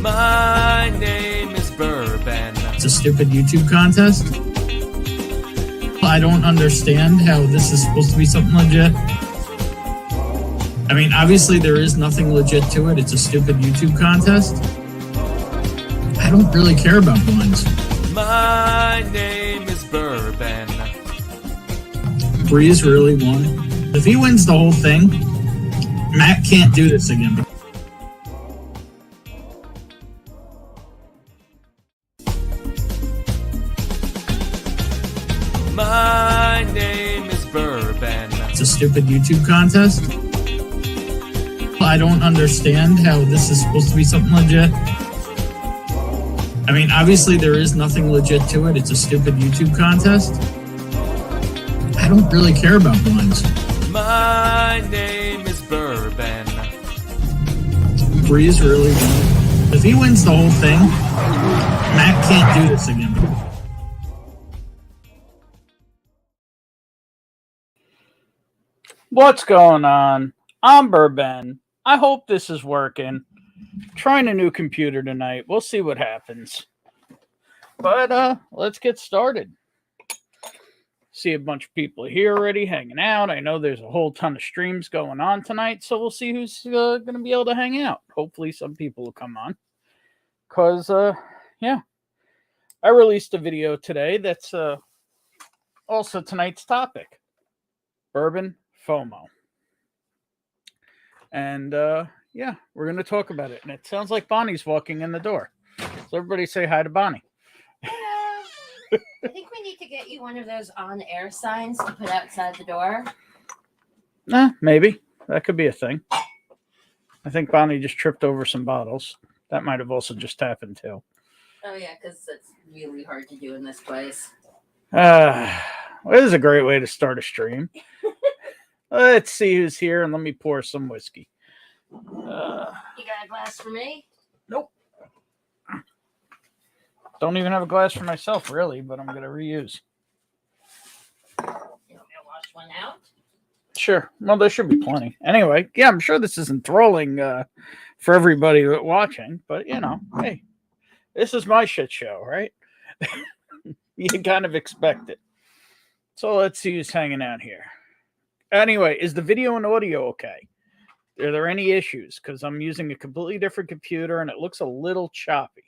My name is Bourbon. It's a stupid YouTube contest. I don't understand how this is supposed to be something legit. I mean, obviously there is nothing legit to it. It's a stupid YouTube contest. I don't really care about blinds. My name is Bourbon. Breeze really won. If he wins the whole thing, Matt can't do this again. My name is Bourbon. It's a stupid YouTube contest. I don't understand how this is supposed to be something legit. I mean, obviously there is nothing legit to it. It's a stupid YouTube contest. I don't really care about blinds. My name is Bourbon. Breeze really won. If he wins the whole thing, Matt can't do this again. What's going on? I'm Bourbon. I hope this is working. Trying a new computer tonight. We'll see what happens. But let's get started. See a bunch of people here already hanging out. I know there's a whole ton of streams going on tonight, so we'll see who's going to be able to hang out. Hopefully some people will come on. Because, yeah. I released a video today that's also tonight's topic. Bourbon FOMO. And, yeah, we're going to talk about it. And it sounds like Bonnie's walking in the door. So everybody say hi to Bonnie. Hello. I think we need to get you one of those on-air signs to put outside the door. Maybe. That could be a thing. I think Bonnie just tripped over some bottles. That might have also just happened too. Oh, yeah, because it's really hard to do in this place. Well, this is a great way to start a stream. Let's see who's here, and let me pour some whiskey. You got a glass for me? Nope. Don't even have a glass for myself, really, but I'm going to reuse. You want me to wash one out? Sure. Well, there should be plenty. Anyway, yeah, I'm sure this is enthralling for everybody watching, but, you know, hey, this is my shit show, right? You kind of expect it. So let's see who's hanging out here. Anyway, is the video and audio okay? Are there any issues? Because I'm using a completely different computer and it looks a little choppy.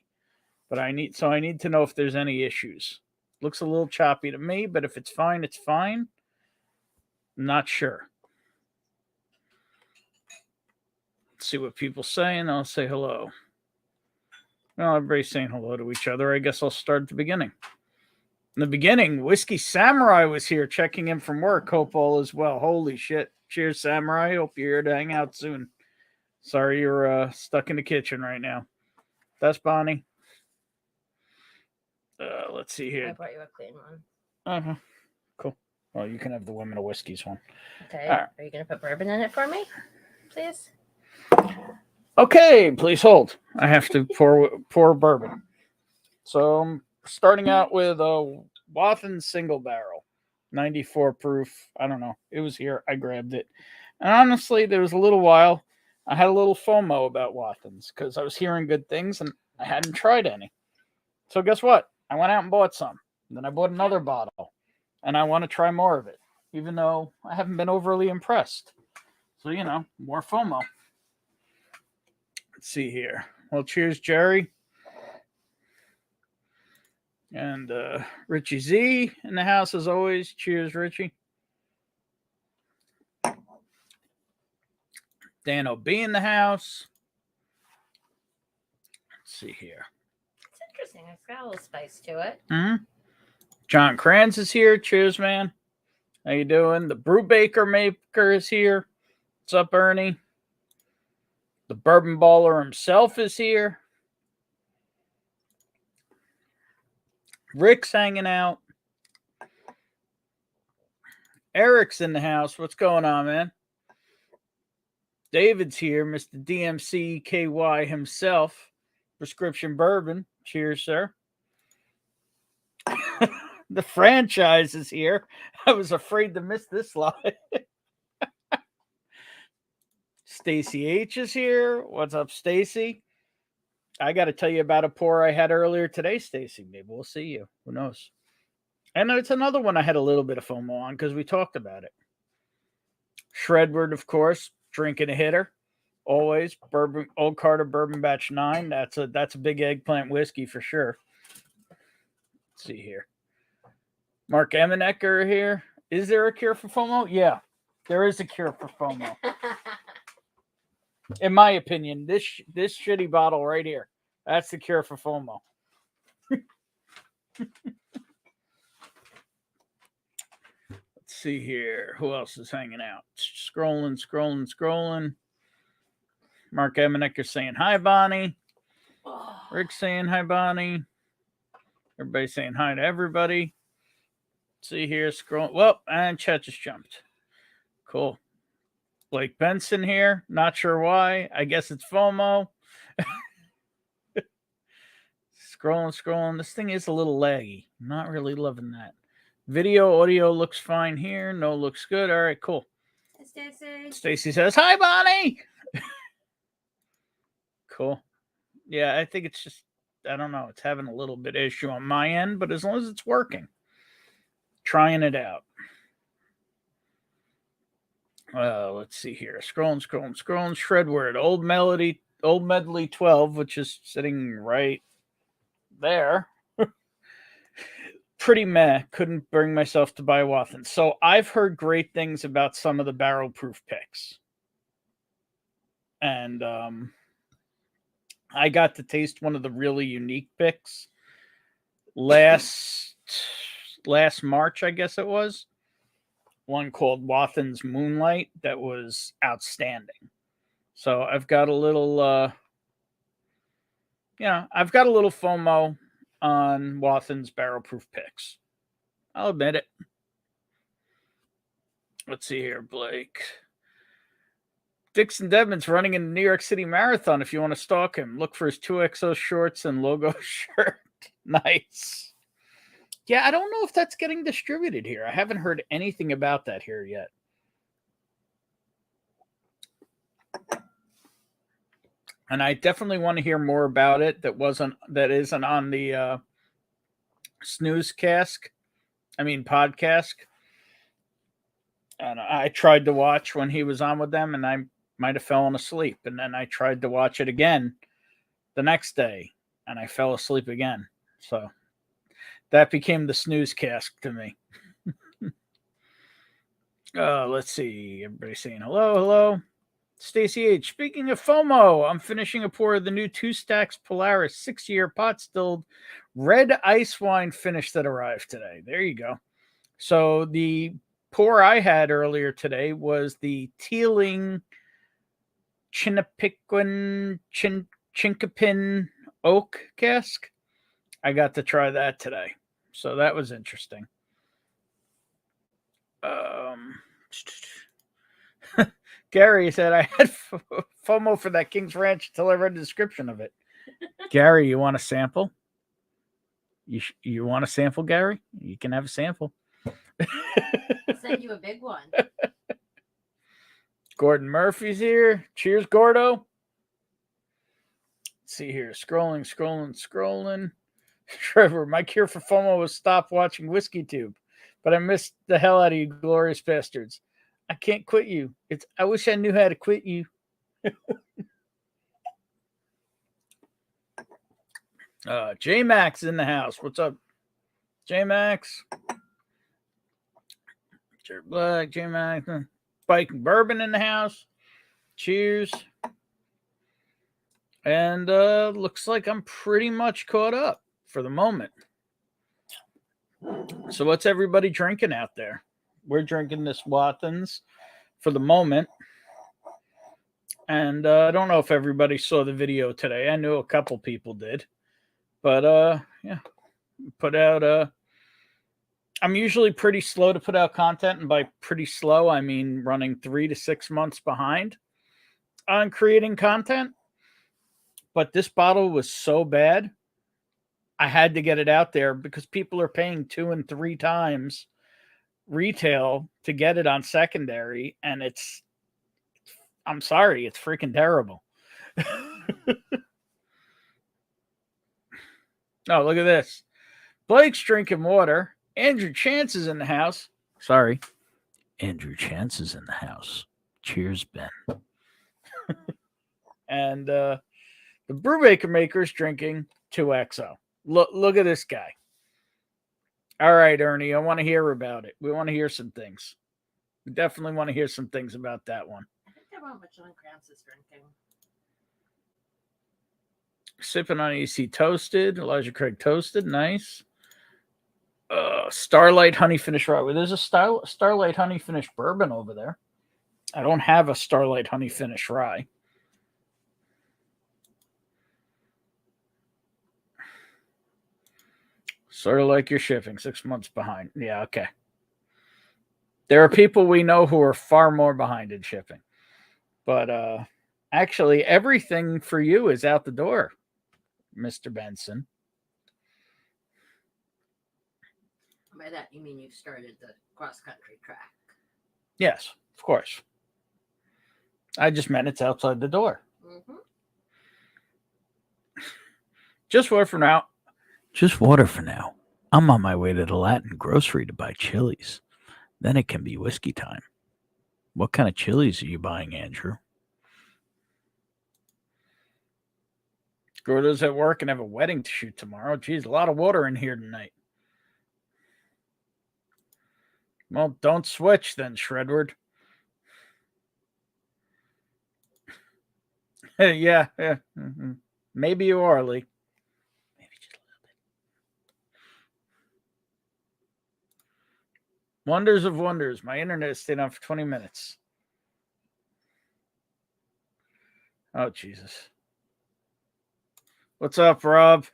But I need to know if there's any issues. Looks a little choppy to me, but if it's fine, it's fine. I'm not sure. Let's see what people say, and I'll say hello. Well, everybody's saying hello to each other. I guess I'll start at the beginning. In the beginning, Whiskey Samurai was here checking in from work. Hope all is well. Holy shit. Cheers, Samurai. Hope you're here to hang out soon. Sorry you're stuck in the kitchen right now. That's Bonnie. Let's see here. I brought you a clean one. Cool. Well, you can have the Women of Whiskeys one. Okay. Right. Are you going to put bourbon in it for me, please? Okay, please hold. I have to pour bourbon. So I'm starting out with a Wathen single barrel, 94 proof. I don't know. It was here. I grabbed it. And honestly, there was a little while I had a little FOMO about Wathens because I was hearing good things and I hadn't tried any. So guess what? I went out and bought some. Then I bought another bottle. And I want to try more of it, even though I haven't been overly impressed. So, you know, more FOMO. Let's see here. Well, cheers, Jerry. And Richie Z in the house as always. Cheers, Richie. Dan O.B. in the house. Let's see here. It's interesting. It's got a little spice to it. Mm-hmm. John Kranz is here. Cheers, man. How you doing? The Brew Maker is here. What's up, Ernie? The Bourbon Baller himself is here. Rick's hanging out. Eric's in the house. What's going on, man? David's here. Mr. DMC KY himself. Prescription Bourbon. Cheers, sir. The franchise is here. I was afraid to miss this live. Stacy H is here. What's up, Stacy? I got to tell you about a pour I had earlier today, Stacy. Maybe we'll see you. Who knows? And it's another one I had a little bit of FOMO on because we talked about it. Shredward, of course, drinking a hitter. Always bourbon, Old Carter Bourbon Batch 9. That's a big eggplant whiskey for sure. Let's see here. Mark Eminecker here. Is there a cure for FOMO? Yeah, there is a cure for FOMO. In my opinion, this shitty bottle right here, that's the cure for FOMO. Let's see here. Who else is hanging out? Scrolling. Mark Eminecker saying hi, Bonnie. Rick saying hi, Bonnie. Everybody saying hi to everybody. Let's see here. Scroll. Well, and Chet just jumped. Cool. Blake Benson here. Not sure why. I guess it's FOMO. Scrolling. This thing is a little laggy. Not really loving that. Video, audio looks fine here. No looks good. All right, cool. Stacy. Stacy says, hi, Bonnie. Cool. Yeah, I think it's just, I don't know. It's having a little bit of issue on my end, but as long as it's working, trying it out. Let's see here. Scrolling. Shredword. Old Medley 12, which is sitting right there. Pretty meh. Couldn't bring myself to buy Wathen. So I've heard great things about some of the barrel proof picks. And I got to taste one of the really unique picks last March, I guess it was. One called Wathen's Moonlight that was outstanding. So I've got a little I've got a little FOMO on Wathen's barrel proof picks. I'll admit it. Let's see here, Blake. Dixon Devon's running in the New York City Marathon. If you want to stalk him, look for his 2XO shorts and logo shirt. Nice. Yeah, I don't know if that's getting distributed here. I haven't heard anything about that here yet. And I definitely want to hear more about it. That isn't on the podcast. And I tried to watch when he was on with them, and I might have fallen asleep. And then I tried to watch it again the next day, and I fell asleep again. So that became the snoozecast to me. Let's see. Everybody saying hello. Stacy H. Speaking of FOMO, I'm finishing a pour of the new 2 Stacks Polaris 6-year pot stilled red ice wine finish that arrived today. There you go. So the pour I had earlier today was the Teeling Chinkapin oak cask. I got to try that today. So that was interesting. Gary said I had FOMO for that King's Ranch until I read the description of it. Gary, you want a sample? You want a sample, Gary? You can have a sample. I'll send you a big one. Gordon Murphy's here. Cheers, Gordo. Let's see here. Scrolling. Trevor, my cure for FOMO was stop watching Whiskey Tube, but I missed the hell out of you glorious bastards. I can't quit you. I wish I knew how to quit you. J-Max in the house. What's up, J-Max? Jared Black, J-Max. Bike and Bourbon in the house. Cheers. And looks like I'm pretty much caught up for the moment. So what's everybody drinking out there? We're drinking this Wathen's for the moment. And I don't know if everybody saw the video today. I knew a couple people did. But put out I'm usually pretty slow to put out content, and by pretty slow I mean running 3 to 6 months behind on creating content. But this bottle was so bad, I had to get it out there because people are paying 2 and 3 times retail to get it on secondary, and I'm sorry, it's freaking terrible. Oh, look at this. Blake's drinking water. Andrew Chance is in the house. Sorry. Andrew Chance is in the house. Cheers, Ben. And the Brewmaker Maker's drinking 2XO. Look at this guy. All right, Ernie, I want to hear about it. We want to hear some things. We definitely want to hear some things about that one. I think I want what John Krantz is drinking. Sipping on EC Toasted. Elijah Craig Toasted. Nice. Starlight Honey Finish Rye. Well, there's a Starlight Honey Finish Bourbon over there. I don't have a Starlight Honey Finish Rye. Sort of like your shipping, 6 months behind. Yeah, okay. There are people we know who are far more behind in shipping. But actually, everything for you is out the door, Mr. Benson. By that, you mean you've started the cross-country track? Yes, of course. I just meant it's outside the door. Mm-hmm. Just water for now. Just water for now. I'm on my way to the Latin grocery to buy chilies. Then it can be whiskey time. What kind of chilies are you buying, Andrew? Gordo's at work and have a wedding to shoot tomorrow. Geez, a lot of water in here tonight. Well, don't switch then, Shredward. Yeah. Mm-hmm. Maybe you are, Lee. Maybe just a little bit. Wonders of wonders. My internet stayed on for 20 minutes. Oh, Jesus. What's up, Rob?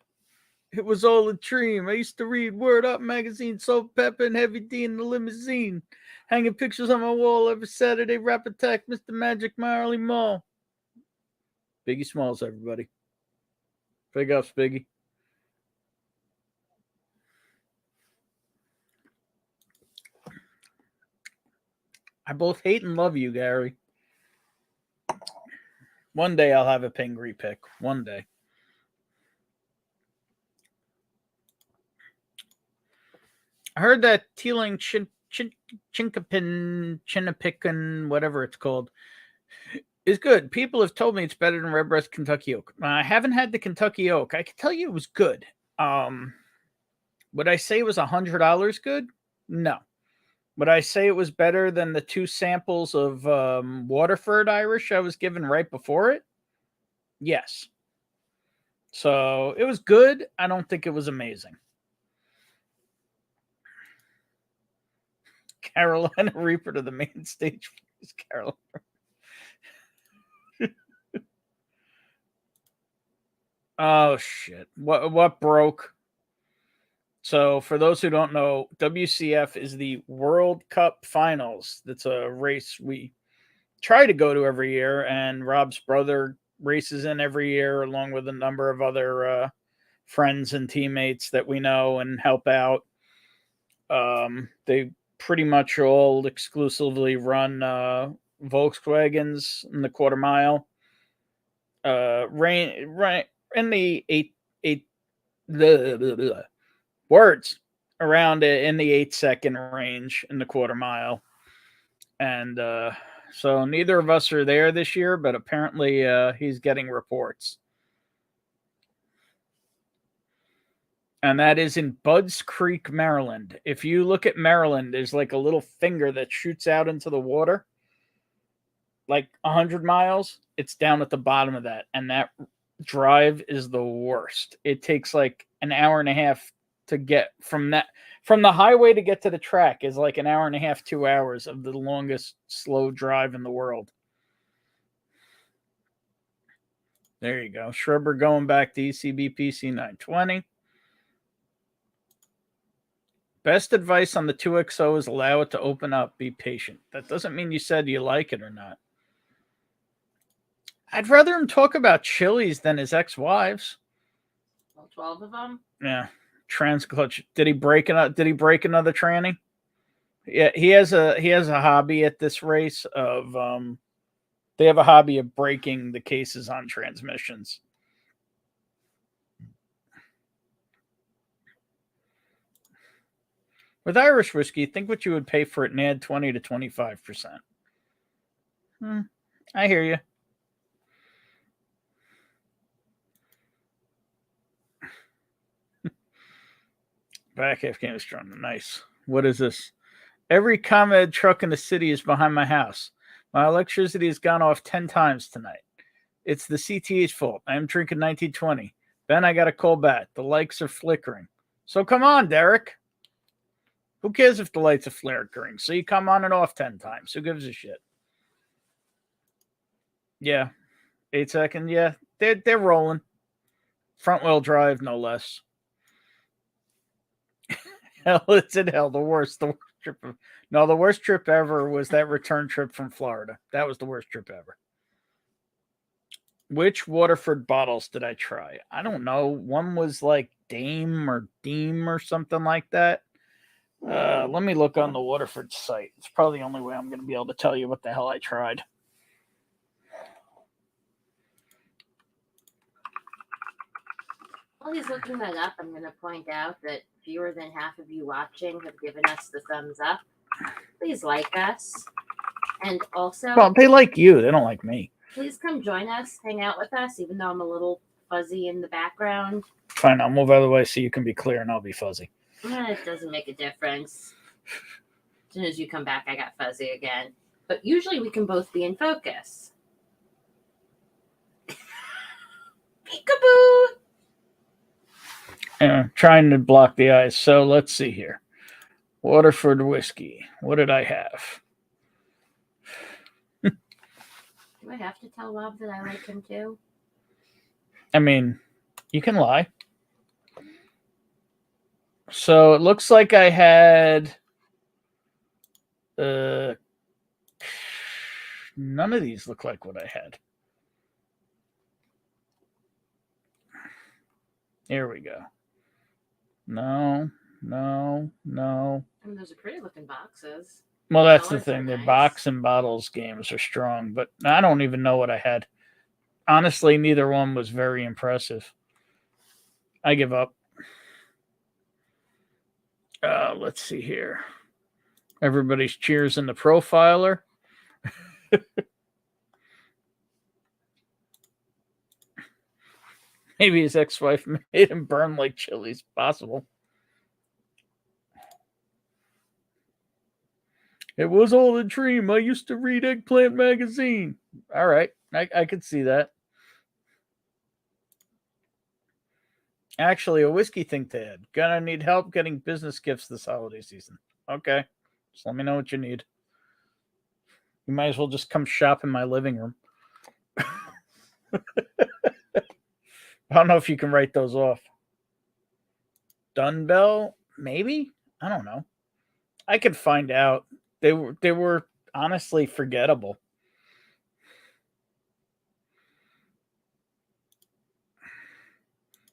It was all a dream. I used to read Word Up magazine, Salt, Pepper, and Heavy D in the limousine. Hanging pictures on my wall every Saturday. Rap Attack, Mr. Magic, Marley Mall. Biggie Smalls, everybody. Big ups, Biggie. I both hate and love you, Gary. One day I'll have a Pingree pick. One day. I heard that Teeling Chinnapican, whatever it's called, is good. People have told me it's better than Redbreast Kentucky Oak. I haven't had the Kentucky Oak. I can tell you it was good. Would I say it was $100 good? No. Would I say it was better than the 2 samples of Waterford Irish I was given right before it? Yes. So it was good. I don't think it was amazing. Carolina Reaper to the main stage. Carolina. Oh, shit. What broke? So, for those who don't know, WCF is the World Cup Finals. That's a race we try to go to every year, and Rob's brother races in every year, along with a number of other friends and teammates that we know and help out. They pretty much all exclusively run Volkswagens in the quarter mile. In the words around it in the 8-second range in the quarter mile. And so neither of us are there this year, but apparently he's getting reports. And that is in Budds Creek, Maryland. If you look at Maryland, there's like a little finger that shoots out into the water. Like 100 miles, it's down at the bottom of that. And that drive is the worst. It takes like an hour and a half to get from the highway to get to the track is like an hour and a half, 2 hours of the longest slow drive in the world. There you go. Schreiber going back to ECB PC 920. Best advice on the 2XO is allow it to open up. Be patient. That doesn't mean you said you like it or not. I'd rather him talk about chilies than his ex-wives. All 12 of them? Yeah. Trans clutch. Did he break another tranny? Yeah, he has a hobby at this race of they have a hobby of breaking the cases on transmissions. With Irish whiskey, think what you would pay for it and add 20 to 25%. I hear you. Back Afghanistan. Nice. What is this? Every ComEd truck in the city is behind my house. My electricity has gone off 10 times tonight. It's the CTE's fault. I am drinking 1920. Ben, I got a cold bat. The lights are flickering. So come on, Derek. Who cares if the lights are flickering? So you come on and off 10 times. Who gives a shit? Yeah. 8 seconds. Yeah. They're rolling. Front wheel drive, no less. Hell, it's in hell. The worst trip. No, the worst trip ever was that return trip from Florida. That was the worst trip ever. Which Waterford bottles did I try? I don't know. One was like Dame or Deem or something like that. Let me look on the Waterford site. It's probably the only way I'm going to be able to tell you what the hell I tried. While he's looking that up, I'm going to point out that fewer than half of you watching have given us the thumbs up. Please like us. And also, Well, they like you. They don't like me. please come join us, hang out with us, even though I'm a little fuzzy in the background. Fine, I'll move out of the way so you can be clear and I'll be fuzzy. It doesn't make a difference. As soon as you come back, I got fuzzy again. But usually we can both be in focus. Peekaboo! Trying to block the eyes. So let's see here. Waterford whiskey. What did I have? Do I have to tell Rob that I like him too? I mean, you can lie. So it looks like I had none of these look like what I had. Here we go. No. I mean, those are pretty looking boxes. Well, that's the Colors are thing. The nice. box and bottles games are strong, but I don't even know what I had. Honestly, neither one was very impressive. I give up. Let's see here. Everybody's cheers in the profiler. Maybe his ex-wife made him burn like chilies. Possible. It was all a dream. I used to read Eggplant magazine. All right. I could see that. Actually, a whiskey thing to add. Gonna need help getting business gifts this holiday season. Okay. Just let me know what you need. You might as well just come shop in my living room. I don't know if you can write those off. Dunbell? Maybe? I don't know. I could find out. They were honestly forgettable.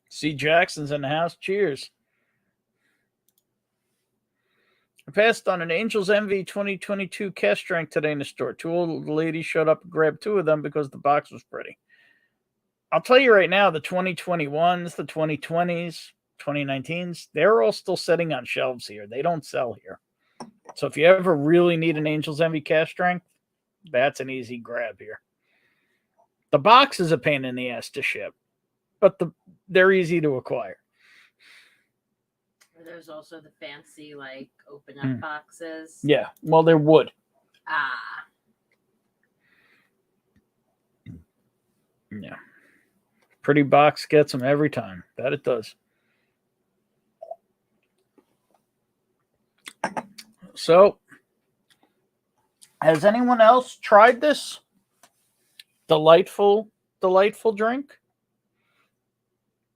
C. Jackson's in the house. Cheers. I passed on an Angel's Envy 2022 cash strength today in the store. Two old ladies showed up and grabbed two of them because the box was pretty. I'll tell you right now, the 2021s, the 2020s, 2019s, they're all still sitting on shelves here. They don't sell here. So if you ever really need an Angel's Envy cash strength, that's an easy grab here. The box is a pain in the ass to ship, but they're easy to acquire. There's also the fancy, like, open up boxes. Yeah, well, they're wood. Yeah. Pretty box gets them every time. That it does. So, has anyone else tried this delightful drink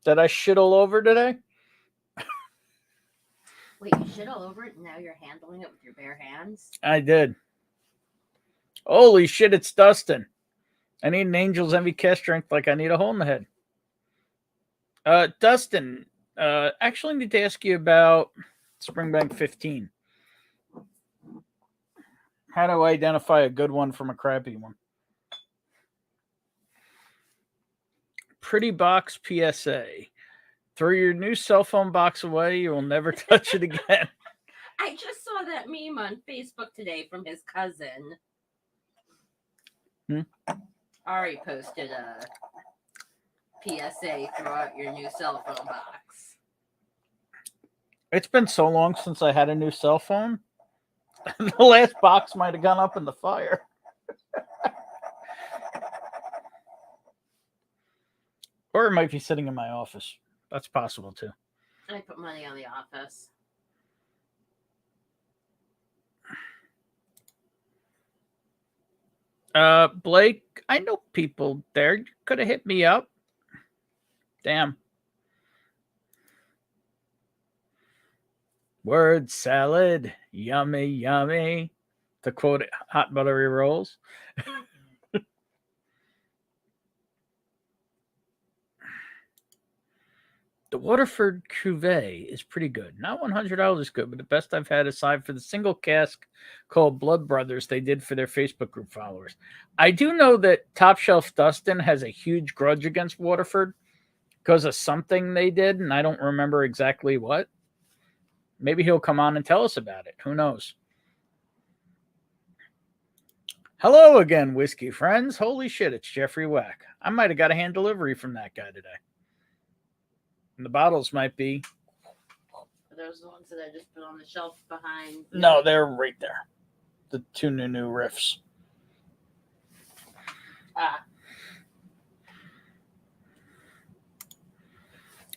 that I shit all over today? Wait, you shit all over it and now you're handling it with your bare hands? I did. Holy shit, it's Dustin. I need an Angel's Envy cash strength like I need a hole in the head. Dustin, actually need to ask you about Springbank 15. How do I identify a good one from a crappy one? Pretty box PSA. Throw your new cell phone box away. You will never touch it again. I just saw that meme on Facebook today from his cousin. Ari posted a PSA, throw out your new cell phone box. It's been so long since I had a new cell phone. The last box might have gone up in the fire. Or it might be sitting in my office. That's possible too. I put money on the office. Blake, I know people there. You could have hit me up. Damn. Word salad, yummy, yummy. To quote it, hot buttery rolls. The Waterford Cuvée is pretty good. Not $100 good, but the best I've had aside for the single cask called Blood Brothers they did for their Facebook group followers. I do know that Top Shelf Dustin has a huge grudge against Waterford because of something they did, and I don't remember exactly what. Maybe he'll come on and tell us about it. Who knows? Hello again, whiskey friends. Holy shit, it's Jeffrey Wack. I might have got a hand delivery from that guy today. And the bottles might be. Are those the ones that I just put on the shelf behind? No, they're right there. The two new riffs. I'm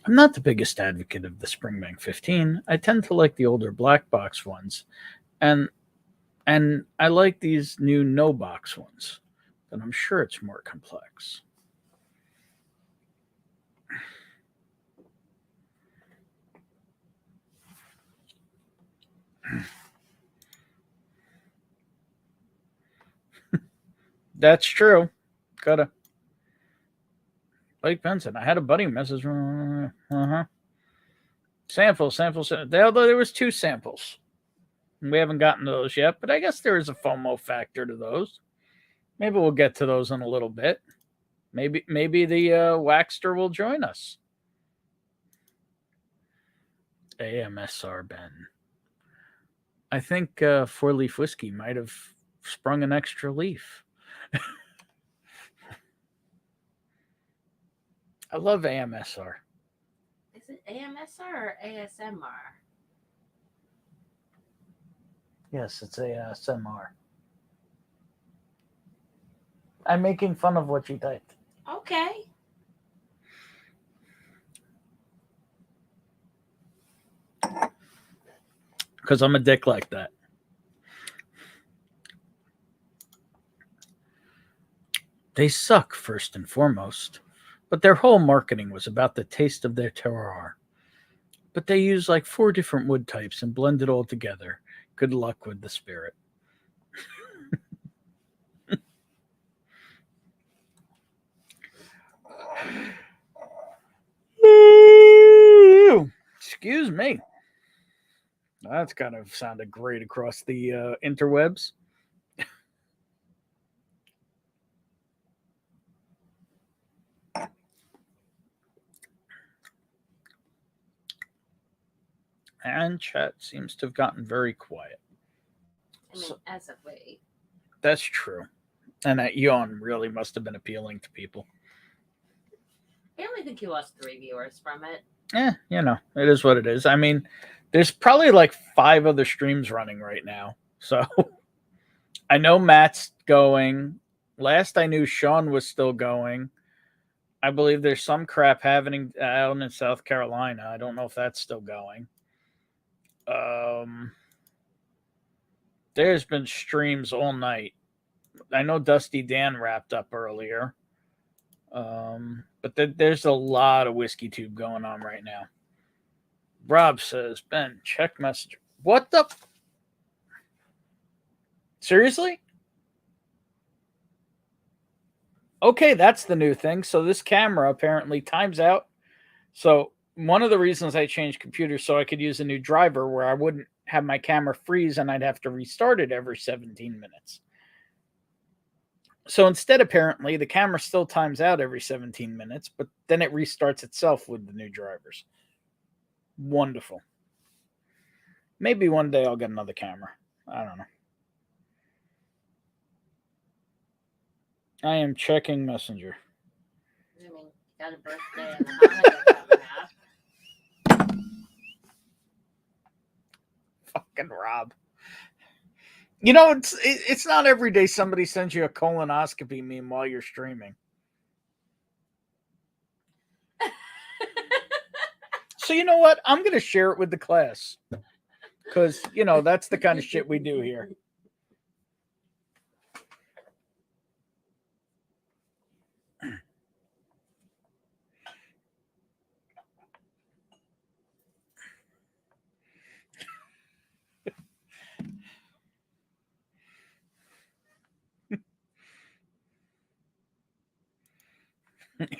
not the biggest advocate of the Springbank 15. I tend to like the older black box ones. And I like these new no box ones. But I'm sure it's more complex. That's true. Gotta. Blake Benson. I had a buddy message. Sample. Although there was 2 samples. We haven't gotten to those yet, but I guess there is a FOMO factor to those. Maybe we'll get to those in a little bit. Maybe the Waxter will join us. AMSR Ben. I think 4-leaf whiskey might have sprung an extra leaf. I love AMSR. Is it AMSR or ASMR? Yes, it's ASMR. I'm making fun of what you typed. Okay. Because I'm a dick like that. They suck, first and foremost. But their whole marketing was about the taste of their terroir. But they use like 4 different wood types and blend it all together. Good luck with the spirit. Excuse me. That's kind of sounded great across the interwebs. And chat seems to have gotten very quiet. I mean, as of late. That's true. And that yawn really must have been appealing to people. I only think you lost 3 viewers from it. It is what it is. I mean, there's probably like 5 other streams running right now. So I know Matt's going. Last I knew, Sean was still going. I believe there's some crap happening out in South Carolina. I don't know if that's still going. There's been streams all night. I know Dusty Dan wrapped up earlier. But there's a lot of Whiskey Tube going on right now. Rob says, Ben, check messenger. What the? Seriously? Okay, that's the new thing. So this camera apparently times out. So one of the reasons I changed computers so I could use a new driver where I wouldn't have my camera freeze and I'd have to restart it every 17 minutes. So instead, apparently, the camera still times out every 17 minutes, but then it restarts itself with the new drivers. Wonderful. Maybe one day I'll get another camera. I don't know. I am checking Messenger. I mean, you got a birthday and a Hanukkah coming up. Fucking Rob. You know, it's not every day somebody sends you a colonoscopy meme while you're streaming. So you know what? I'm going to share it with the class. Because, you know, that's the kind of shit we do here.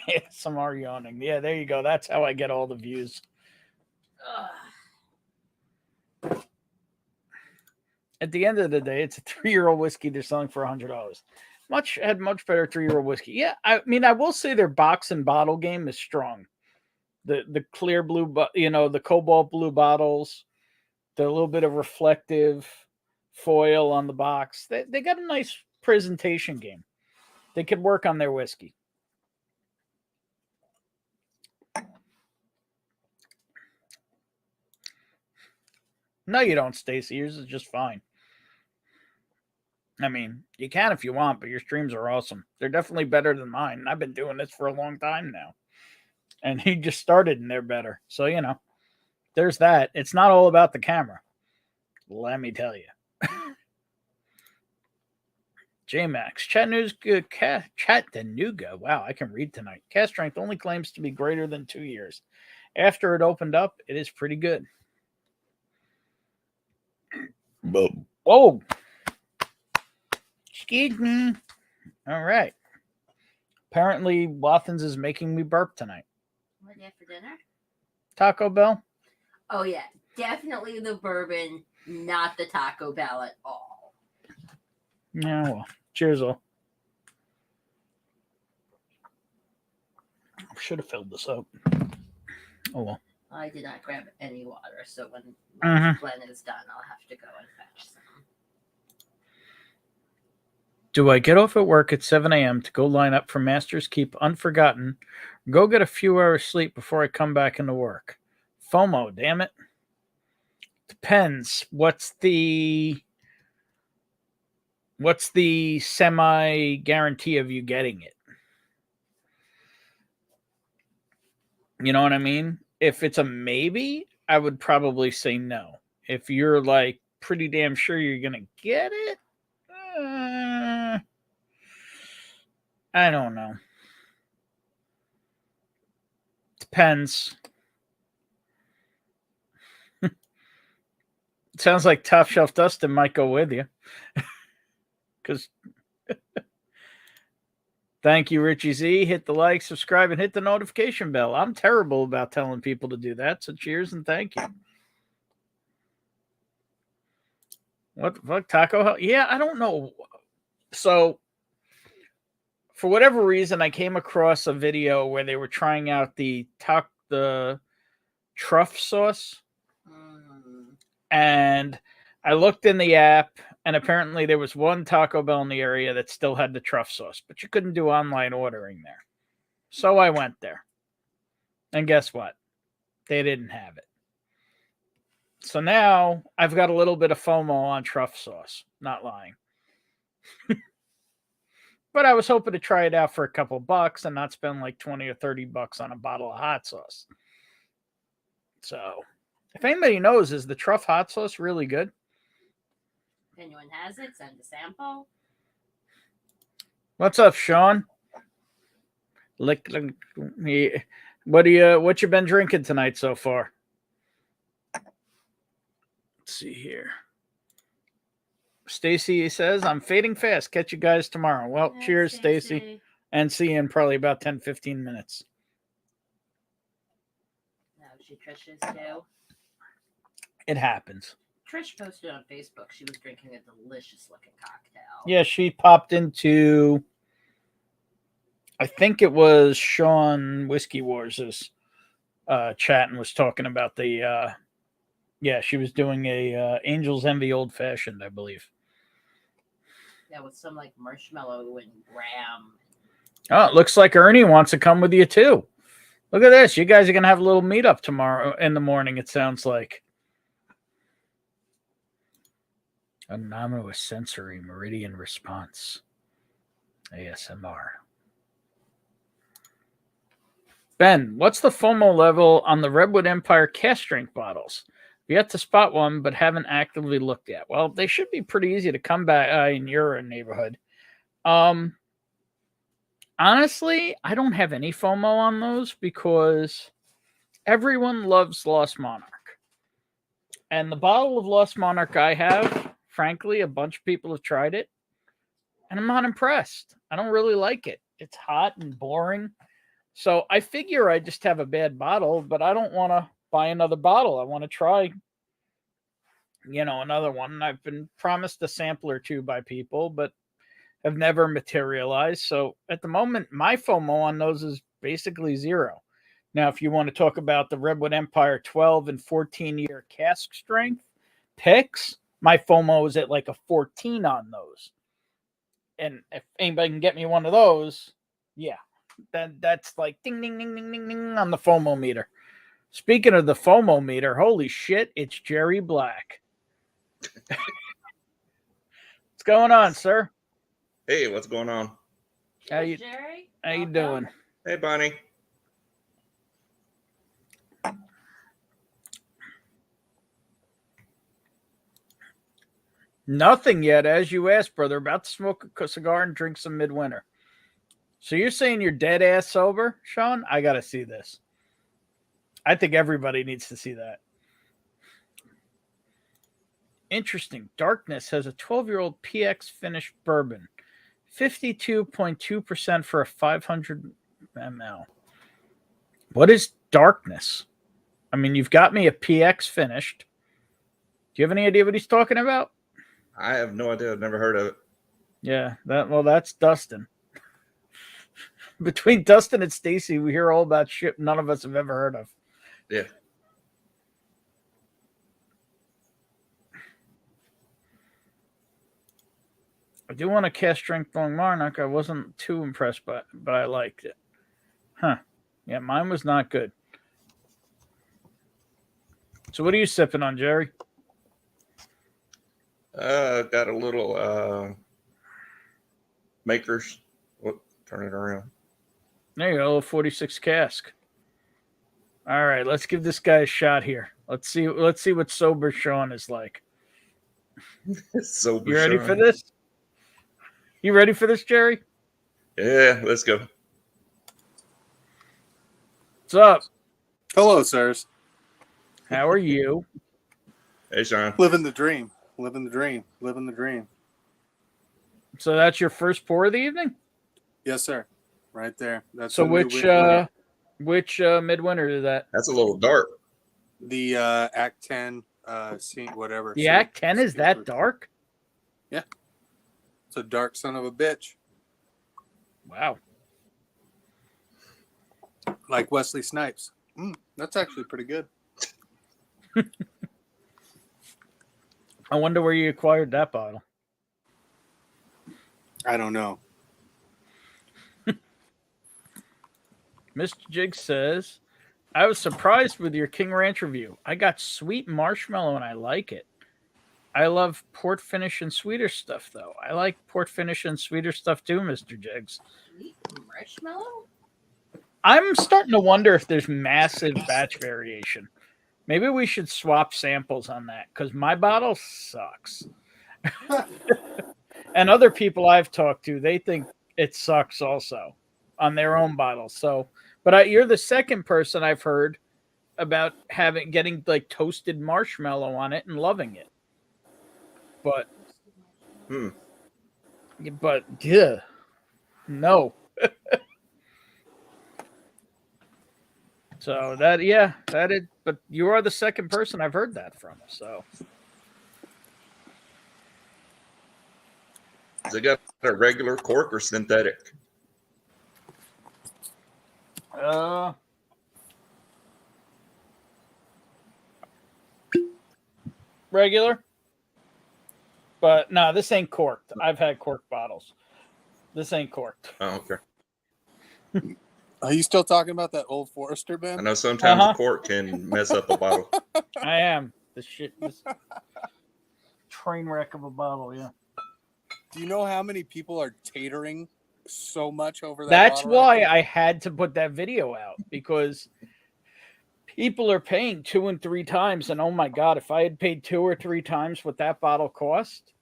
Yeah, some are yawning. Yeah, there you go. That's how I get all the views. At the end of the day, it's a 3-year-old whiskey they're selling for $100. Much better 3-year-old whiskey. Yeah, I mean, I will say their box and bottle game is strong. The clear blue, you know, the cobalt blue bottles, the little bit of reflective foil on the box. They got a nice presentation game. They could work on their whiskey. No, you don't, Stacy. Yours is just fine. I mean, you can if you want, but your streams are awesome. They're definitely better than mine. I've been doing this for a long time now. And he just started and they're better. So, you know, there's that. It's not all about the camera. Let me tell you. J-Max. Chattanooga. Wow, I can read tonight. Cast strength only claims to be greater than 2 years. After it opened up, it is pretty good. Whoa. Excuse me. All right. Apparently, Wathans is making me burp tonight. What do you have for dinner? Taco Bell? Oh, yeah. Definitely the bourbon, not the Taco Bell at all. Yeah, well. Cheers, all. Should have filled this up. Oh, well. I did not grab any water, so when Glenn is done, I'll have to go and fetch some. Do I get off at work at 7 a.m. to go line up for Master's Keep Unforgotten, or go get a few hours sleep before I come back into work? FOMO, damn it. Depends. What's the semi-guarantee of you getting it? You know what I mean? If it's a maybe, I would probably say no. If you're like pretty damn sure you're going to get it, I don't know. Depends. It sounds like Top Shelf Dustin might go with you. Because thank you, Richie Z. Hit the like, subscribe, and hit the notification bell. I'm terrible about telling people to do that, so cheers and thank you. What the fuck? Taco Hell? Yeah, I don't know. So, for whatever reason, I came across a video where they were trying out the truff sauce. And I looked in the app, and apparently there was one Taco Bell in the area that still had the truff sauce, but you couldn't do online ordering there. So I went there. And guess what? They didn't have it. So now I've got a little bit of FOMO on truff sauce. Not lying. But I was hoping to try it out for a couple bucks and not spend like 20 or 30 bucks on a bottle of hot sauce. So, if anybody knows, is the truff hot sauce really good? If anyone has it, send a sample. What's up, Sean? What you been drinking tonight so far? Let's see here. Stacy says, I'm fading fast. Catch you guys tomorrow. Well, yeah, cheers, Stacy. And see you in probably about 10-15 minutes. No, she Trish's too. It happens. Trish posted on Facebook she was drinking a delicious looking cocktail. Yeah, she popped into, I think it was Sean Whiskey Wars' chat and was talking about the Yeah, she was doing a Angel's Envy Old Fashioned, I believe. Yeah, with some like marshmallow and graham. Oh, it looks like Ernie wants to come with you too. Look at this. You guys are going to have a little meetup tomorrow in the morning, it sounds like. Anomalous sensory meridian response. ASMR. Ben, what's the FOMO level on the Redwood Empire cast strength bottles? We yet to spot one, but haven't actively looked yet. Well, they should be pretty easy to come by in your neighborhood. Honestly, I don't have any FOMO on those because everyone loves Lost Monarch. And the bottle of Lost Monarch I have, frankly, a bunch of people have tried it, and I'm not impressed. I don't really like it. It's hot and boring. So I figure I just have a bad bottle, but I don't want to buy another bottle. I want to try, another one. I've been promised a sample or two by people, but have never materialized. So at the moment, my FOMO on those is basically zero. Now, if you want to talk about the Redwood Empire 12 and 14-year cask strength picks, my FOMO is at like a 14 on those. And if anybody can get me one of those, yeah, that's like ding, ding, ding, ding, ding, ding on the FOMO meter. Speaking of the FOMO meter, holy shit, it's Jerry Black. What's going on, sir? Hey, what's going on? How you doing? Hey, Bonnie. Nothing yet, as you asked, brother. About to smoke a cigar and drink some midwinter. So you're saying you're dead ass sober, Sean? I got to see this. I think everybody needs to see that. Interesting. Darkness has a 12-year-old PX finished bourbon. 52.2% for a 500 ml. What is Darkness? I mean, you've got me a PX finished. Do you have any idea what he's talking about? I have no idea. I've never heard of it. Yeah, that's Dustin. Between Dustin and Stacy, we hear all about shit none of us have ever heard of. Yeah. I do want a cast strength long Monarch. I wasn't too impressed by it, but I liked it. Huh. Yeah, mine was not good. So what are you sipping on, Jerry? Got a little Makers. Turn it around. There you go, 46 cask. All right, let's give this guy a shot here. Let's see what sober Sean is like. Sober. You ready Sean. for this? You ready for this, Jerry? Yeah, let's go. What's up? Hello, sirs. How are you? Hey, Sean. Living the dream. Living the dream. Living the dream. So that's your first pour of the evening? Yes, sir. Right there. That's So the which midwinter is that? That's a little dark. the Act 10 scene, whatever. The Act 10 is that dark? Yeah. It's a dark son of a bitch. Wow. Like Wesley Snipes. That's actually pretty good. I wonder where you acquired that bottle. I don't know. Mr. Jig says, I was surprised with your King Ranch review. I got sweet marshmallow and I like it. I love port finish and sweeter stuff, though. I like port finish and sweeter stuff too, Mr. Jigs. Sweet marshmallow? I'm starting to wonder if there's massive batch variation. Maybe we should swap samples on that because my bottle sucks. And other people I've talked to, they think it sucks also on their own bottles. So, but you're the second person I've heard about getting like toasted marshmallow on it and loving it. But, yeah, no. So that is, but you are the second person I've heard that from. So They got a regular cork or synthetic? regular. But no, this ain't corked. I've had corked bottles. This ain't corked. Oh, okay. Are you still talking about that Old Forester, I Ben? know sometimes Uh-huh. a cork can mess up a bottle. I am. This train wreck of a bottle, yeah. Do you know how many people are tatering so much over that? That's bottle why right I had to put that video out, because people are paying 2 and 3 times. And oh my God, if I had paid 2 or 3 times what that bottle cost,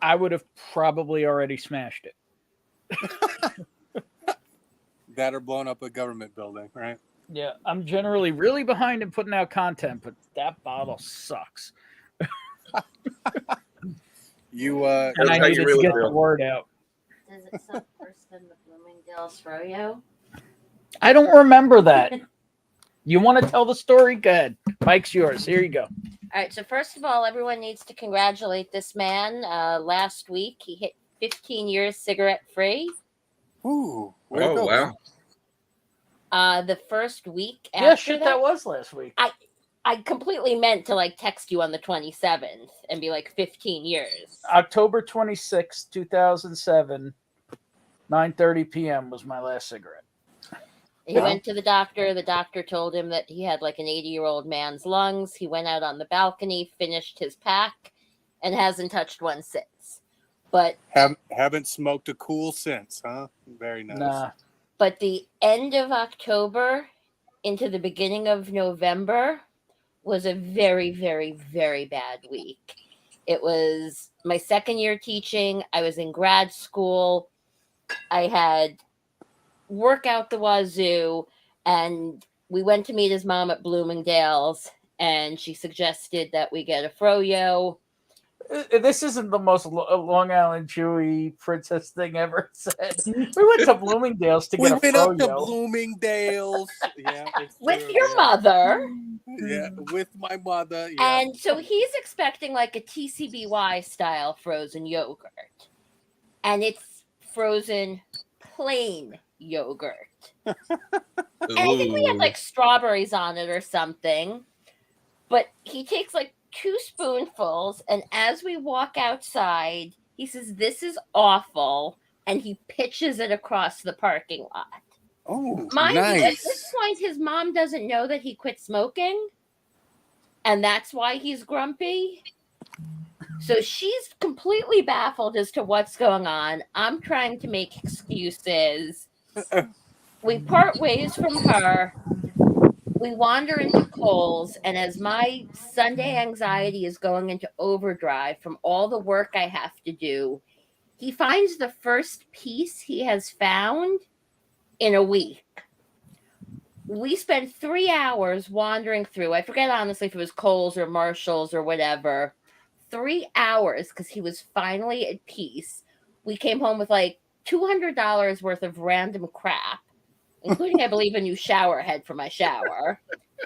I would have probably already smashed it. that or blown up a government building, right? Yeah, I'm generally really behind in putting out content, but that bottle sucks. You And That's I how you needed to really get feel. the word out. Does it suck worse than the Bloomingdale's Froyo? I don't remember that. You want to tell the story? Go ahead. Mike's yours. Here you go. All right, so first of all, everyone needs to congratulate this man. Last week, he hit 15 years cigarette-free. Ooh, way to Oh, go, wow. man. The first week after Yeah, shit, that was last week. I completely meant to like text you on the 27th and be like 15 years. October 26, 2007, 9:30 p.m. was my last cigarette. He went to the doctor. The doctor told him that he had like an 80-year-old man's lungs. He went out on the balcony, finished his pack, and hasn't touched one since. But Haven't smoked a cool since, huh? Very nice. Nah. But the end of October into the beginning of November was a very, very, very bad week. It was my second year teaching. I was in grad school. I had work out the wazoo, and we went to meet his mom at Bloomingdale's, and she suggested that we get a froyo. This isn't the most Long Island Chewy princess thing ever said. We went to Bloomingdale's to We get a went up to froyo. Bloomingdale's. Yeah, it's With true, your yeah. mother. Yeah, with my mother. Yeah. And so he's expecting like a TCBY style frozen yogurt. And it's frozen plain yogurt. And I think we had like strawberries on it or something. But he takes like 2 spoonfuls, and as we walk outside, he says, "This is awful," and he pitches it across the parking lot. Oh, Mind nice. you, at this point, his mom doesn't know that he quit smoking, and that's why he's grumpy. So she's completely baffled as to what's going on. I'm trying to make excuses. We part ways from her. We wander into Kohl's, and as my Sunday anxiety is going into overdrive from all the work I have to do, he finds the first piece he has found in a week. We spent 3 hours wandering through. I forget honestly if it was Kohl's or Marshall's or whatever. 3 hours because he was finally at peace. We came home with like $200 worth of random crap, including, I believe, a new shower head for my shower.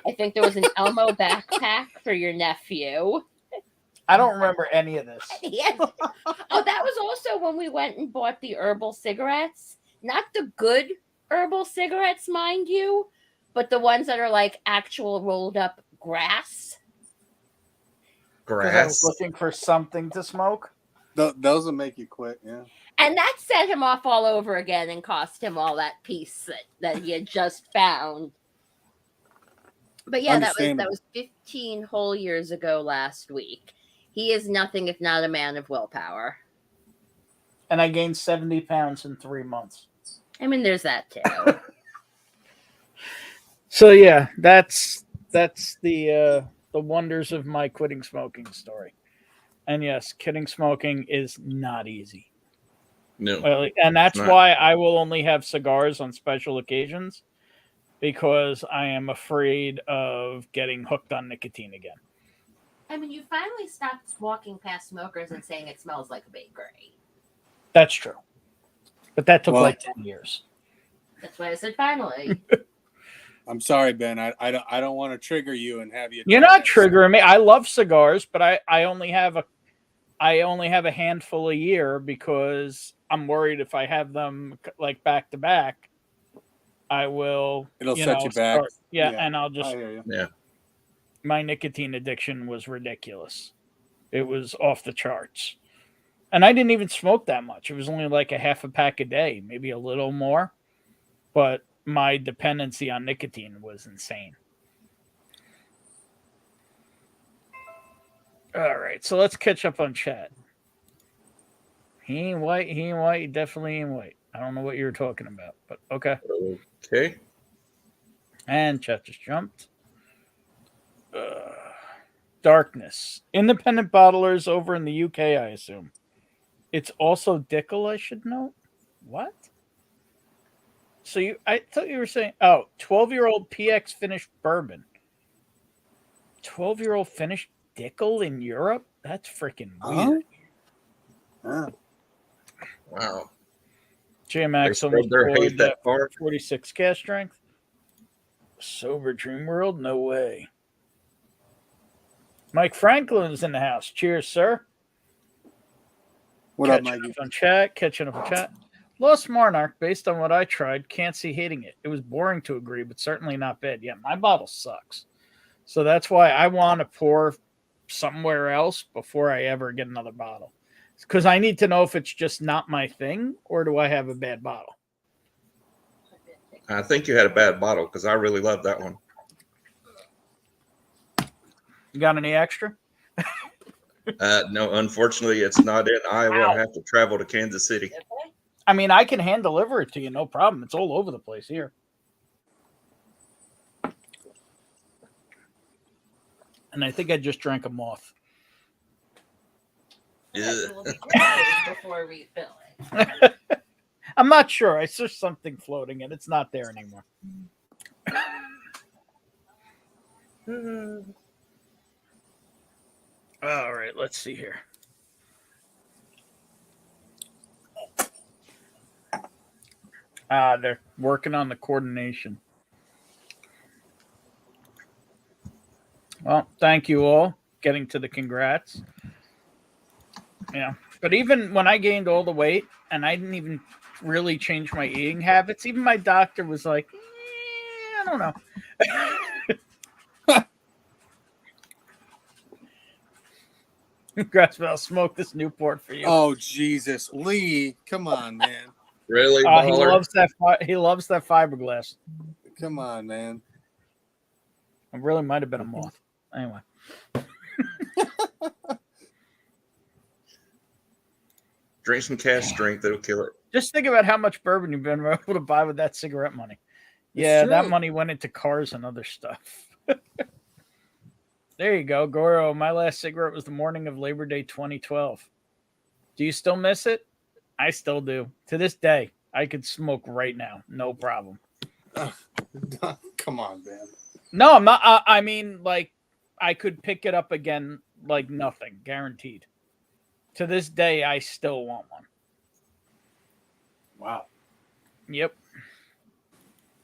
I think there was an Elmo backpack for your nephew. I don't remember any of this. Yes. Oh, that was also when we went and bought the herbal cigarettes. Not the good herbal cigarettes, mind you, but the ones that are like actual rolled up grass. 'Cause I was Grass. looking for something to smoke. Those will make you quit, yeah. And that set him off all over again and cost him all that piece that he had just found. But yeah, that was 15 whole years ago last week. He is nothing if not a man of willpower. And I gained 70 pounds in 3 months. I mean, there's that too. So yeah, that's the wonders of my quitting smoking story. And yes, quitting smoking is not easy. No. Well, and that's It's not. why I will only have cigars on special occasions, because I am afraid of getting hooked on nicotine again. I mean, you finally stopped walking past smokers and saying it smells like a bakery. That's true. But that took Well- like 10 years. That's why I said finally. I'm sorry, Ben. I don't want to trigger you and have you. You're not triggering me. I love cigars, but I only have a handful a year because I'm worried if I have them like back to back, I will. It'll set you back. And I'll just I hear you. Yeah. my nicotine addiction was ridiculous. It was off the charts. And I didn't even smoke that much. It was only like a half a pack a day, maybe a little more. But my dependency on nicotine was insane. All right, so let's catch up on chat. He ain't white, he definitely ain't white. I don't know what you were talking about, but okay. Okay. And chat just jumped. Darkness. Independent bottlers over in the UK, I assume. It's also Dickel, I should note. What? So I thought you were saying, 12-year-old PX finished bourbon. 12-year-old finished Dickel in Europe? That's freaking weird. Wow. JMax They almost spread their hate poured that far. 46 cast strength. Sober Dream World? No way. Mike Franklin's in the house. Cheers, sir. What up, Catching Mikey? up on chat. Catching up on chat. Lost Monarch, based on what I tried, can't see hating it. It was boring to agree, but certainly not bad. Yeah, my bottle sucks. So that's why I want to pour somewhere else before I ever get another bottle. Because I need to know if it's just not my thing or do I have a bad bottle. I think you had a bad bottle because I really love that one. You got any extra? No, unfortunately, it's not in Iowa. Wow. I have to travel to Kansas City. I mean, I can hand deliver it to you, no problem. It's all over the place here. And I think I just drank a moth. Yeah. Before we fill it. I'm not sure. I saw something floating and it's not there anymore. All right, let's see here. They're working on the coordination. Well, thank you all. Getting to the congrats. Yeah. But even when I gained all the weight and I didn't even really change my eating habits, even my doctor was like, I don't know. Congrats, I'll smoke this Newport for you. Oh Jesus, Lee, come on, man. Really, He baller? loves that. He loves that fiberglass. Come on, man. It really might have been a moth. Anyway. Drink some cash strength, it'll kill it. Just think about how much bourbon you've been able to buy with that cigarette money. Yeah, It's that true. money went into cars and other stuff. There you go, Goro. My last cigarette was the morning of Labor Day 2012. Do you still miss it? I still do. To this day, I could smoke right now. No problem. Come on, man. No, I'm not. I mean, like, I could pick it up again like nothing. Guaranteed. To this day, I still want one. Wow. Yep.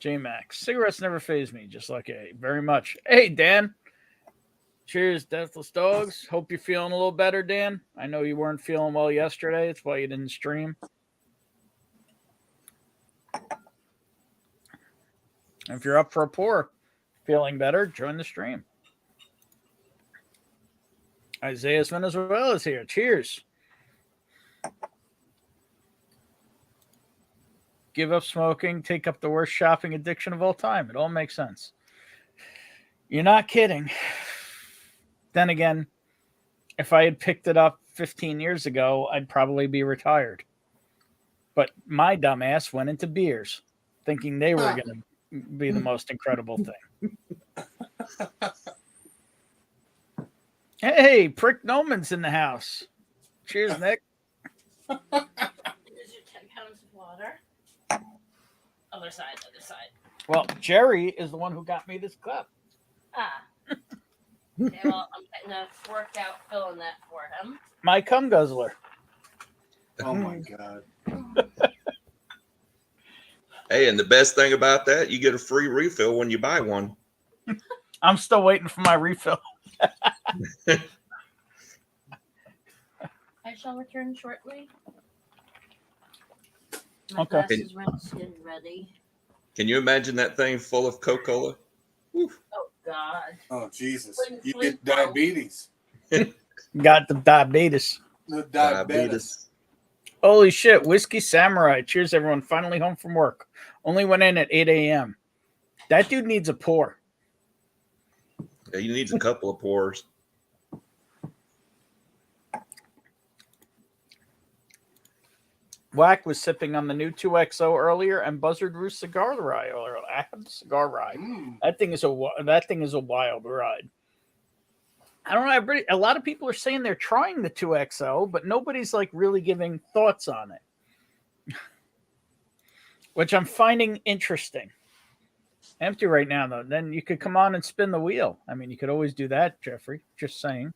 J-Max. Cigarettes never faze me, just like A. Very much. Hey, Dan. Cheers, Deathless Dogs. Hope you're feeling a little better, Dan. I know you weren't feeling well yesterday. That's why you didn't stream. If you're up for a pour, feeling better, join the stream. Isaiah's Venezuela is here. Cheers. Give up smoking, take up the worst shopping addiction of all time. It all makes sense. You're not kidding. Then again, if I had picked it up 15 years ago, I'd probably be retired. But my dumbass went into beers, thinking they were going to be the most incredible thing. Hey, Prick Noman's in the house. Cheers, Nick. Here's your 10 pounds of water. Other side. Well, Jerry is the one who got me this cup. Okay, well, I'm getting a workout filling that for him. My cum guzzler. Oh my God. Hey, and the best thing about that, you get a free refill when you buy one. I'm still waiting for my refill. I shall return shortly. Okay. Glass is rinsed and ready. Can you imagine that thing full of Coca-Cola? Oh, God. Oh Jesus! Wouldn't You sleep get diabetes. Got the diabetes. The diabetes. Holy shit. Whiskey Samurai. Cheers, everyone. Finally home from work. Only went in at 8 a.m. That dude needs a pour. Yeah, he needs a couple of pours. Whack was sipping on the new 2XO earlier, and Buzzard Roost cigar rye earlier. I have the cigar rye. That thing is a wild ride. I don't know. A lot of people are saying they're trying the 2XO, but nobody's like really giving thoughts on it, which I'm finding interesting. Empty right now, though. Then you could come on and spin the wheel. I mean, you could always do that, Jeffrey. Just saying.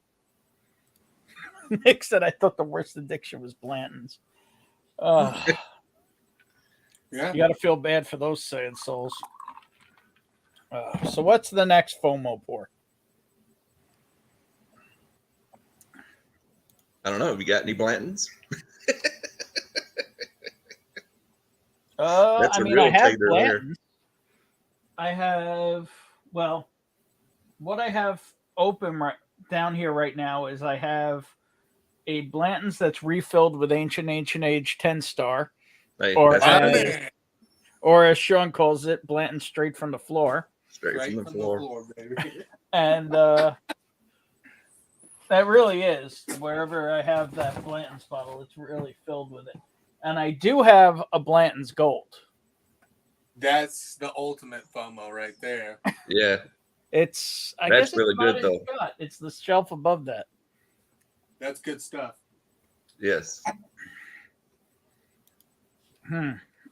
Nick said, I thought the worst addiction was Blanton's. Yeah. You got to feel bad for those sad souls. So what's the next FOMO pour? I don't know. Have you got any Blantons? That's I a mean, real I have tater there. Blanton's. I have, well, what I have open right down here right now is I have a Blanton's that's refilled with ancient age 10-star, Hey, or that's as Sean calls it, Blanton straight from the floor. straight from the floor. baby. And that really is, wherever I have that Blanton's bottle, it's really filled with it. And I do have a Blanton's Gold. That's the ultimate FOMO right there. Yeah, It's I That's guess it's really about good, as though. good. It's the shelf above that. That's good stuff. yes.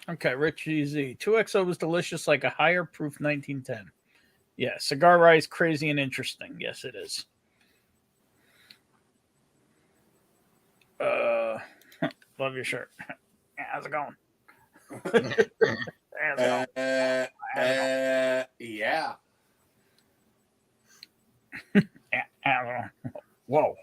Okay, Rich EZ. 2XO was delicious like a higher proof 1910. Yeah, cigar rye is crazy and interesting. Yes, it is. Love your shirt. How's it going? How's it going? Yeah. Whoa.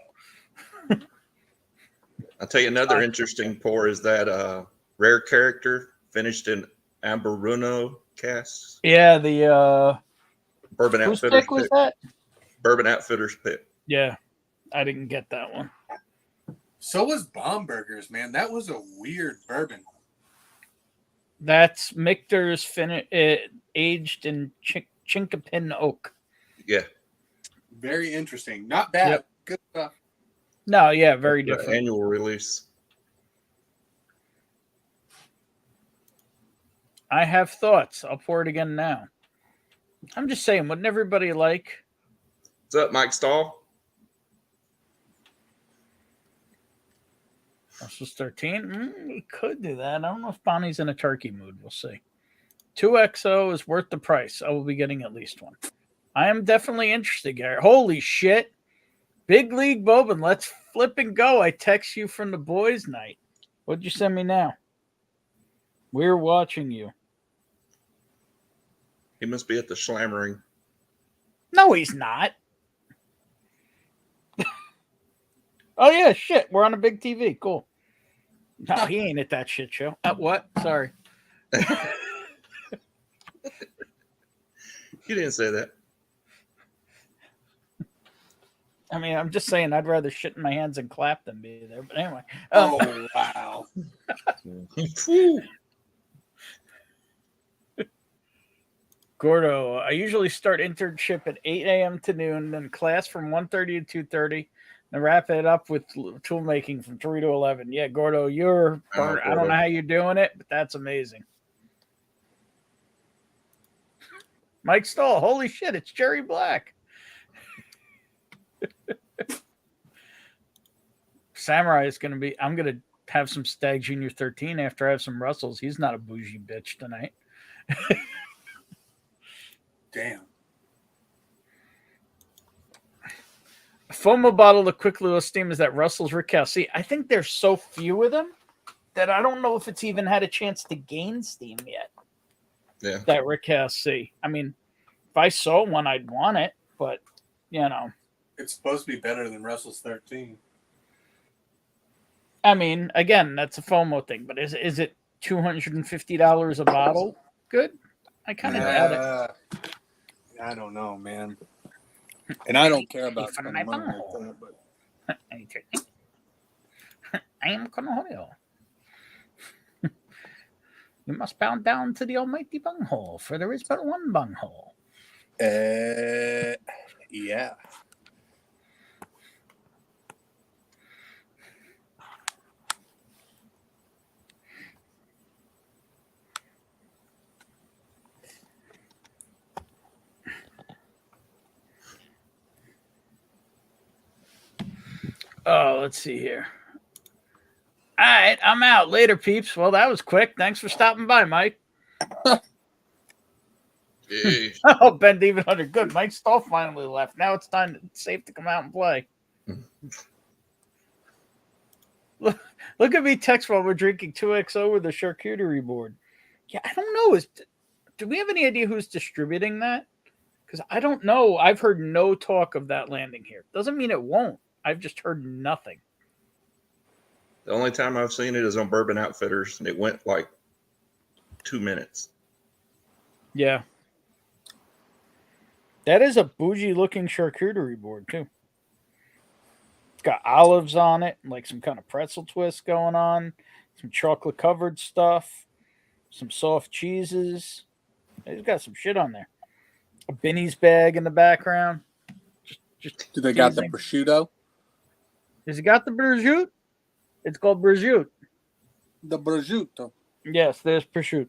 I'll tell you another interesting pour is that rare character finished in Ambaruno casks. Yeah, the Bourbon whose Outfitters pick was pick. that? Bourbon Outfitters pick. Yeah, I didn't get that one. So was Bombergers, man. That was a weird bourbon. That's Michter's aged in Chinkapin oak. Yeah. Very interesting. Not bad. Yep. Good stuff. No, yeah, very The different. annual release. I have thoughts. I'll pour it again now. I'm just saying, wouldn't everybody like? What's up, Mike Stahl? This was 13. We could do that. I don't know if Bonnie's in a turkey mood. We'll see. 2XO is worth the price. I will be getting at least one. I am definitely interested, Gary. Holy shit. Big League Bourbon. Let's flip and go. I text you from the boys' night. What'd you send me now? We're watching you. He must be at the Schlammering. No, he's not. Oh, yeah, shit. We're on a big TV. Cool. No, he ain't at that shit show. What? Sorry. You didn't say that. I mean, I'm just saying I'd rather shit in my hands and clap than be there. But anyway. Oh, wow. Gordo, I usually start internship at 8 a.m. to noon, then class from 1:30 to 2:30, then wrap it up with tool making from 3 to 11. Yeah, Gordo, you're burnt. I don't know how you're doing it, but that's amazing. Mike Stahl, holy shit, it's Jerry Black. Samurai is going to be, I'm going to have some Stag Junior 13 after I have some Russells. He's not a bougie bitch tonight. Damn. A FOMO bottle of quick little steam is that Russell's Rickhouse. See, I think there's so few of them that I don't know if it's even had a chance to gain steam yet. Yeah. That Rickhouse C. I mean, if I saw one, I'd want it, but, you know. It's supposed to be better than Russell's 13. I mean, again, that's a FOMO thing, but is it $250 a bottle? Good. I kind of doubt it. I don't know, man. And I don't care about From spending my money like bunghole. that, but I am Cornholio. You must bow down to the almighty bunghole, for there is but one bunghole. yeah. Oh, let's see here. All right, I'm out. Later, peeps. Well, that was quick. Thanks for stopping by, Mike. Jeez. Oh, Ben Even Hunter. Good. Mike Stahl finally left. Now it's time. It's safe to come out and play. Look at me text while we're drinking 2XO with a charcuterie board. Yeah, I don't know. Do we have any idea who's distributing that? Because I don't know. I've heard no talk of that landing here. Doesn't mean it won't. I've just heard nothing. The only time I've seen it is on Bourbon Outfitters, and it went like 2 minutes. Yeah. That is a bougie looking charcuterie board, too. It's got olives on it, and like some kind of pretzel twist going on, some chocolate covered stuff, some soft cheeses. It's got some shit on there. A Benny's bag in the background. Just Do they got the teasing. prosciutto? Has it got the prosciutto? It's called prosciutto. The prosciutto. Yes, there's prosciutto.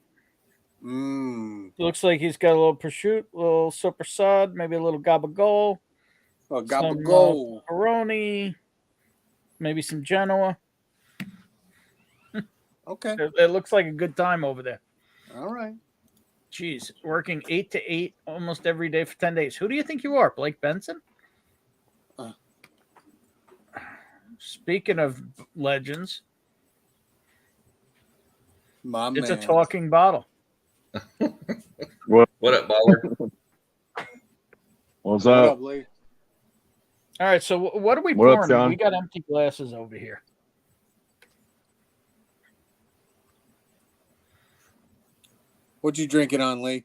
Looks like he's got a little prosciutto, a little sopressade, maybe a little gabagool. Oh, Some gabagool. pepperoni, maybe some Genoa. Okay. It looks like a good time over there. All right. Jeez, working 8 to 8 almost every day for 10 days. Who do you think you are, Blake Benson? Speaking of legends, My it's man. a talking bottle. What up, baller? What's What up? up, Lee? All right, so what are we What up, pouring? John? We got empty glasses over here. What you drinking on, Lee?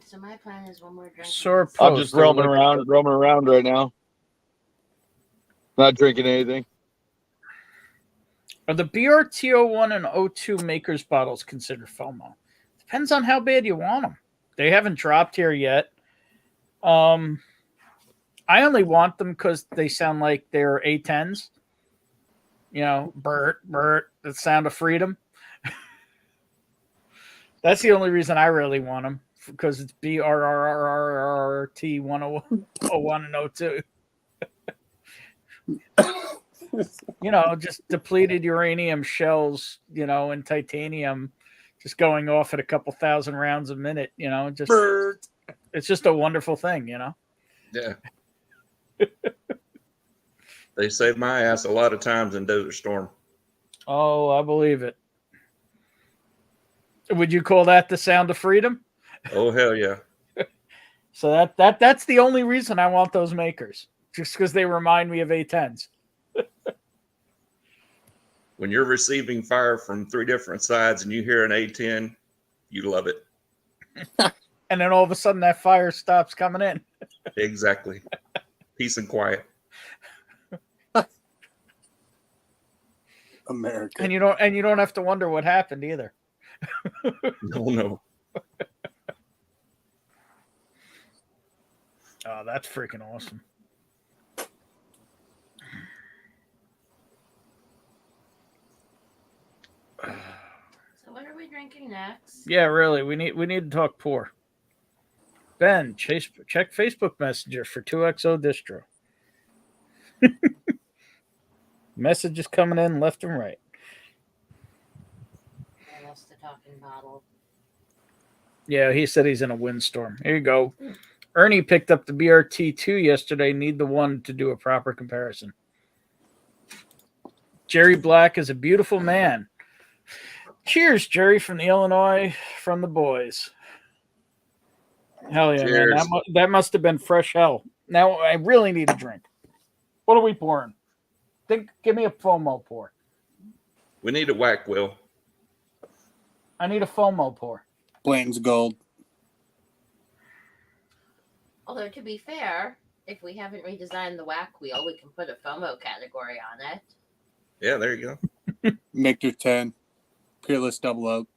So my plan is when we're drinking. Sore I'm post. just roaming around right now. Not drinking anything. Are the BRT01 and O2 makers bottles considered FOMO? Depends on how bad you want them. They haven't dropped here yet. I only want them because they sound like they're A10s. You know, Bert, the sound of freedom. That's the only reason I really want them, because it's BRRRRT 101 and 02. You know, just depleted uranium shells, you know, and titanium just going off at a couple thousand rounds a minute, you know, just it's just a wonderful thing, you know. Yeah. They saved my ass a lot of times in Desert Storm. Oh, I believe it. Would you call that the sound of freedom? Oh, hell yeah. So that's the only reason I want those makers, just because they remind me of A10s. When you're receiving fire from 3 different sides and you hear an A10, you love it. And then all of a sudden that fire stops coming in. Exactly. Peace and quiet. America. And you don't have to wonder what happened either. No. Oh, that's freaking awesome. So what are we drinking next? Yeah, really. We need to talk pour. Ben, check Facebook Messenger for 2XO distro. Messages coming in left and right. I lost the talking bottle. Yeah, he said he's in a windstorm. Here you go. Ernie picked up the BRT2 yesterday. Need the one to do a proper comparison. Jerry Black is a beautiful man. Cheers, Jerry, from the Illinois, from the boys. Hell yeah, Cheers. man. That must have been fresh hell. Now I really need a drink. What are we pouring? Give me a FOMO pour. We need a whack, Will. I need a FOMO pour. Blanton's Gold. Although, to be fair, if we haven't redesigned the whack wheel, we can put a FOMO category on it. Yeah, there you go. Michter's 10, Peerless Double Oak.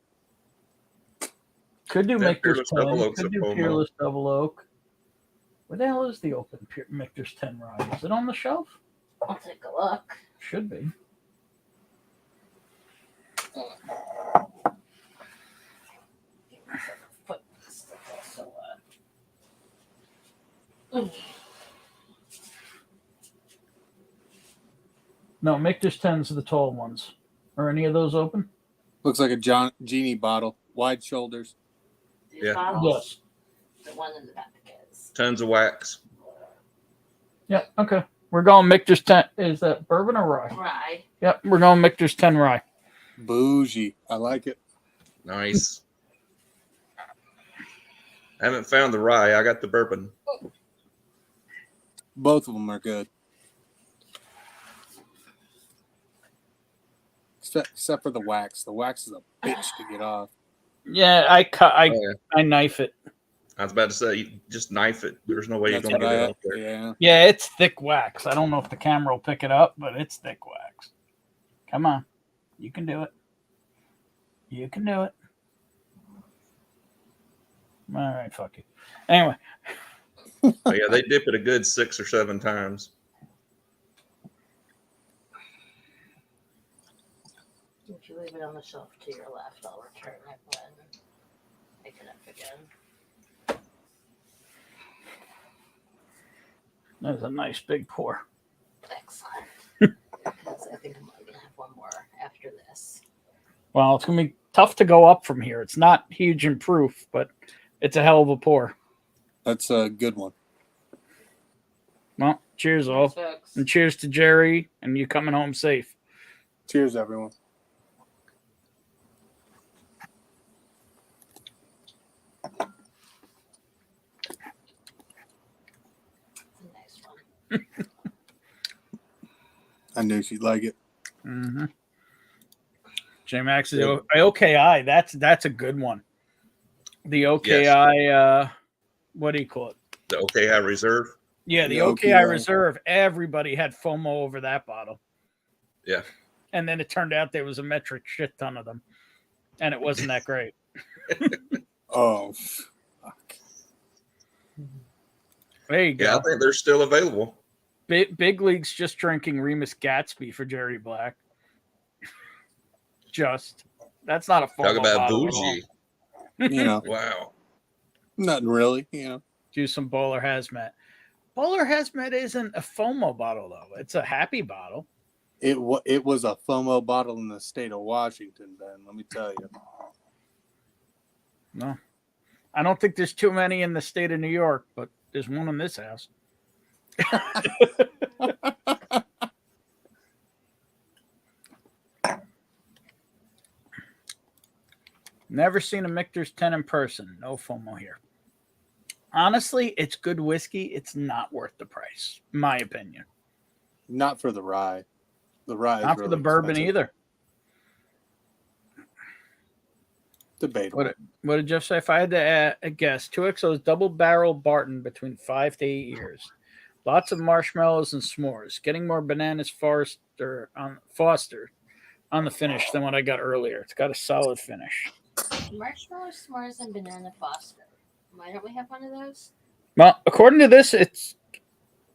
Could do Yeah, Michter's Peerless 10. Double Oak's Could a do FOMO. Peerless Double Oak. Where the hell is the open Michter's 10 rye? Is it on the shelf? I'll take a look. Should be. No, Michter's 10s are the tall ones. Are any of those open? Looks like a genie bottle, wide shoulders. These Yeah. bottles, Yes. the one in the back is. Tons of wax. Yeah, okay. We're going Michter's 10. Is that bourbon or rye? Rye. Yep, we're going Michter's 10 rye. Bougie. I like it. Nice. I haven't found the rye. I got the bourbon. Both of them are good. Except for the wax. The wax is a bitch to get off. Yeah, Oh, yeah. I knife it. I was about to say, you just knife it. There's no way you're That's going to what get I it out there. Yeah. Yeah, it's thick wax. I don't know if the camera will pick it up, but it's thick wax. Come on. You can do it. You can do it. All right, fuck you. Anyway, But yeah, they dip it a good 6 or 7 times. If you leave it on the shelf to your left, I'll return it when I pick it up again. there's a nice big pour. Excellent. Because I think I'm only going to have one more after this. Well, it's going to be tough to go up from here. It's not huge in proof, but it's a hell of a pour. That's a good one. Well, cheers all. Thanks, folks. And cheers to Jerry and you coming home safe. Cheers, everyone. It's a nice one. I knew she'd like it. Mm-hmm. J Max is OKI. That's a good one. The OKI, what do you call it? The OKI Reserve. Yeah, the The OKI OKI. Reserve. Everybody had FOMO over that bottle. Yeah. And then it turned out there was a metric shit ton of them. And it wasn't that great. Oh, fuck. There you Yeah, go. I think they're still available. Big League's just drinking Remus Gatsby for Jerry Black. Just. That's not a FOMO Talk about bottle at all. bougie. You know, Wow. nothing really. You know, Do some Bowler Hazmat. Bowler Hazmat isn't a FOMO bottle, though. It's a happy bottle. it was a FOMO bottle in the state of Washington, Ben. Let me tell you. No. I don't think there's too many in the state of New York, but there's one in this house. Never seen a Michter's 10 in person. No FOMO here. Honestly, it's good whiskey. It's not worth the price, my opinion. Not for the rye. The rye is Not for really the bourbon expensive. either. Debatable. What did Jeff say? If I had to guess, 2XO's double barrel Barton between 5 to 8 years. Lots of marshmallows and s'mores. Getting more bananas Foster on the finish than what I got earlier. It's got a solid finish. Marshmallow s'mores and banana foster. Why don't we have one of those? Well, according to this, it's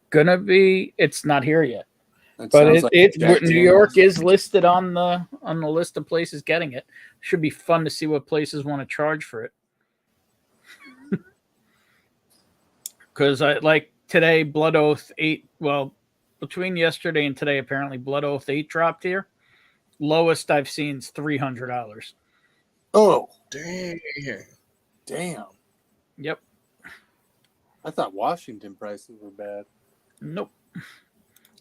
gonna be. It's not here yet, That but sounds like Jack New York Daniels. is listed on the list of places getting it. Should be fun to see what places want to charge for it. Because I like today, Blood Oath 8. Well, between yesterday and today, apparently Blood Oath 8 dropped here. Lowest I've seen is $300. Oh, Dang. damn. Yep. I thought Washington prices were bad. Nope.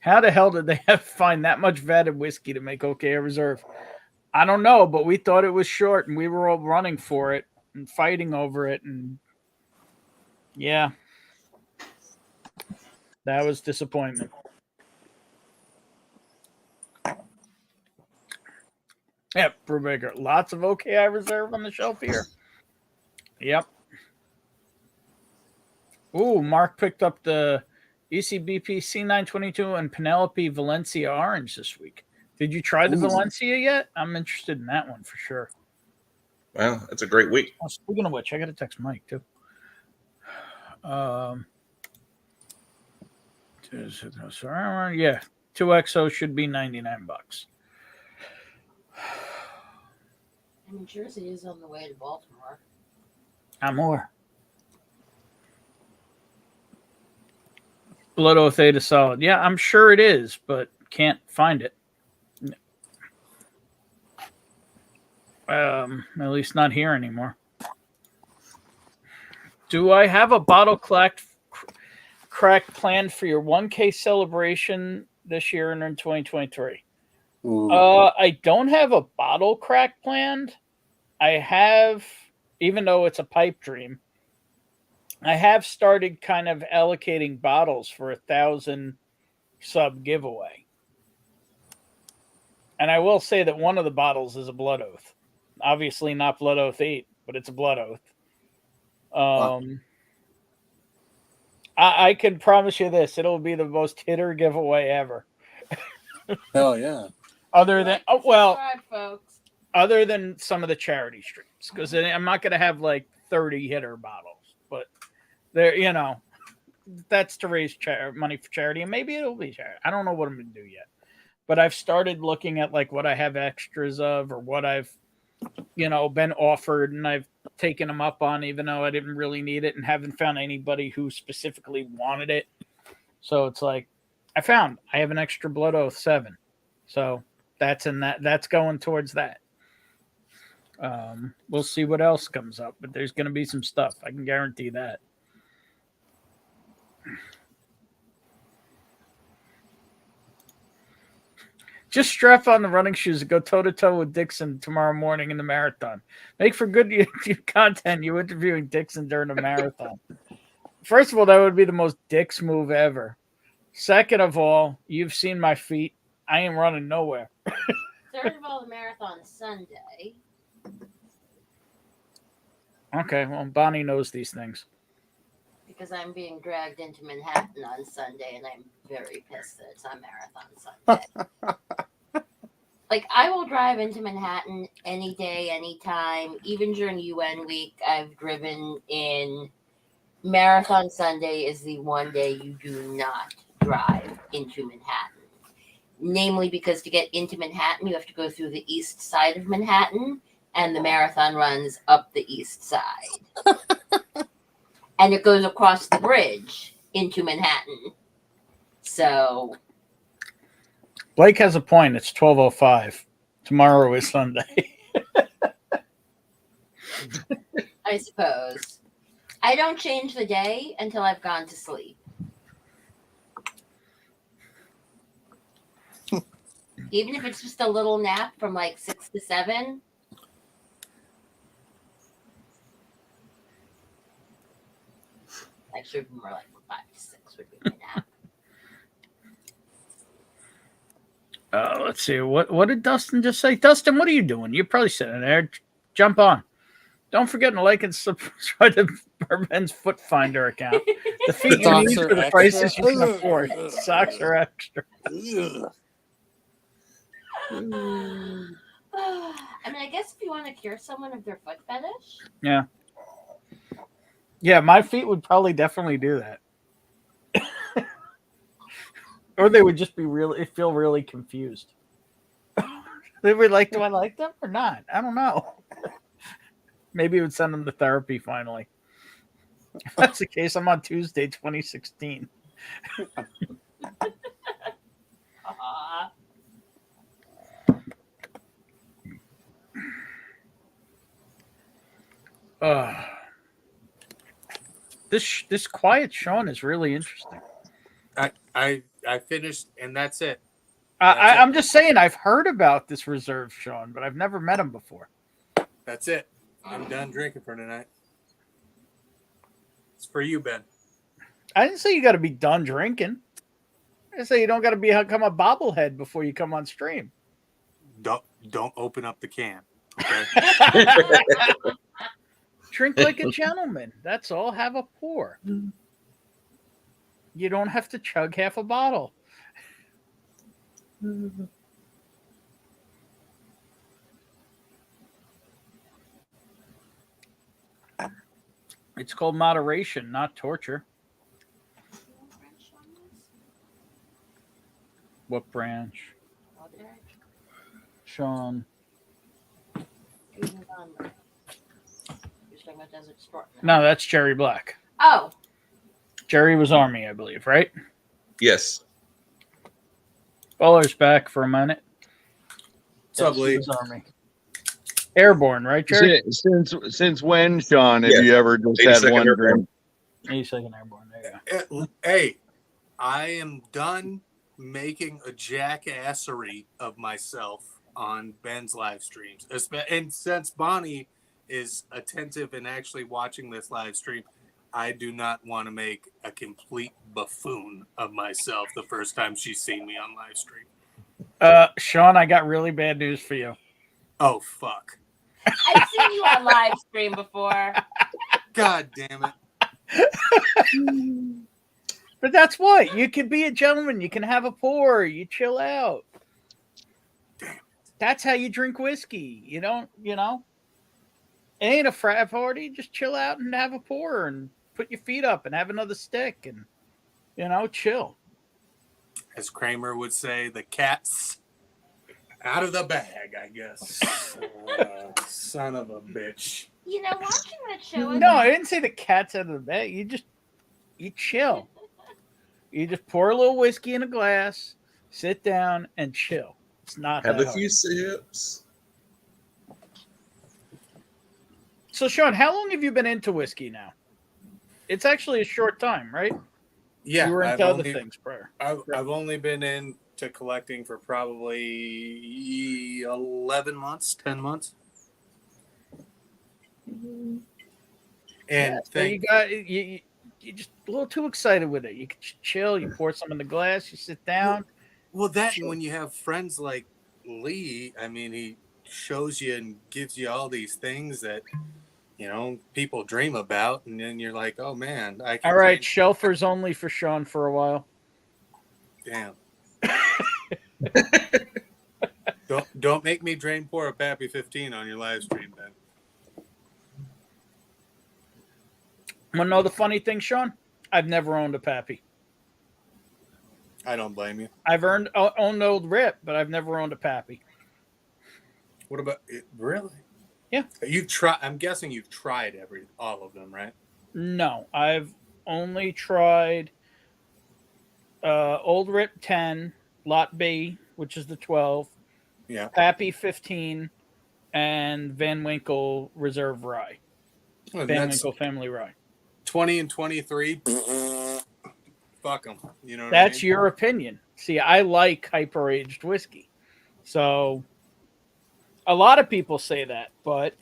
How the hell did they find that much vatted whiskey to make OK Reserve? I don't know, but we thought it was short, and we were all running for it and fighting over it, and yeah, that was disappointment. Yep, Brubaker. Lots of OKI Reserve on the shelf here. Yep. Ooh, Mark picked up the ECBP C922 and Penelope Valencia Orange this week. Did you try the Ooh. Valencia yet? I'm interested in that one for sure. Well, it's a great week. Oh, speaking of which, I got to text Mike too. Yeah, 2XO should be $99. I mean, Jersey is on the way to Baltimore. I'm more. Blood Oath Theta Solid. Yeah, I'm sure it is, but can't find it. At least not here anymore. Do I have a bottle crack planned for your 1K celebration this year and in 2023? Ooh. I don't have a bottle crack planned. I have, even though it's a pipe dream, I have started kind of allocating bottles for 1,000 sub giveaway. And I will say that one of the bottles is a Blood Oath. Obviously not Blood Oath 8, but it's a Blood Oath. I can promise you this. It'll be the most hitter giveaway ever. Hell yeah. Other than, Subscribe, folks. other than some of the charity streams. Because I'm not going to have like 30 hitter bottles. But there, that's to raise money for charity. And maybe it'll be charity. I don't know what I'm going to do yet. But I've started looking at like what I have extras of or what I've been offered, and I've taken them up on, even though I didn't really need it and haven't found anybody who specifically wanted it. So it's like, I have an extra Blood Oath 7. So that's going towards that. We'll see what else comes up, but there's going to be some stuff. I can guarantee that. Just strap on the running shoes and go toe-to-toe with Dixon tomorrow morning in the marathon. Make for good YouTube content. You interviewing Dixon during the marathon. First of all, that would be the most Dix move ever. Second of all, you've seen my feet. I ain't running nowhere. Third of all, the marathon is Sunday. Okay, well, Bonnie knows these things. Because I'm being dragged into Manhattan on Sunday, and I'm very pissed that it's on Marathon Sunday. Like, I will drive into Manhattan any day, anytime. Even during UN week, I've driven in. Marathon Sunday is the one day you do not drive into Manhattan. Namely, because to get into Manhattan, you have to go through the east side of Manhattan, and the marathon runs up the east side. And it goes across the bridge into Manhattan. So Blake has a point. It's 12:05. Tomorrow is Sunday. I suppose. I don't change the day until I've gone to sleep. Even if it's just a little nap from like 6 to 7. Actually, more like 5 to 6 would be my nap. Let's see. What did Dustin just say? Dustin, what are you doing? You're probably sitting there. Jump on. Don't forget to like and subscribe to Bourbon's Foot Finder account. The feet you need for the prices you can afford. Socks are extra. I mean, I guess if you want to cure someone of their foot fetish. Yeah. Yeah, my feet would probably definitely do that. Or they would just feel really confused. They would like, do I like them or not? I don't know. Maybe it would send them to therapy finally. If that's the case, I'm on Tuesday, 2016. This quiet Sean is really interesting. I finished, and that's it. I'm just saying, I've heard about this reserve Sean, but I've never met him before. That's it. I'm done drinking for tonight. It's for you, Ben. I didn't say you got to be done drinking. I say you don't got to become a bobblehead before you come on stream. Don't open up the can. Okay? Drink like a gentleman. That's all. Have a pour. You don't have to chug half a bottle. It's called moderation, not torture. What branch? Sean. No, that's Jerry Black. Oh, Jerry was Army, I believe, right? Yes. Bowler's back for a minute. What's up, Lee? He was Army. Airborne, right, Jerry? Since when, Sean, have Yeah. you ever just had 82nd one Airborne. drink? 82nd Airborne. There you go. Hey, I am done making a jackassery of myself on Ben's live streams. And since Bonnie is attentive and actually watching this live stream, I do not want to make a complete buffoon of myself the first time she's seen me on live stream. Sean, I got really bad news for you. Oh, fuck. I've seen you on live stream before. God damn it. But that's what. You can be a gentleman. You can have a pour. You chill out. Damn. That's how you drink whiskey. You don't, It ain't a frat party. Just chill out and have a pour and put your feet up and have another stick and, chill. As Kramer would say, the cat's out of the bag, I guess. Son of a bitch. Watching that show. No, I didn't say the cat's out of the bag. You chill. You just pour a little whiskey in a glass, sit down, and chill. It's not Have that a hard. few sips. So, Sean, how long have you been into whiskey now? It's actually a short time, right? Yeah, You were into other things prior. I've only been into collecting for probably 11 months, 10 months. And So you just a little too excited with it. You can chill. You pour some in the glass. You sit down. well, that and when you have friends like Lee, I mean, he shows you and gives you all these things that people dream about, and then you're like, oh man, I can. All right, shelfers only for Sean for a while. Damn. Don't make me drain pour a Pappy 15 on your live stream, Ben. Want to know the funny thing, Sean? I've never owned a Pappy. I don't blame you. I've owned Old Rip, but I've never owned a Pappy. What about it? Really? Yeah. I'm guessing you've tried all of them, right? No, I've only tried Old Rip 10, Lot B, which is the 12, Yeah. Pappy 15, and Van Winkle Reserve Rye. Well, Van that's Winkle Family Rye. 20 and 23. Fuck them. You know what That's I mean? your opinion. See, I like hyper-aged whiskey. So a lot of people say that, but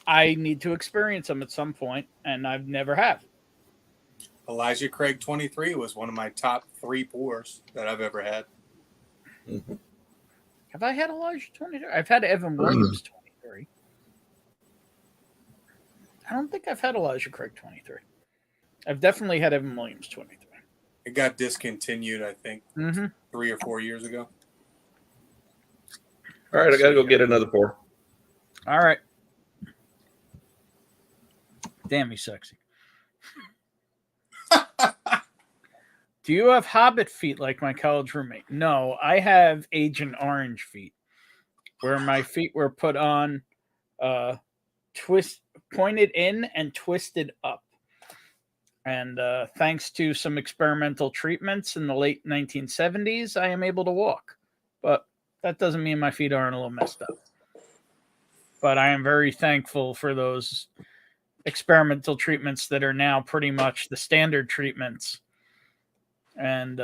I need to experience them at some point, and I've never have. Elijah Craig 23 was one of my top 3 pours that I've ever had. Mm-hmm. Have I had Elijah 23? I've had Evan Williams 23. I don't think I've had Elijah Craig 23. I've definitely had Evan Williams 23. It got discontinued, I think, Mm-hmm. 3 or 4 years ago. All right, I got to go get another pour. All right. Damn, he's sexy. Do you have hobbit feet like my college roommate? No, I have Agent Orange feet, where my feet were put on, pointed in and twisted up. And thanks to some experimental treatments in the late 1970s, I am able to walk. But that doesn't mean my feet aren't a little messed up. But I am very thankful for those experimental treatments that are now pretty much the standard treatments. And,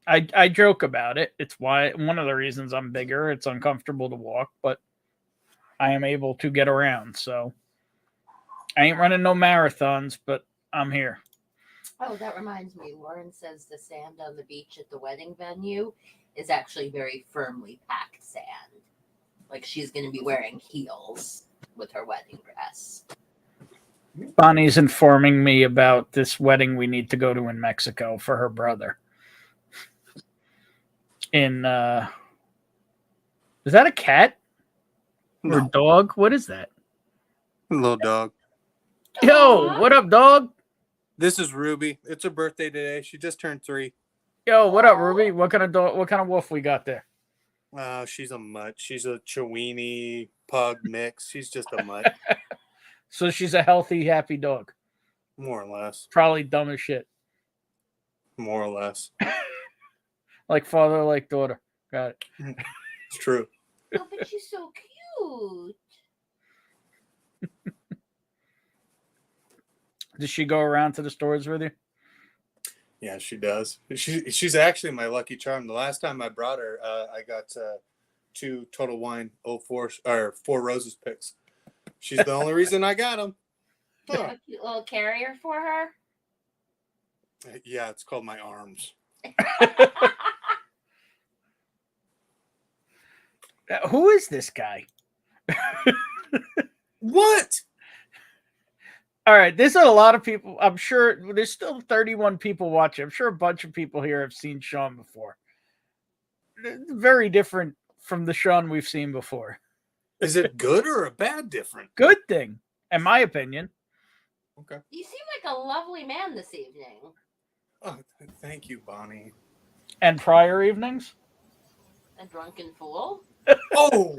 I joke about it. It's one of the reasons I'm bigger. It's uncomfortable to walk, but I am able to get around. So I ain't running no marathons, but I'm here. Oh, that reminds me. Lauren says the sand on the beach at the wedding venue is actually very firmly packed sand. Like she's going to be wearing heels with her wedding dress. Bonnie's informing me about this wedding we need to go to in Mexico for her brother. In is that a cat or a No, dog? What is that? little dog. Yo, what up, dog? This is Ruby. It's her birthday today. She just turned 3. Yo, what up, Ruby? What kind of dog? What kind of wolf we got there? She's a mutt. She's a Chiweenie pug mix. She's just a mutt, So she's a healthy, happy dog. more or less. Probably dumb as shit. More or less. Like father, like daughter. Got it. It's true. Oh, but she's so cute. Does she go around to the stores with you? Yeah, she does. She's actually my lucky charm. The last time I brought her, I got 2 Total Wine 04 or 4 Roses picks. She's the only reason I got them. A cute little carrier for her. Yeah, it's called my arms. Who is this guy? What? All right, there's a lot of people. I'm sure there's still 31 people watching. I'm sure a bunch of people here have seen Sean before. Very different from the Sean we've seen before. Is it good or a bad different? Good thing, in my opinion. Okay. You seem like a lovely man this evening. Oh, thank you, Bonnie. And prior evenings? A drunken fool. Oh,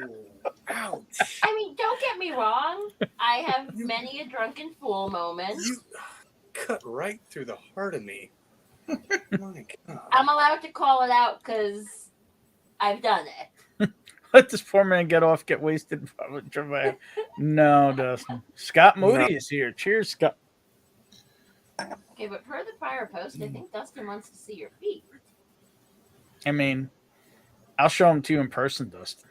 ouch. I mean, don't get me wrong. I have many a drunken fool moment. You cut right through the heart of me. My God. I'm allowed to call it out because I've done it. Let this poor man get off, get wasted. No, Dustin. Scott Moody is here. Cheers, Scott. Okay, but per the prior post, I think Dustin wants to see your feet. I mean, I'll show them to you in person, Dustin.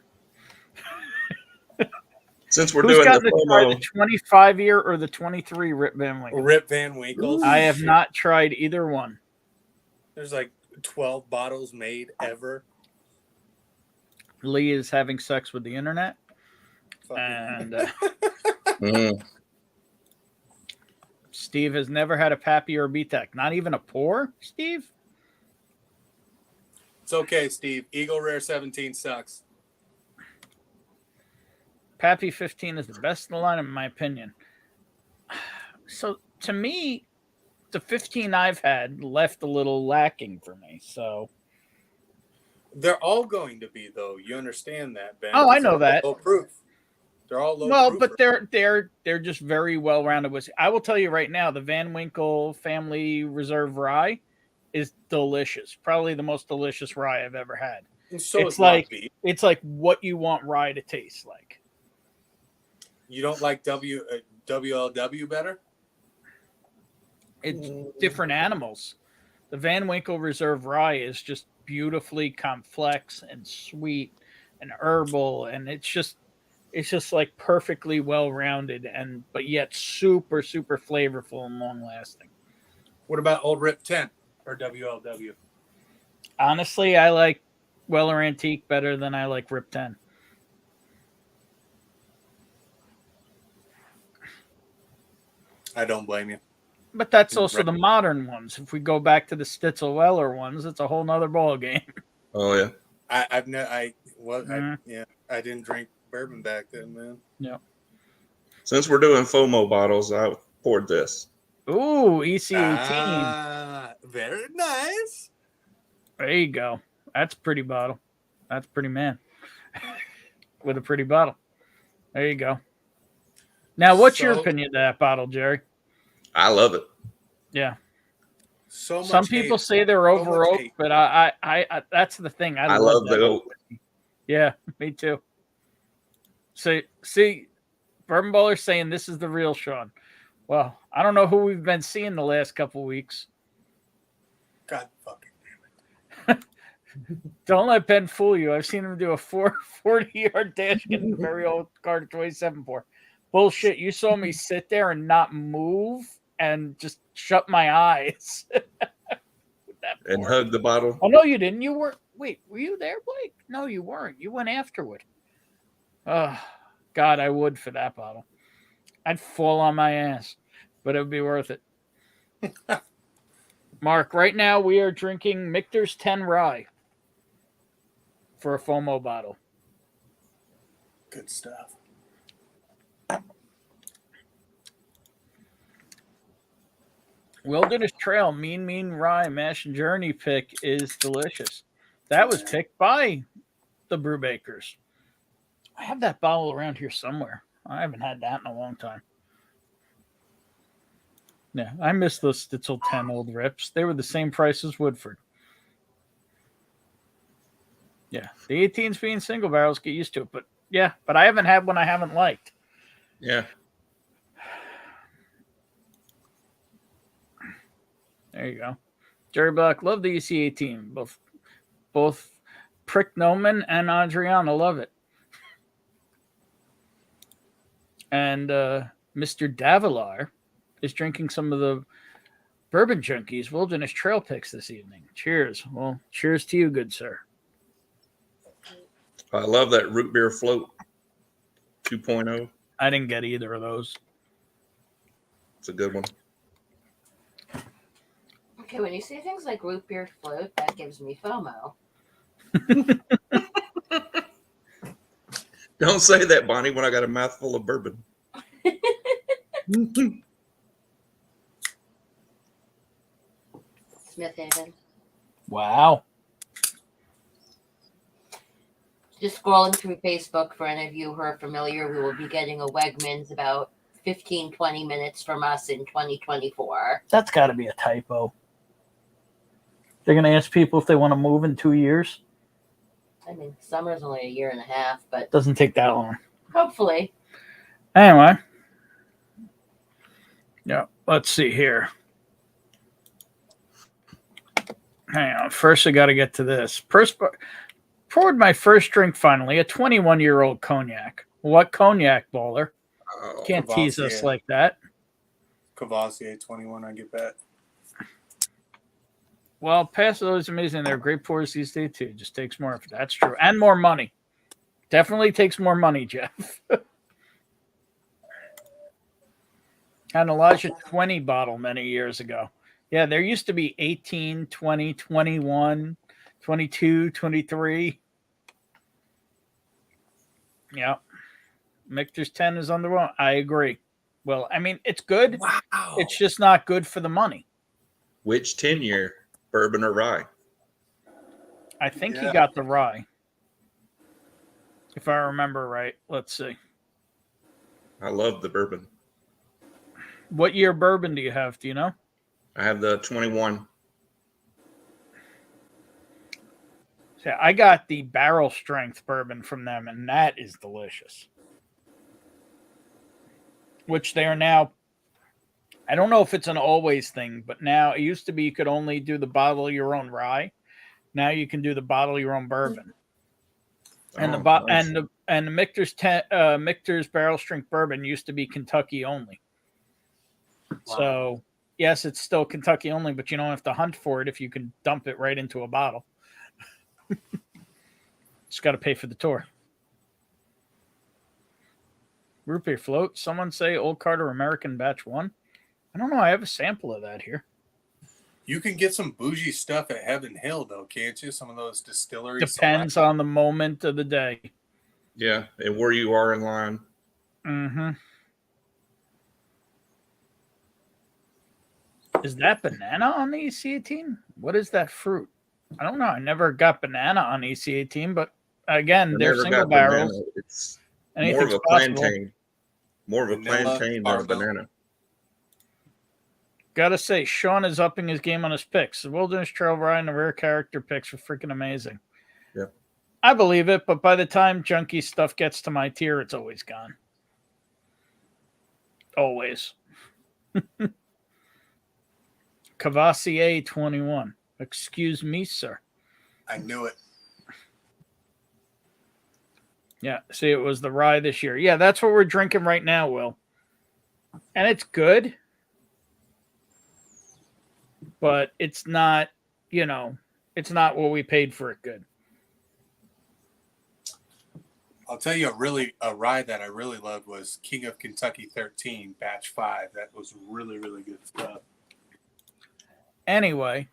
Since we're Who's doing got the the try, promo, the 25-year or the 23 Rip Van Winkle? Rip Van Winkle. I have not tried either one. There's like 12 bottles made ever. Lee is having sex with the internet. Fucking- And Mhm. Steve has never had a Pappy or a B-Tech. Not even a pour, Steve? It's okay, Steve. Eagle Rare 17 sucks. Pappy 15 is the best in the line, in my opinion. So, to me, the 15 I've had left a little lacking for me. So, They're all going to be, though. You understand that, Ben? Oh, I know They're that. Low proof. They're all low well, proof. but they're just very well rounded. I will tell you right now, the Van Winkle Family Reserve Rye is delicious. Probably the most delicious rye I've ever had. And so it's is like Lock Beef. it's like what you want rye to taste like. You don't like WLW better? It's different animals. The Van Winkle Reserve Rye is just beautifully complex and sweet and herbal, and it's just like perfectly well rounded and but yet super super flavorful and long lasting. What about Old Rip 10 or WLW? Honestly, I like Weller Antique better than I like Rip 10. I don't blame you. But that's also the modern ones. If we go back to the Stitzel Weller ones, it's a whole nother ball game. Oh yeah. I didn't drink bourbon back then, man. Yeah. Since we're doing FOMO bottles, I poured this. Ooh, EC18. Very nice. There you go. That's a pretty bottle. That's pretty man. With a pretty bottle. There you go. Now, what's your opinion of that bottle, Jerry? I love it. Yeah. So much Some people hate. say they're So over much oak, hate. but I that's the thing. I love that the oak. whiskey. Yeah, me too. So, see, Bourbon Baller's saying this is the real Sean. Well, I don't know who we've been seeing the last couple weeks. God fucking. Don't let Ben fool you. I've seen him do a 40-yard dash in a very old car 27-4. Bullshit. You saw me sit there and not move and just shut my eyes. And hug the bottle. Oh, no, you didn't. You weren't. Wait, were you there, Blake? No, you weren't. You went afterward. Oh, God, I would for that bottle. I'd fall on my ass. but it would be worth it. Mark, right now we are drinking Michter's 10 Rye for a FOMO bottle. Good stuff. Wilderness Trail Mean Rye Mash and Journey pick is delicious. That was picked by the Brewbakers. I have that bottle around here somewhere. I haven't had that in a long time. Yeah, I miss those Stitzel 10 old rips. They were the same price as Woodford. Yeah, the 18s being single barrels, get used to it. But yeah, but I haven't had one I haven't liked. Yeah. There you go. Jerry Black, love the EC18. Both Prick Noman and Adriana love it. And Mr. Davilar is drinking some of the Bourbon Junkies Wilderness Trail picks this evening. Cheers. Well, cheers to you, good sir. I love that root beer float 2.0. I didn't get either of those. It's a good one. Okay, when you say things like root beer float, that gives me FOMO. Don't say that, Bonnie, when I got a mouthful of bourbon. Smith Haven. Wow. Just scrolling through Facebook for any of you who are familiar, we will be getting a Wegmans about 15, 20 minutes from us in 2024. That's got to be a typo. They're going to ask people if they want to move in 2 years. I mean, summer's only a year and a half, but Doesn't take that long. hopefully. Anyway. Yeah, let's see here. Hang on. First, I got to get to this. Poured my first drink finally, a 21-year-old cognac. What cognac, baller? Oh, Can't tease us Cavassier. like that. Cavassier 21, I get that. Well, Paso is amazing. They're great pours these days, too. Just takes more effort. That's true. And more money. Definitely takes more money, Jeff. Had an Elijah 20 bottle many years ago. Yeah, there used to be 18, 20, 21, 22, 23. Yeah. Michter's 10 is on the wrong. I agree. Well, I mean, it's good. Wow. It's just not good for the money. Which 10-year, bourbon or rye? I think he Yeah. got the rye. If I remember right. Let's see. I love the bourbon. What year bourbon do you have? Do you know? I have the 21. So I got the barrel strength bourbon from them, and that is delicious. Which they are now. I don't know if it's an always thing, but now it used to be you could only do the bottle of your own rye. Now you can do the bottle of your own bourbon. And Oh, the nice. and the Michter's barrel strength bourbon used to be Kentucky only. Wow. So yes, it's still Kentucky only, but you don't have to hunt for it if you can dump it right into a bottle. Just got to pay for the tour. Root beer float. Someone say Old Carter American Batch 1. I don't know. I have a sample of that here. You can get some bougie stuff at Heaven Hill, though, can't you? Some of those distilleries. Depends on the moment of the day. Yeah, and where you are in line. Mm-hmm. Is that banana on the EC18? What is that fruit? I don't know. I never got banana on EC18, but again, I they're never single got banana. barrels. It's more of Anything's a possible. plantain. More of a Vanilla, plantain than a caramel. banana. Gotta say, Sean is upping his game on his picks. The Wilderness Trail Rye and the rare character picks are freaking amazing. Yeah. I believe it, but by the time junkie stuff gets to my tier, it's always gone. Always. Cavassier 21. Excuse me, sir. I knew it. Yeah, see, it was the rye this year. Yeah, that's what we're drinking right now, Will. And it's good. But it's not, it's not what we paid for it good. I'll tell you a ride that I really loved was King of Kentucky 13 Batch 5. That was really, really good stuff. Anyway,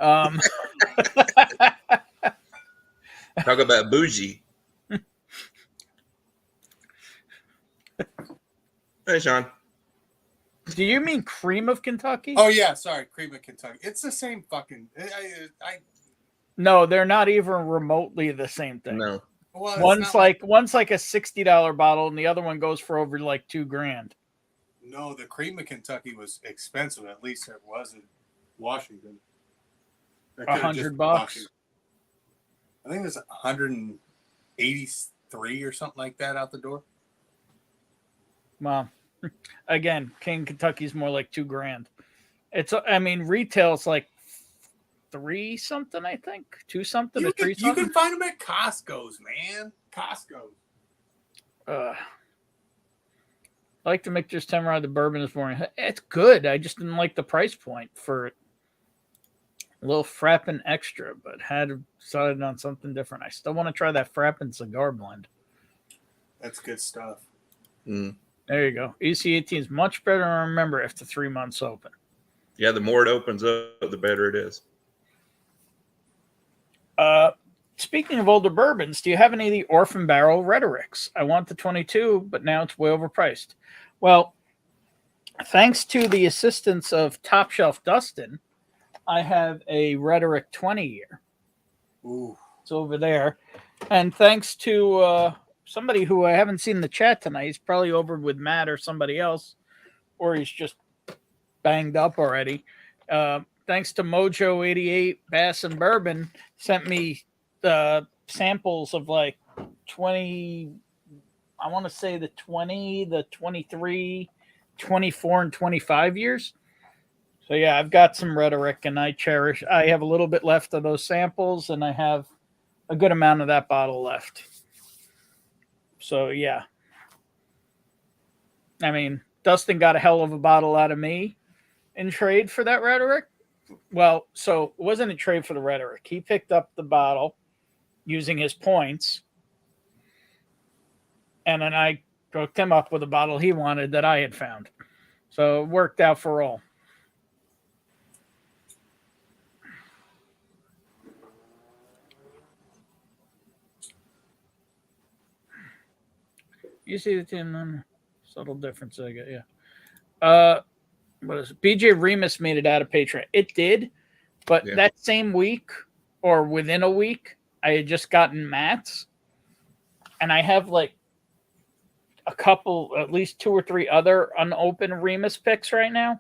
Talk about bougie. Hey, Sean. do you mean Cream of Kentucky? Oh yeah, sorry, Cream of Kentucky. It's the same fucking. No, they're not even remotely the same thing. No. Well, it's One's not one's like a $60 bottle, and the other one goes for over like $2,000. No, the Cream of Kentucky was expensive. At least it was in Washington. $100. I think it was 183 or something like that out the door. Well, again, King Kentucky's more like $2,000. It's, I mean, retail's like 3 something, I think, 2 something or 3 You something. can find them at Costco's, man. Costco's. I like to make just 10 ride the bourbon this morning. It's good. I just didn't like the price point for it. A little Frappin' Extra, but had decided on something different. I still want to try that Frappin' cigar blend. That's good stuff. Mm. There you go. EC18 is much better to remember after 3 months open. Yeah, the more it opens up, the better it is. Speaking of older bourbons, do you have any of the Orphan Barrel Rhetorics? I want the 22, but now it's way overpriced. Well, thanks to the assistance of Top Shelf Dustin, I have a Rhetoric 20 year. Ooh. It's over there. And thanks to somebody who I haven't seen in the chat tonight, he's probably over with Matt or somebody else, or he's just banged up already. Thanks to Mojo88 Bass and Bourbon, sent me samples of like 20, I want to say the 20, the 23, 24, and 25 years. So yeah, I've got some Rhetoric, and I have a little bit left of those samples, and I have a good amount of that bottle left. So yeah. I mean, Dustin got a hell of a bottle out of me in trade for that Rhetoric. Well, so it wasn't a trade for the Rhetoric. He picked up the bottle using his points, and then I hooked him up with a bottle he wanted that I had found. So it worked out for all. You see the team subtle difference, I get, yeah. What is it? BJ Remus made it out of Patreon. It did, but that same week or within a week, I had just gotten Matt's, and I have like a couple, at least 2 or 3 other unopened Remus picks right now.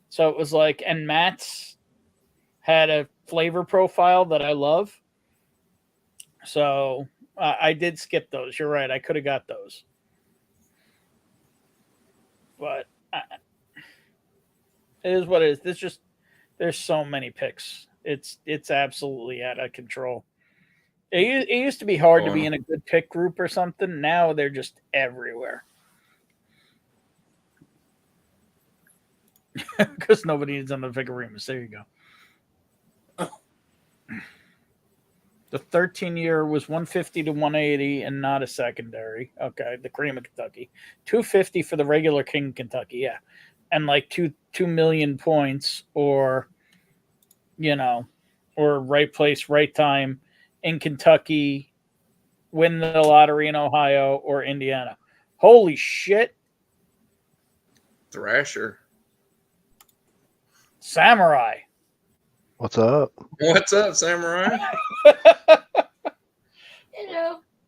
So it was like, and Matt's had a flavor profile that I love. So I did skip those. You're right. I could have got those. But it is what it is. There's so many picks. It's absolutely out of control. It used to be hard to be in a good pick group or something. Now they're just everywhere. Because nobody is on the Vigorimus. There you go. The 13-year was 150 to 180 and not a secondary. Okay, the Cream of Kentucky. 250 for the regular King Kentucky, yeah. And like 2 million points, or or right place, right time in Kentucky, win the lottery in Ohio or Indiana. Holy shit. Thrasher. Samurai. What's up? What's up, Samurai?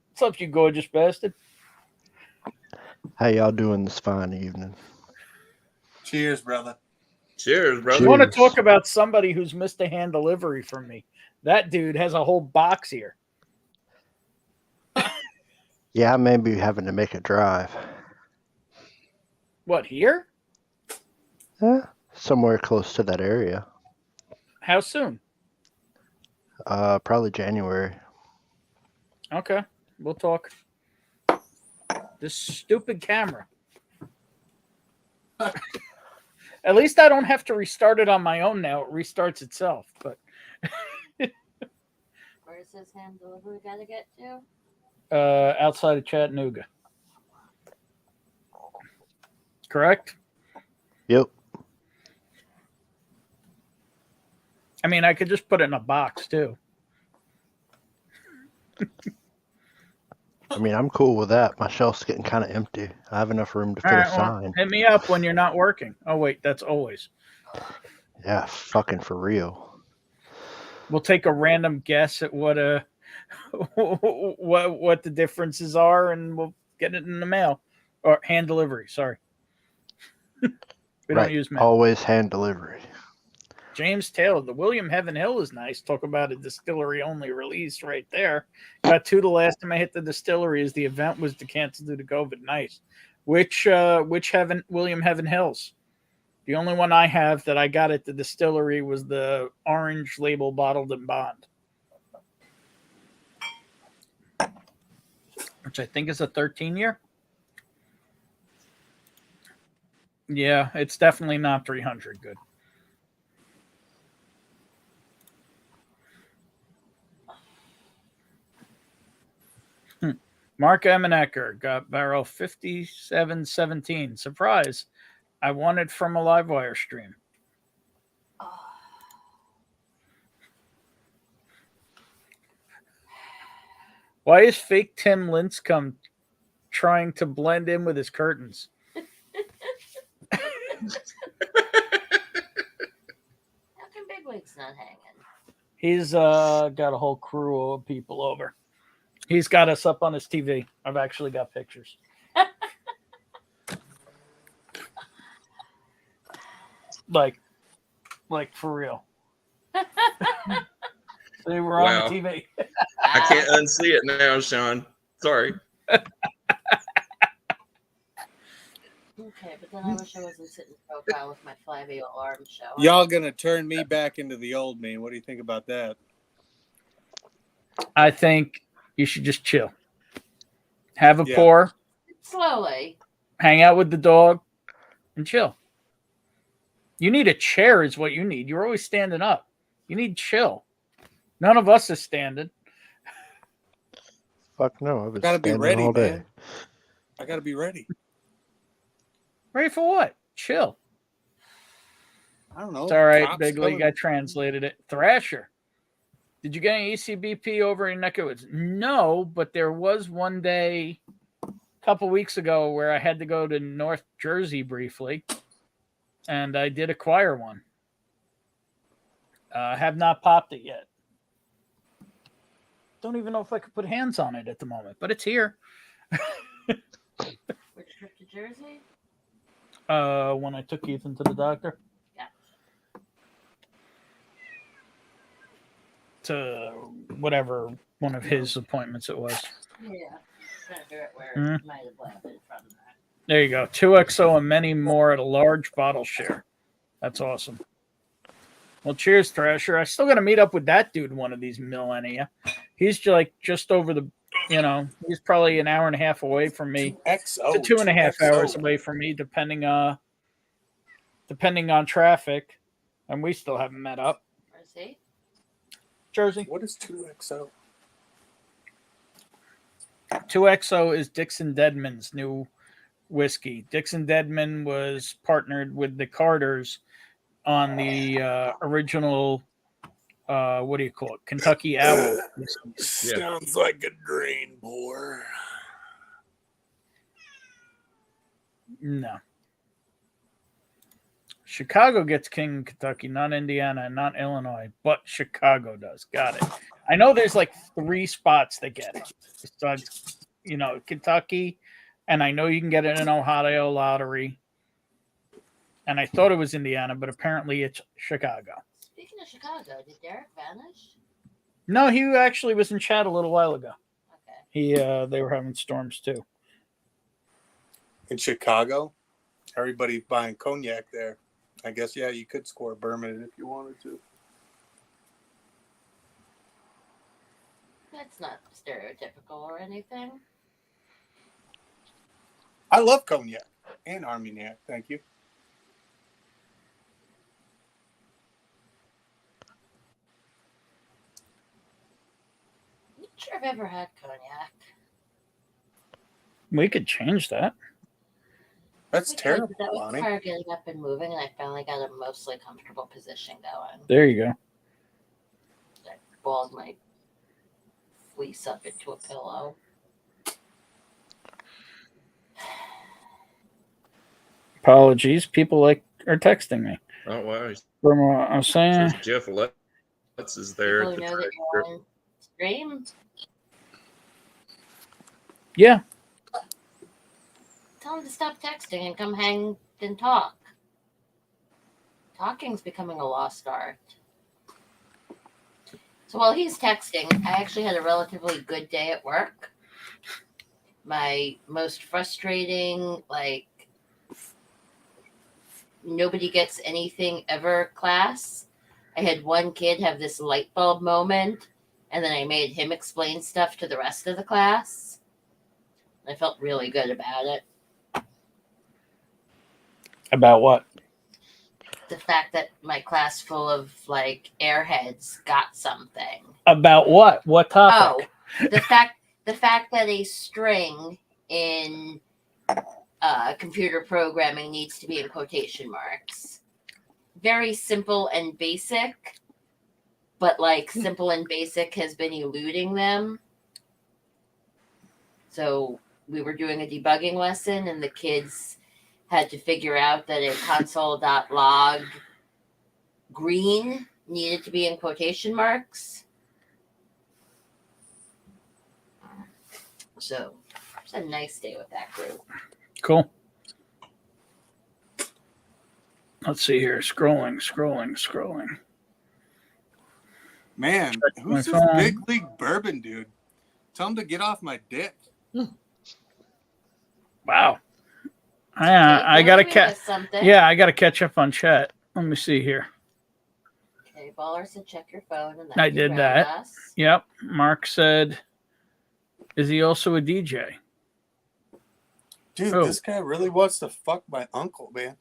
What's up, you gorgeous bastard? How y'all doing this fine evening? Cheers, brother. Cheers, brother. I want to talk about somebody who's missed a hand delivery from me. That dude has a whole box here. Yeah, I may be having to make a drive. What, here? Yeah, somewhere close to that area. How soon? Probably January. Okay, we'll talk. This stupid camera. At least I don't have to restart it on my own now. It restarts itself. But where's his hand delivery gotta get to? outside of Chattanooga. Correct? Yep. I mean, I could just put it in a box too. I mean, I'm cool with that. My shelf's getting kind of empty. I have enough room to All fit right, a well, sign. hit me up when you're not working. Oh wait, that's always. Yeah, fucking for real. We'll take a random guess at what what the differences are, and we'll get it in the mail or hand delivery. Sorry, we don't Right. use mail. Always hand delivery. James Taylor, the William Heaven Hill is nice. Talk about a distillery only release right there. Got two the last time I hit the distillery as the event was to cancel due to COVID. Nice. Which William Heaven Hills? The only one I have that I got at the distillery was the orange label bottled in bond, which I think is a 13-year. Yeah, it's definitely not 300 good. Mark Emanecker got barrel 5717. Surprise. I won it from a Livewire stream. Why is fake Tim Lincecum trying to blend in with his curtains? How come Bigwig's not hanging? He's got a whole crew of people over. He's got us up on his TV. I've actually got pictures. like for real. They were Wow. on the TV. I can't unsee it now, Sean. Sorry. Okay, but then I wish I wasn't sitting profile with my flabby alarm show. Y'all gonna turn me back into the old me. What do you think about that? I think you should just chill. Have a Yeah. pour, Slowly. hang out with the dog, and chill. You need a chair is what you need. You're always standing up. You need chill. None of us is standing. Fuck no. I've been Gotta be standing ready, all day. man. I gotta be ready. Ready for what? Chill. I don't know. It's all right, Cops Big League. coming. I translated it. Thrasher. Did you get any ECBP over in neck of woods? No, but there was one day a couple weeks ago where I had to go to North Jersey briefly, and I did acquire one. Have not popped it yet. Don't even know if I could put hands on it at the moment, but it's here. Which trip to Jersey? When I took Ethan to the doctor. Yeah. To whatever one of his appointments it was. Yeah. Trying to figure out where Mhm. it might have landed from that. There you go. 2XO and many more at a large bottle share. That's awesome. Well, cheers, Thrasher. I still got to meet up with that dude one of these millennia. He's just over the, he's probably an hour and a half away from me. XO, To 2.5 hours 2XO. away from me, depending on traffic. And we still haven't met up. Where's he? Jersey. What is 2XO? 2XO is Dixon Deadman's new whiskey. Dixon Deadman was partnered with the Carters on the original, what do you call it? Kentucky Owl. Sounds like a drain pour. No. Chicago gets King Kentucky, not Indiana, not Illinois, but Chicago does. Got it. I know there's like 3 spots that get it. Besides, Kentucky, and I know you can get it in Ohio lottery. And I thought it was Indiana, but apparently it's Chicago. Speaking of Chicago, did Derek vanish? No, he actually was in chat a little while ago. Okay. They were having storms too. In Chicago, everybody buying cognac there. I guess, yeah, you could score a Berman if you wanted to. That's not stereotypical or anything. I love cognac and Armagnac. Thank you. I'm not sure I've ever had cognac. We could change that. That's terrible, That was Bonnie. part of getting up and moving, and I finally got a mostly comfortable position going. There you go. I balled my fleece up into a pillow. Apologies. People are texting me. Oh wow. From what I'm saying. Says Jeff Letts is there People at who the know that track you're strip. on stream, Yeah. tell them to stop texting and come hang and talk. Talking's becoming a lost art. So while he's texting, I actually had a relatively good day at work. My most frustrating, nobody gets anything ever class. I had one kid have this light bulb moment, and then I made him explain stuff to the rest of the class. I felt really good about it. About what? The fact that my class full of airheads got something. About what? What topic? Oh, the fact that a string in computer programming needs to be in quotation marks. Very simple and basic, but simple and basic has been eluding them. So we were doing a debugging lesson, and the kids had to figure out that a console.log green needed to be in quotation marks. So it's a nice day with that group. Cool. Let's see here. Scrolling. Man, my who's this phone. big league bourbon dude? Tell him to get off my dick. Wow. I gotta catch. Something. Yeah, I gotta catch up on chat. Let me see here. Okay, Baller said check your phone, and I did that. Yep. Mark said, "Is he also a DJ?" Dude, Oh. this guy really wants to fuck my uncle, man.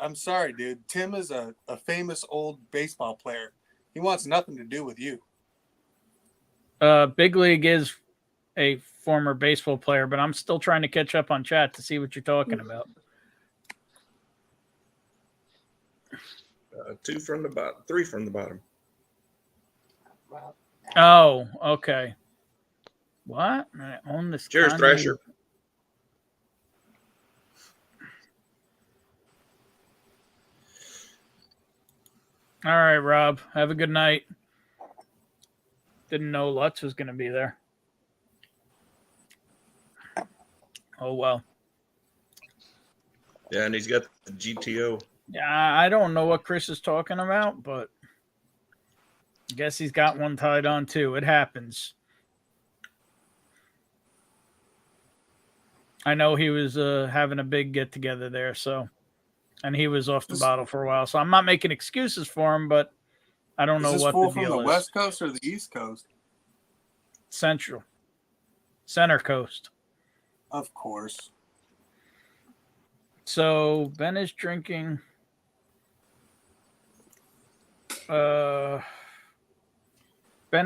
I'm sorry, dude. Tim is a famous old baseball player. He wants nothing to do with you. Big League is a former baseball player, but I'm still trying to catch up on chat to see what you're talking about. 2 from the bottom, 3 from the bottom. Well, Oh, okay. What? I own this. Cheers, Kanye- Thrasher. All right, Rob. Have a good night. Didn't know Lutz was going to be there. Oh, well. Yeah, and he's got the GTO. Yeah, I don't know what Chris is talking about, but I guess he's got one tied on too. It happens. I know he was having a big get together there, and he was off the bottle for a while. So I'm not making excuses for him, but I don't know Is this what fool the from deal the is. West Coast or the East Coast? Center Coast. Of course. So Ben is drinking. Ben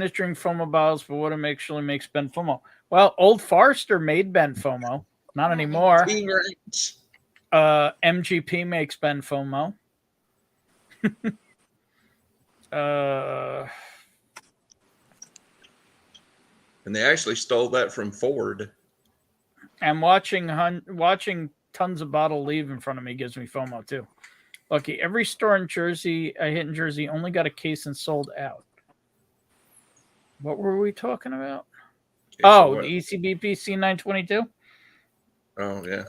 is drinking FOMO bottles, but what actually makes Ben FOMO? Well, Old Forester made Ben FOMO. Not anymore. Team ranch. MGP makes Ben FOMO. And they actually stole that from Ford. And watching tons of bottle leave in front of me gives me FOMO too. Lucky, every store in Jersey I hit in Jersey only got a case and sold out. What were we talking about? Okay, so Oh, what? the ECBP C922. Oh, yeah.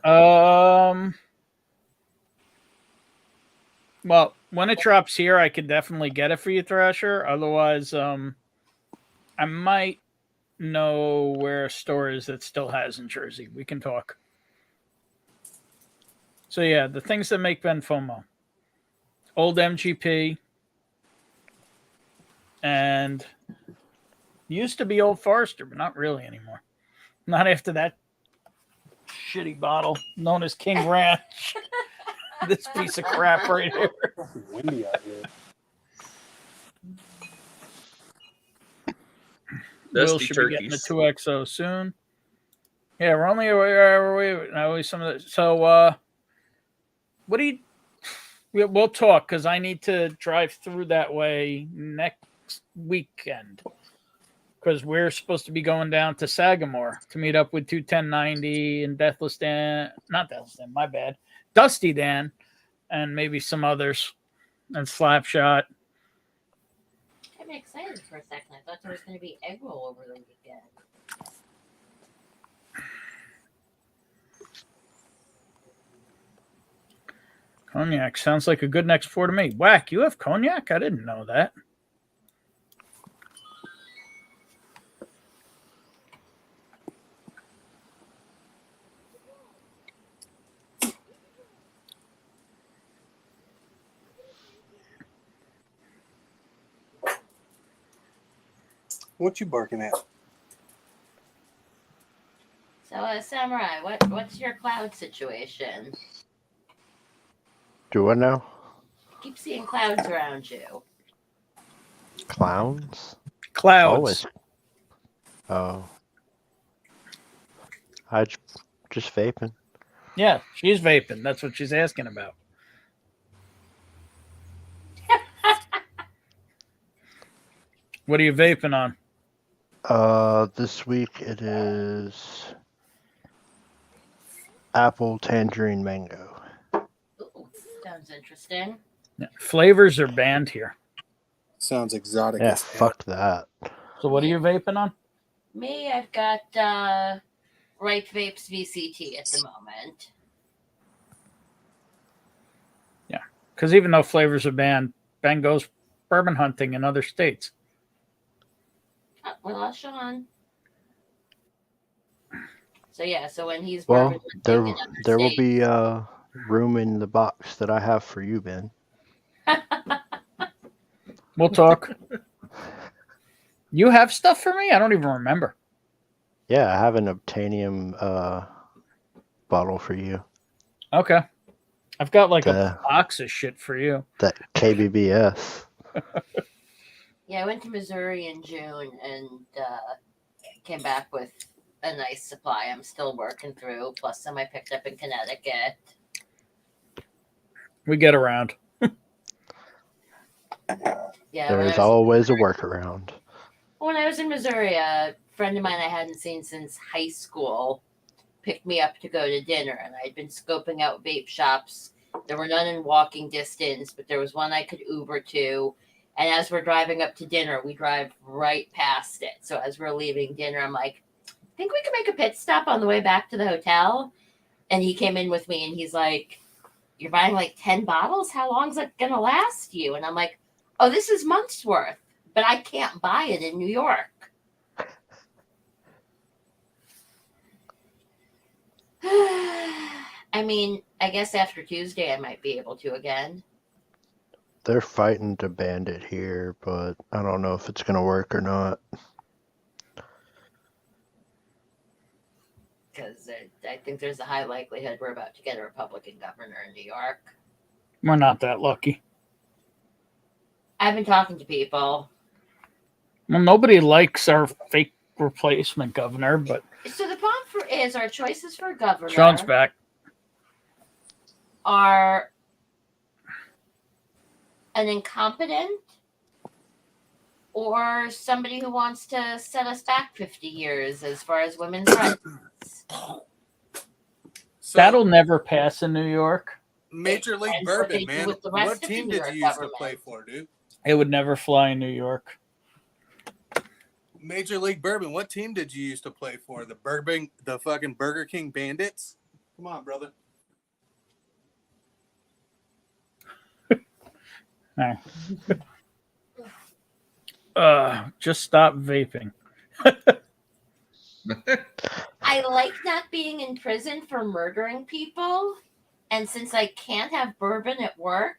Well, when it drops here, I could definitely get it for you, Thrasher. Otherwise, I might know where a store is that still has in Jersey. We can talk. So yeah, the things that make Ben FOMO. Old MGP. And used to be Old Forester, but not really anymore. Not after that shitty bottle known as King Ranch. This piece of crap right here. Windy out here. Will Dusty should be getting the turkeys. 2XO soon. Yeah, we're only away some of the. So, what do you? We'll talk because I need to drive through that way next weekend because we're supposed to be going down to Sagamore to meet up with 21090 and Deathless Dan. Not Deathless Dan, my bad. Dusty Dan and maybe some others and Slapshot. I'm excited for a second. I thought there was going to be egg roll over the weekend. Cognac sounds like a good next pour to me. Whack, you have cognac? I didn't know that. What you barking at? So, Samurai, what's your cloud situation? Do what now? Keep seeing clouds around you. Clowns? Clouds. Always. Oh. I just vaping. Yeah, she's vaping. That's what she's asking about. What are you vaping on? This week it is apple, tangerine, mango. Ooh, sounds interesting. Yeah, flavors are banned here. Sounds exotic. Yeah, as heck. fuck that. So what are you vaping on? Me, I've got Ripe Vapes VCT at the moment. Yeah, because even though flavors are banned, Ben goes bourbon hunting in other states. Oh, we lost Sean. So yeah, so when he's Well, bourbon there hunting in other there will states- be room in the box that I have for you, Ben. We'll talk. You have stuff for me? I don't even remember. Yeah, I have an obtainium bottle for you. Okay. I've got like a The- box of shit for you. That KBBS. Yeah, I went to Missouri in June and came back with a nice supply. I'm still working through, plus some I picked up in Connecticut. We get around. Yeah, There is always a workaround. when I was in Missouri, a friend of mine I hadn't seen since high school picked me up to go to dinner, and I'd been scoping out vape shops. There were none in walking distance, but there was one I could Uber to. And as we're driving up to dinner, we drive right past it. So as we're leaving dinner, I'm like, I think we can make a pit stop on the way back to the hotel. And he came in with me and he's like, you're buying like 10 bottles? How long's that going to last you? And I'm like, oh, this is months worth, but I can't buy it in New York. I mean, I guess after Tuesday I might be able to again. They're fighting to ban it here, but I don't know if it's going to work or not. Because I think there's a high likelihood we're about to get a Republican governor in New York. We're not that lucky. I've been talking to people. Well, nobody likes our fake replacement governor, but So the problem is our choices for governor Sean's back. are an incompetent or somebody who wants to set us back 50 years as far as women's rights. So, That'll never pass in New York. Major League Depends what they Bourbon, do man. with the rest What of the team New did York you used to government. play for, dude? It would never fly in New York. Major League Bourbon, what team did you used to play for? The fucking Burger King Bandits? Come on, brother. Just stop vaping. I like not being in prison for murdering people. And since I can't have bourbon at work,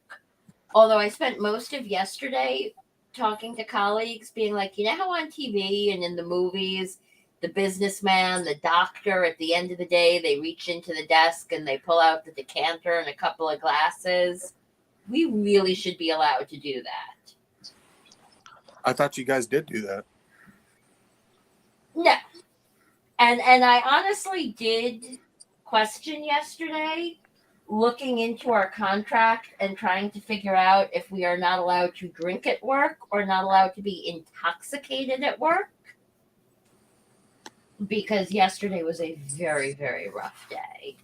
although I spent most of yesterday talking to colleagues, being like, you know how on TV and in the movies, the businessman, the doctor, at the end of the day, they reach into the desk and they pull out the decanter and a couple of glasses? We really should be allowed to do that. I thought you guys did do that. No. And I honestly did question yesterday, looking into our contract and trying to figure out if we are not allowed to drink at work or not allowed to be intoxicated at work. Because yesterday was a very, very rough day.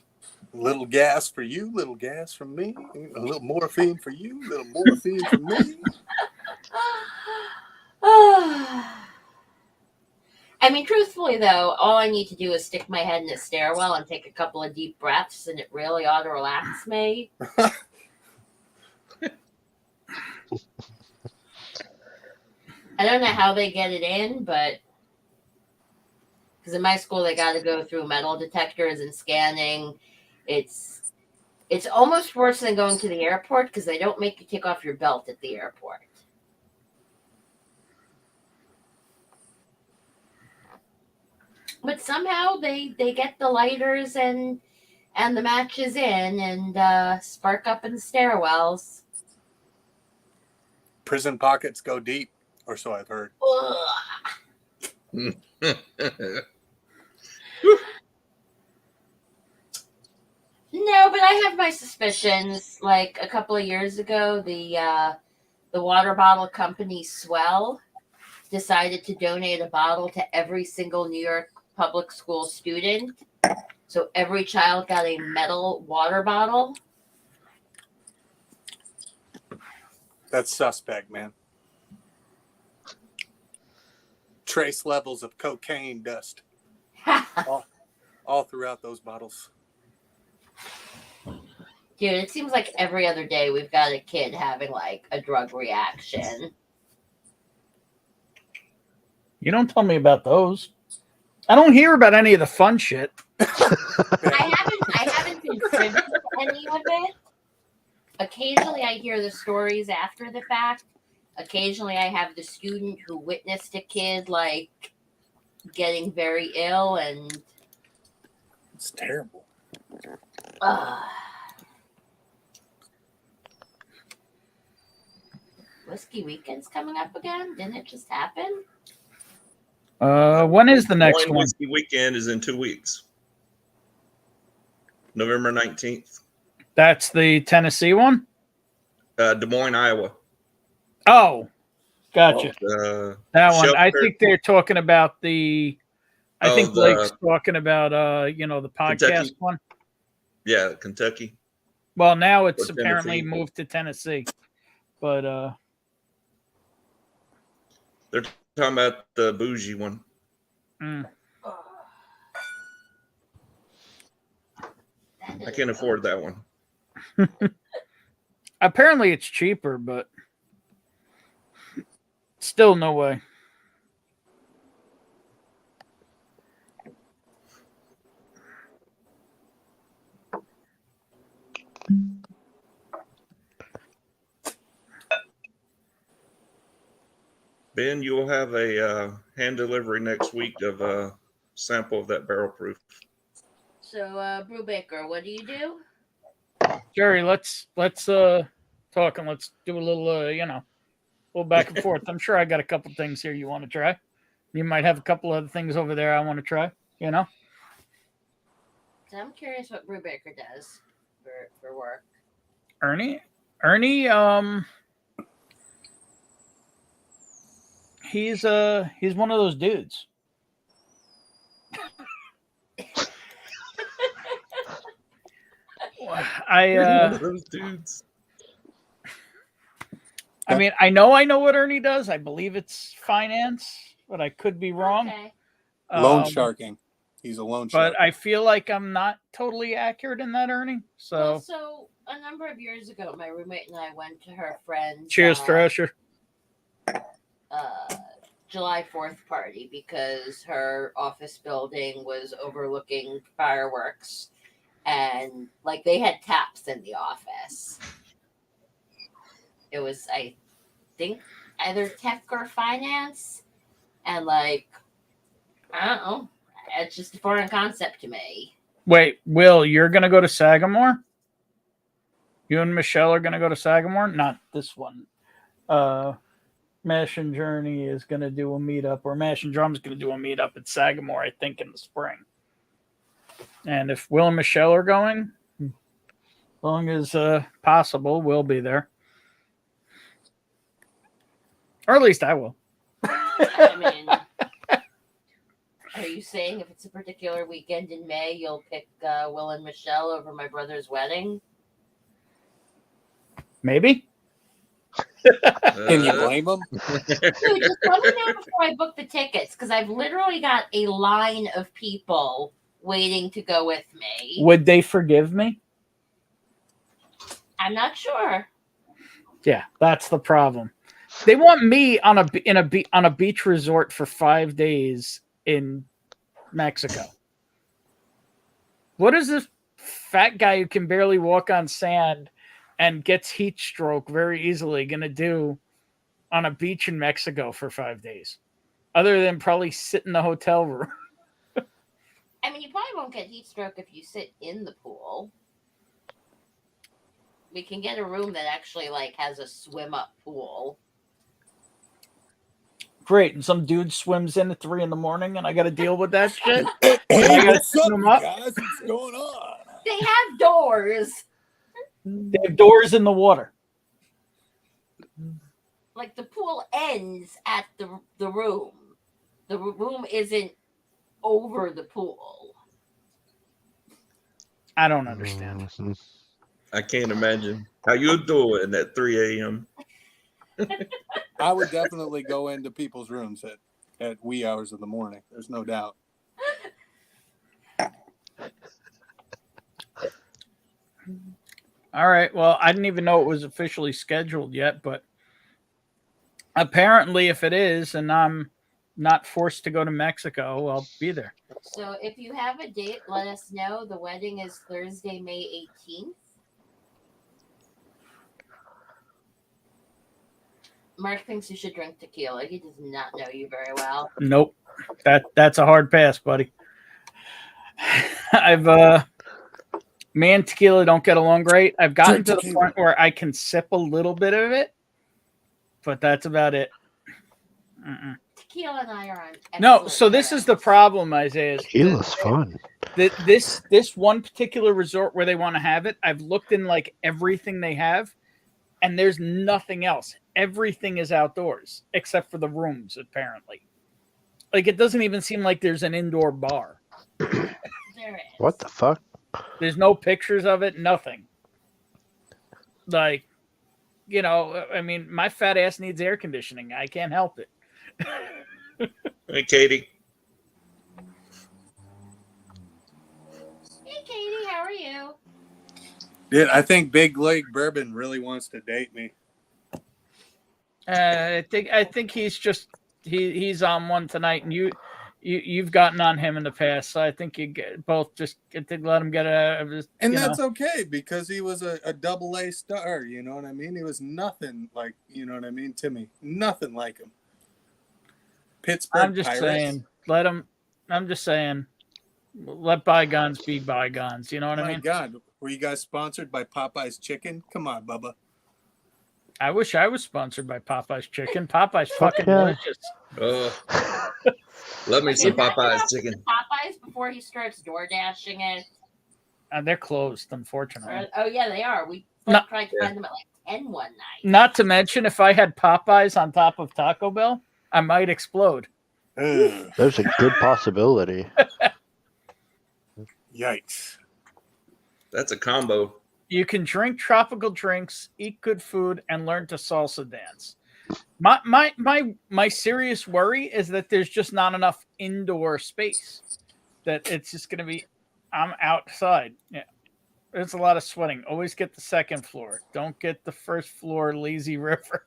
Little gas for you, little gas from me. A little morphine for you, little morphine for me. I mean, truthfully, though, all I need to do is stick my head in a stairwell and take a couple of deep breaths, and it really ought to relax me. I don't know how they get it in, but because in my school they got to go through metal detectors and scanning. It's almost worse than going to the airport because they don't make you take off your belt at the airport. But somehow they get the lighters and the matches in and spark up in the stairwells. Prison pockets go deep, or so I've heard. No, but I have my suspicions. Like a couple of years ago, the water bottle company Swell decided to donate a bottle to every single New York public school student. So every child got a metal water bottle. That's suspect, man. Trace levels of cocaine dust all throughout those bottles. Dude, it seems like every other day we've got a kid having like a drug reaction. You don't tell me about those. I don't hear about any of the fun shit. I haven't been privy to any of it. Occasionally I hear the stories after the fact. Occasionally I have the student who witnessed a kid like getting very ill and It's terrible. Whiskey Weekend's coming up again? Didn't it just happen? When is the next one? Whiskey Weekend is in 2 weeks. November 19th. That's the Tennessee one? Des Moines, Iowa. Oh, gotcha. That one. I Shelter. think they're talking about the. I Oh, think the- Blake's talking about the podcast Kentucky. one. Yeah, Kentucky. Well, now it's Or apparently Tennessee. moved to Tennessee, but They're talking about the bougie one. I can't afford that one. apparently it's cheaper, but still no way. Ben, you will have a hand delivery next week of a sample of that barrel proof. So, Brubaker, what do you do? Jerry, let's talk and let's do a little little back and forth. I'm sure I got a couple things here you want to try. You might have a couple other things over there I want to try. So I'm curious what Brubaker does for work. Ernie, he's one of those dudes. Those dudes. I mean, I know what Ernie does. I believe it's finance, but I could be wrong. Okay. Loan sharking. He's a loan shark. But I feel like I'm not totally accurate in that, Ernie. Well, So, so a number of years ago, my roommate and I went to her friend's cheers, Thrasher. July 4th party because her office building was overlooking fireworks, and like they had taps in the office. It was, I think, either tech or finance, and like I don't know. It's just a foreign concept to me. Wait, Will, you're gonna go to Sagamore? You and Michelle are gonna go to Sagamore? Not this one. Mash and Journey is going to do a meetup, or Mash and Drum's going to do a meetup at Sagamore, I think, in the spring. And if Will and Michelle are going, as long as possible, we'll be there. Or at least I will. I mean, are you saying if it's a particular weekend in May, you'll pick Will and Michelle over my brother's wedding? Maybe. Can you blame them? Dude, just let me know before I book the tickets, because I've literally got a line of people waiting to go with me. Would they forgive me? I'm not sure. Yeah, that's the problem. They want me on a beach resort for 5 days in Mexico. What is this fat guy who can barely walk on sand and gets heat stroke very easily going to do on a beach in Mexico for 5 days? Other than probably sit in the hotel room. I mean, you probably won't get heat stroke if you sit in the pool. We can get a room that actually has a swim up pool. Great. And some dude swims in at 3 a.m. and I got to deal with that shit. Hey, I gotta what's up, swim you up. guys? What's going on? They have doors. They have doors in the water. Like the pool ends at the room. The room isn't over the pool. I don't understand. Mhm. I can't imagine how you doing at 3 a.m. I would definitely go into people's rooms at wee hours of the morning. There's no doubt. All right. Well, I didn't even know it was officially scheduled yet, but apparently, if it is, and I'm not forced to go to Mexico, I'll be there. So if you have a date, let us know. The wedding is Thursday, May 18th. Mark thinks you should drink tequila. He does not know you very well. Nope. That's a hard pass, buddy. Me and tequila don't get along great. I've gotten to the point where I can sip a little bit of it, but that's about it. Mm-mm. Tequila and I are on. No, excellent so this is the terms. problem, Isaiah. is Tequila's fun. This one particular resort where they want to have it, I've looked in everything they have, and there's nothing else. Everything is outdoors except for the rooms, apparently. It doesn't even seem like there's an indoor bar. There is. What the fuck? There's no pictures of it, nothing. I mean, my fat ass needs air conditioning. I can't help it. Hey, Katie. Hey, Katie, how are you? Dude, I think Big Leg Bourbon really wants to date me. I think he's on one tonight, and you've gotten on him in the past. So I think you both just let him get and that's okay because he was a double-A star. You know what I mean? He was nothing like, you know what I mean, Timmy. Nothing like him. Pittsburgh. I'm just Pirates. saying, let him. I'm just saying, let bygones be bygones. You know what I My mean? God, were you guys sponsored by Popeye's Chicken? Come on, Bubba. I wish I was sponsored by Popeye's Chicken. Popeye's Fuck fucking yeah. delicious. Love me some Is that Popeye's enough chicken. Popeyes before he starts door dashing it. They're closed, unfortunately. Oh yeah, they are. We No. tried to find them at 10 one night. Not to mention, if I had Popeyes on top of Taco Bell, I might explode. Ugh, There's a good possibility. yikes. That's a combo. You can drink tropical drinks, eat good food, and learn to salsa dance. My serious worry is that there's just not enough indoor space. That it's just going to be, I'm outside. Yeah, there's a lot of sweating. Always get the second floor. Don't get the first floor lazy river.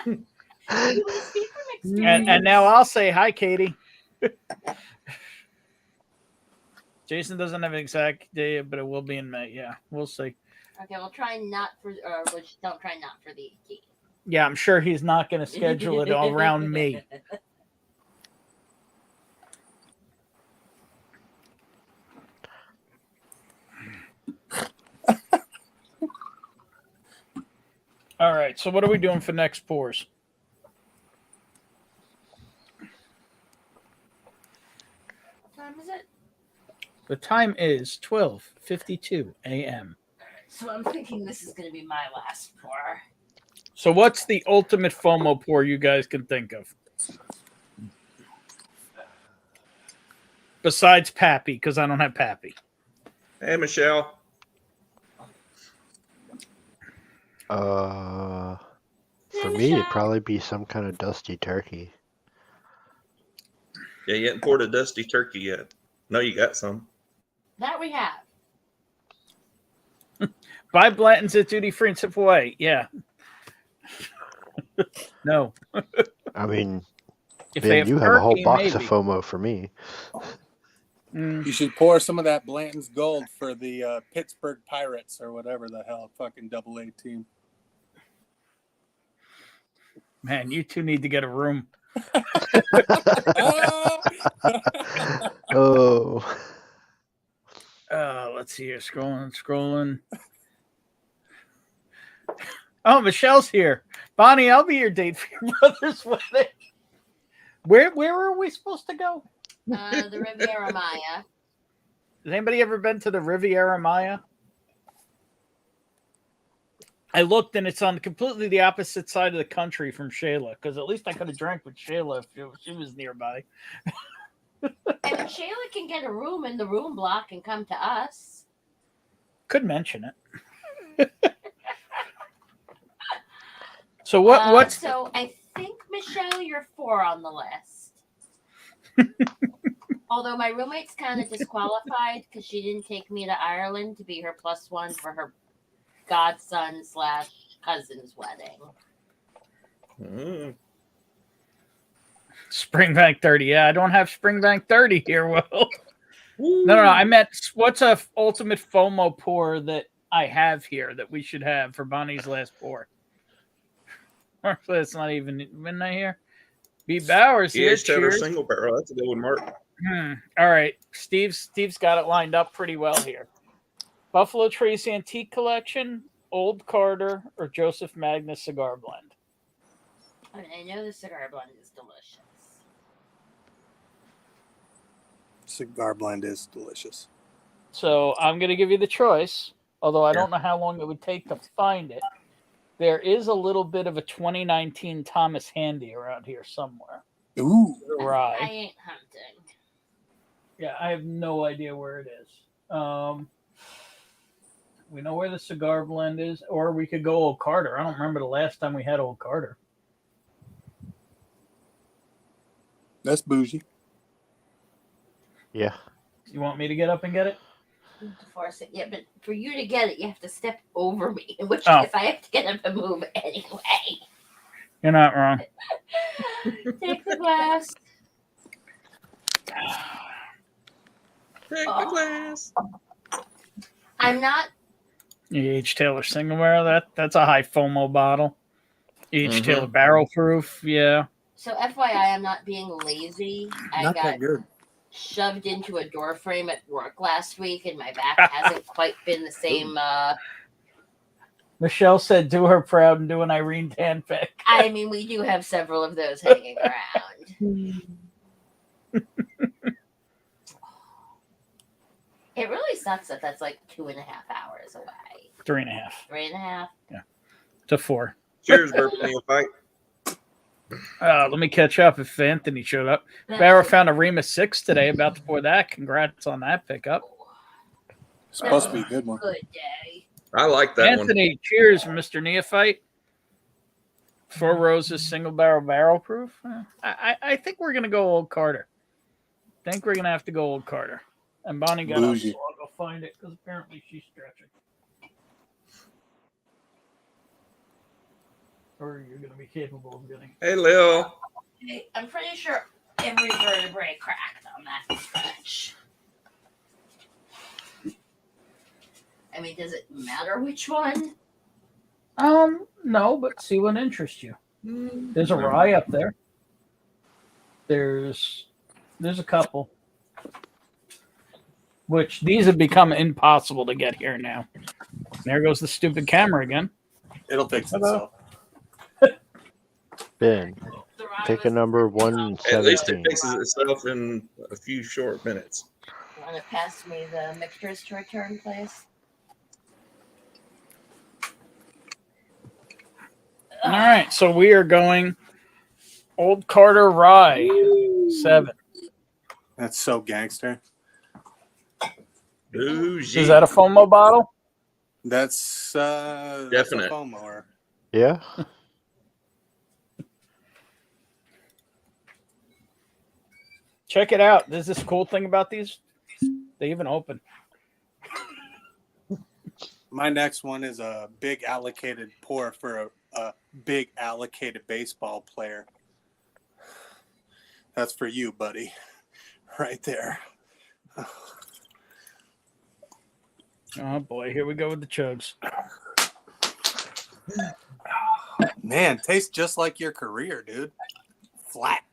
You would speak from experience. And now I'll say hi, Katie. Jason doesn't have an exact day, but it will be in May. Yeah, we'll see. Okay, we'll try not for, or don't try not for the 18th. Yeah, I'm sure he's not going to schedule it all around me. All right. So what are we doing for next pours? What time is it? The time is 12:52 a.m. So I'm thinking this is going to be my last pour. So what's the ultimate FOMO pour you guys can think of? Besides Pappy, because I don't have Pappy. Hey, Michelle. For Hey, me, it'd Michelle. probably be some kind of dusty turkey. Yeah, you haven't poured a dusty turkey yet. No, you got some. That we have. Buy Blanton's at duty free and sip away. Yeah. No. I mean, If they man, have you have a whole turkey, box of maybe. FOMO for me. You should pour some of that Blanton's Gold for the Pittsburgh Pirates or whatever the hell fucking AA team. Man, you two need to get a room. Oh, Let's see here. Scrolling. Oh, Michelle's here. Bonnie, I'll be your date for your brother's wedding. Where are we supposed to go? The Riviera Maya. Has anybody ever been to the Riviera Maya? I looked, and it's on completely the opposite side of the country from Shayla, because at least I could have drank with Shayla if she was nearby. And Shayla can get a room in the room block and come to us. Could mention it. So what's So I think, Michelle, you're 4 on the list. Although my roommate's kind of disqualified because she didn't take me to Ireland to be her +1 for her godson/cousin's wedding. Mm. Springbank 30? Yeah, I don't have Springbank 30 here, Will. No. I meant what's a ultimate FOMO pour that I have here that we should have for Bonnie's last pour? Actually, it's not even midnight here. B. Bowers here. H. Taylor Cheers. single barrel. That's a good one, Mark. All right. Steve's got it lined up pretty well here. Buffalo Trace Antique Collection, Old Carter, or Joseph Magnus Cigar Blend. I mean, I know the cigar blend is delicious. Cigar blend is delicious. So I'm going to give you the choice, although I don't know how long it would take to find it. There is a little bit of a 2019 Thomas Handy around here somewhere. Ooh. I Rye. ain't hunting. Yeah, I have no idea where it is. We know where the cigar blend is, or we could go Old Carter. I don't remember the last time we had Old Carter. That's bougie. yeah. You want me to get up and get it? To force it. Yeah, but for you to get it, you have to step over me. In which Oh. case, I have to get up and move anyway. You're not wrong. Take the glass. Take the glass. I'm not. H. Taylor single barrel. That's a high FOMO bottle. H. Mhm. Taylor barrel proof. Yeah. So FYI, I'm not being lazy. I Not got that good. shoved into a door frame at work last week, and my back hasn't quite been the same. Michelle said, "Do her proud and do an Irene Tan pick." I mean, we do have several of those hanging around. It really sucks that that's like 2.5 hours away. 3.5 3.5. to 4. Cheers, Bourbon Neophyte. Let me catch up if Anthony showed up. Barrow found a Rima 6 today. About to pour that. Congrats on that pickup. It's supposed to be a good one. Good day. I like that Anthony, cheers, Mr. Neophyte. 4 Roses single barrel proof. I think we're gonna go Old Carter. I think we're gonna have to go Old Carter. And Bonnie got up, Bougie. so I'll go find it because apparently she's stretching. Or you're gonna be capable of getting. one. Hey, Lil. I'm pretty sure every vertebrae cracked on that stretch. I mean, does it matter which one? No, but see what interests you. There's a rye up there. There's a couple. Which these have become impossible to get here now. There goes the stupid camera again. It'll fix Hello. itself. Ben, pick a number At least it 117. fixes itself in a few short minutes. Want to pass me the mixtures to return, please? All right, so we are going Old Carter Rye 7. That's so gangster. Bougie. Is that a FOMO bottle? That's a Definite. FOMO. Yeah? Check it out. There's this cool thing about these. They even open. My next one is a big allocated pour for a big allocated baseball player. That's for you, buddy. Right there. Oh boy, here we go with the chugs. Man, tastes just like your career, dude. Flat.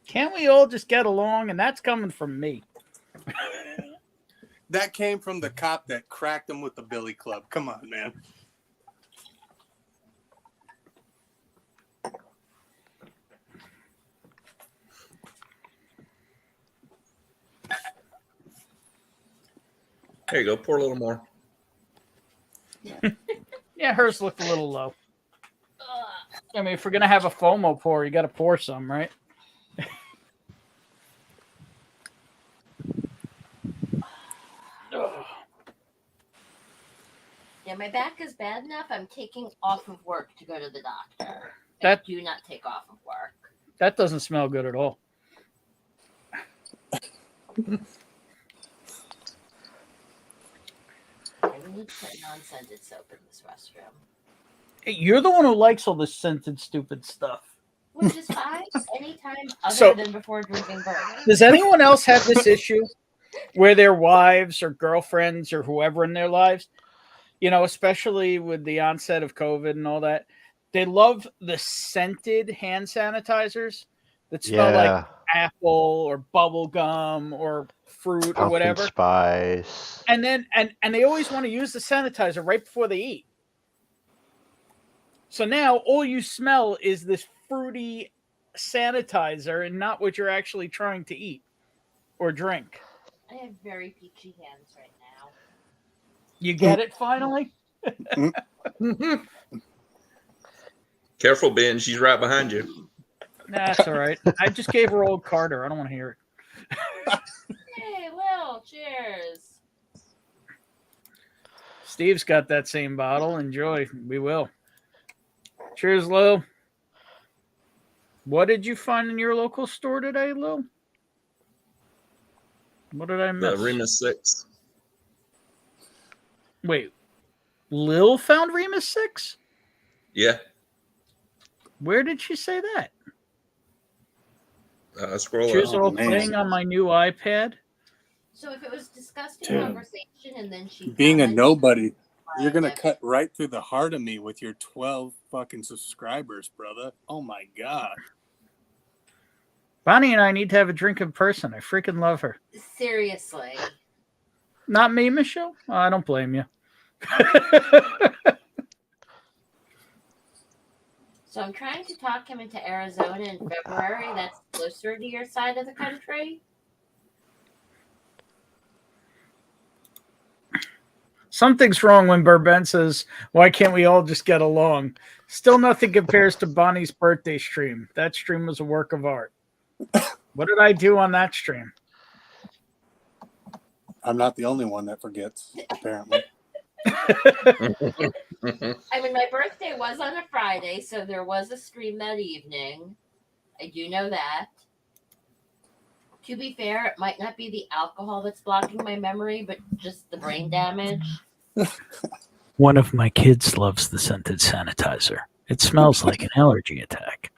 Can't we all just get along? And that's coming from me. That came from the cop that cracked him with the billy club. Come on, man. There you go. Pour a little more. Yeah, hers looked a little low. I mean, if we're going to have a FOMO pour, you got to pour some, right? Yeah, my back is bad enough. I'm taking off of work to go to the doctor. That- I do not take off of work. That doesn't smell good at all. I need to put non-scented soap in this restroom. Hey, you're the one who likes all this scented, stupid stuff. Which is fine anytime other So- than before drinking bourbon. Does anyone else have this issue where their wives or girlfriends or whoever in their lives, you know, especially with the onset of COVID and all that, they love the scented hand sanitizers that smell like apple or bubble gum or fruit or Pumpkin whatever. spice. And then and they always want to use the sanitizer right before they eat. So now all you smell is this fruity sanitizer and not what you're actually trying to eat or drink. I have very peachy hands right now. You get it finally? Careful, Ben. She's right behind you. That's all right. I just gave her Old Carter. I don't want to hear it. Hey, Will, cheers. Steve's got that same bottle. Enjoy. We will. Cheers, Lil. What did you find in your local store today, Lil? What did I The miss? Remus 6. Wait. Lil found Remus 6? Yeah. Where did she say that? Scroll She was up. all man. playing on my new iPad. So if it was disgusting Dude. conversation and then she Being a commented, nobody, you're going to like, cut right through the heart of me with your 12 fucking subscribers, brother. Oh, my God. Bonnie and I need to have a drink in person. I freaking love her. seriously. Not me, Michelle? Oh, I don't blame you. So I'm trying to talk him into Arizona in February. That's closer to your side of the country. Something's wrong when Bourbon says, why can't we all just get along? Still nothing compares to Bonnie's birthday stream. That stream was a work of art. What did I do on that stream? I'm not the only one that forgets, apparently. I mean, my birthday was on a Friday, so there was a stream that evening. I do know that. To be fair, it might not be the alcohol that's blocking my memory, but just the brain damage. One of my kids loves the scented sanitizer. It smells like an allergy attack.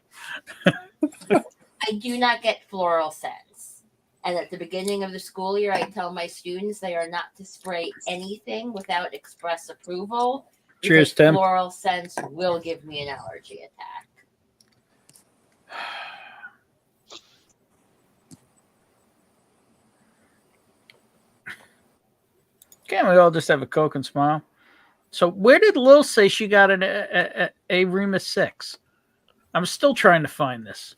I do not get floral scents. And at the beginning of the school year, I tell my students they are not to spray anything without express approval. Cheers, because Tim. Floral scents will give me an allergy attack. Can't we all just have a Coke and smile? So where did Lil say she got a Remus 6? I'm still trying to find this.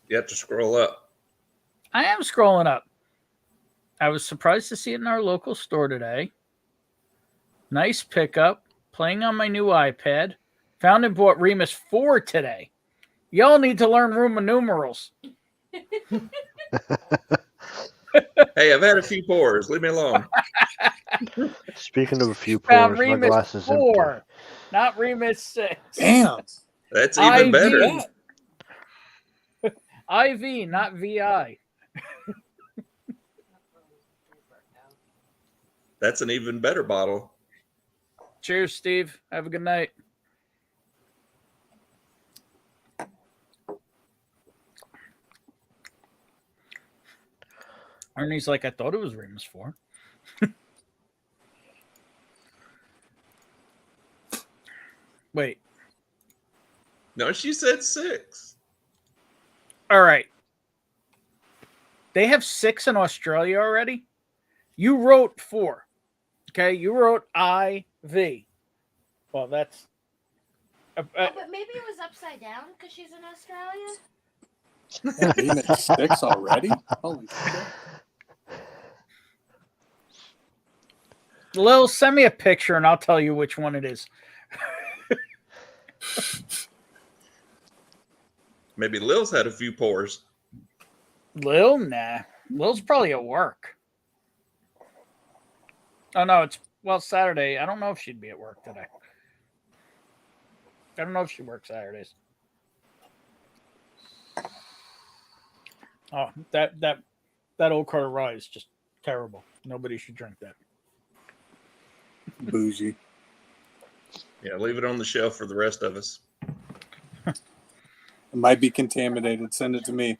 You have to scroll up. I am scrolling up. I was surprised to see it in our local store today. Nice pickup. Playing on my new iPad. Found and bought Remus 4 today. Y'all need to learn Roman numerals. Hey, I've had a few pours. Leave me alone. Speaking of a few Found pours, my Remus glass is 4, empty. not Remus 6. Damn. That's even better. IV, not VI. That's an even better bottle. Cheers, Steve. Have a good night. Ernie's like, I thought it was Remus 4. Wait. No, she said 6. All right. They have 6 in Australia already. You wrote 4. Okay. You wrote IV. Well, that's. But maybe it was upside down because she's in Australia. Remus 6 already? Holy shit. Lil, send me a picture and I'll tell you which one it is. Maybe Lil's had a few pours. Lil? Nah. Lil's probably at work. Oh, no. It's, well, Saturday. I don't know if she'd be at work today. I don't know if she works Saturdays. Oh, that old Carter Rye is just terrible. Nobody should drink that. Bougie. Yeah, leave it on the shelf for the rest of us. It might be contaminated. Send it to me.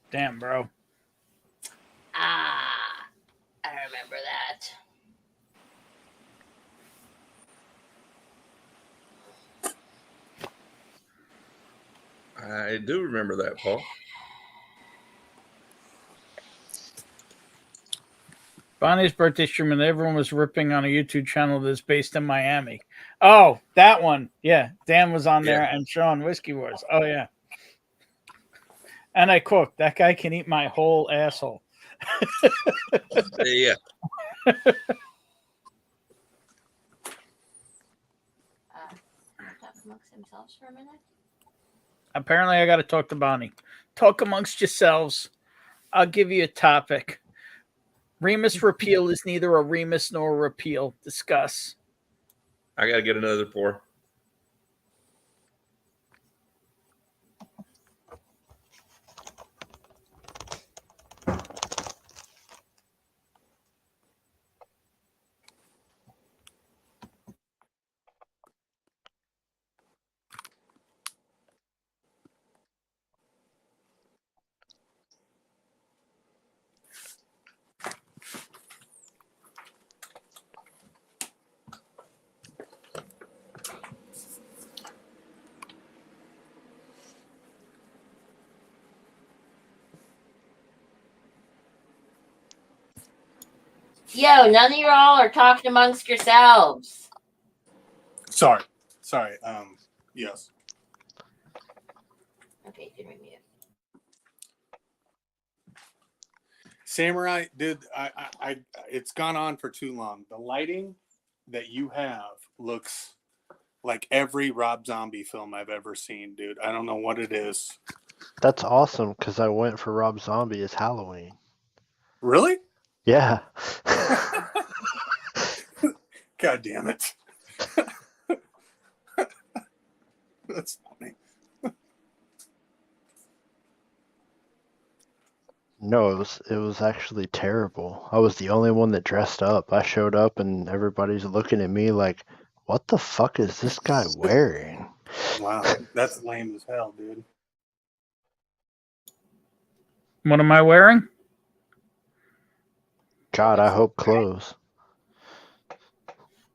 Damn, bro. I remember that. I do remember that, Paul. Bonnie's birthday stream and everyone was ripping on a YouTube channel that's based in Miami. Oh, that one. Yeah. Dan was on there and Sean Whiskey Wars. Oh, yeah. And I quote, that guy can eat my whole asshole. Yeah. Talk amongst themselves for a minute. Apparently, I got to talk to Bonnie. Talk amongst yourselves. I'll give you a topic. Remus repeal is neither a Remus nor a repeal. Discuss. I got to get another pour. Yo, none of y'all are talking amongst yourselves. Sorry. Yes. Okay, you can remute. Samurai, dude, I it's gone on for too long. The lighting that you have looks like every Rob Zombie film I've ever seen, dude. I don't know what it is. That's awesome because I went for Rob Zombie as Halloween. Really? Yeah. God damn it. That's funny. No, it was actually terrible. I was the only one that dressed up. I showed up and everybody's looking at me like, What the fuck is this guy wearing? Wow, that's lame as hell, dude. What am I wearing? God, I hope clothes.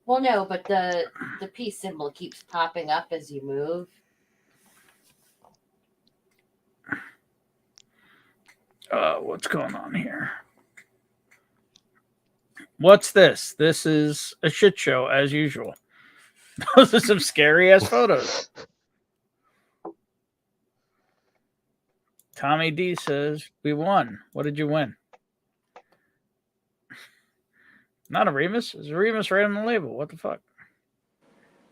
Well, no, but the peace symbol keeps popping up as you move. What's going on here? What's this? This is a shit show as usual. Those are some scary ass photos. Tommy D says, we won. What did you win? Not a Remus. It's a Remus right on the label. What the fuck?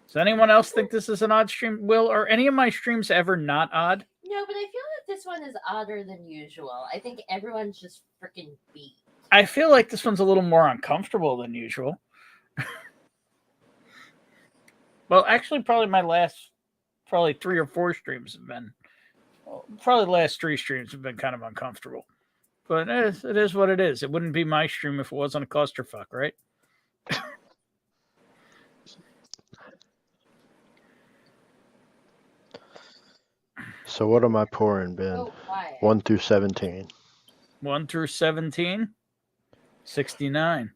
Does anyone else think this is an odd stream? Will, are any of my streams ever not odd? No, but I feel like this one is odder than usual. I think everyone's just freaking beat. I feel like this one's a little more uncomfortable than usual. Well, actually, probably my last, 3 or 4 streams have been, probably the last 3 streams have been kind of uncomfortable. But it is what it is. It wouldn't be my stream if it wasn't a clusterfuck, right? So what am I pouring, Ben? Oh, quiet. 1 through 17. 1 through 17, 69.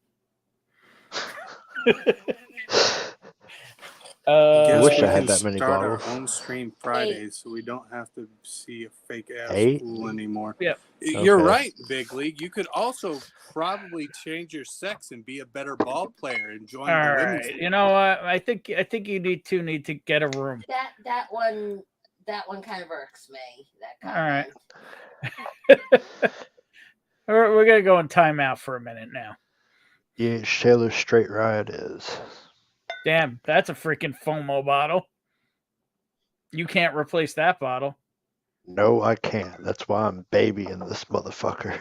I wish we I had can that many start bottles. our own stream Fridays, so we don't have to see a fake ass 8? fool anymore. Yeah. You're Okay. right, Big League. You could also probably change your sex and be a better ball player and join All the women's right. league. You know what? I think you need to get a room. That one kind of irks me. That All right. comment. We're going to go in timeout for a minute now. Yeah, Taylor Straight Ride is. Damn, that's a freaking FOMO bottle. You can't replace that bottle. No, I can't. That's why I'm babying this motherfucker.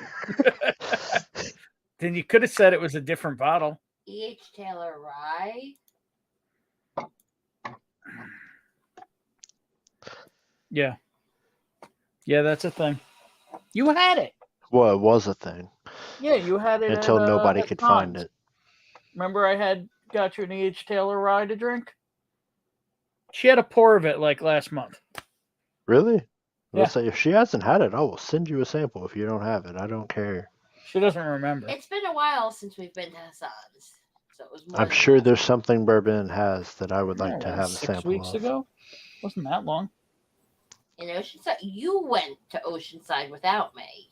Then you could have said it was a different bottle. E.H. Taylor Rye. Yeah. Yeah, that's a thing. You had it. Well, it was a thing Yeah, you had it until at, nobody at could find Tom's. it. Remember I got you an E.H. Taylor Rye to drink? She had a pour of it like last month. Really? Yeah. Let's say if she hasn't had it, I will send you a sample if you don't have it. I don't care. She doesn't remember. It's been a while since we've been to Hassan's, so it was more I'm than sure that. there's something Bourbon has that I would like to Oh, have a 6 sample weeks of. ago? Wasn't that long. In Oceanside. You went to Oceanside without me.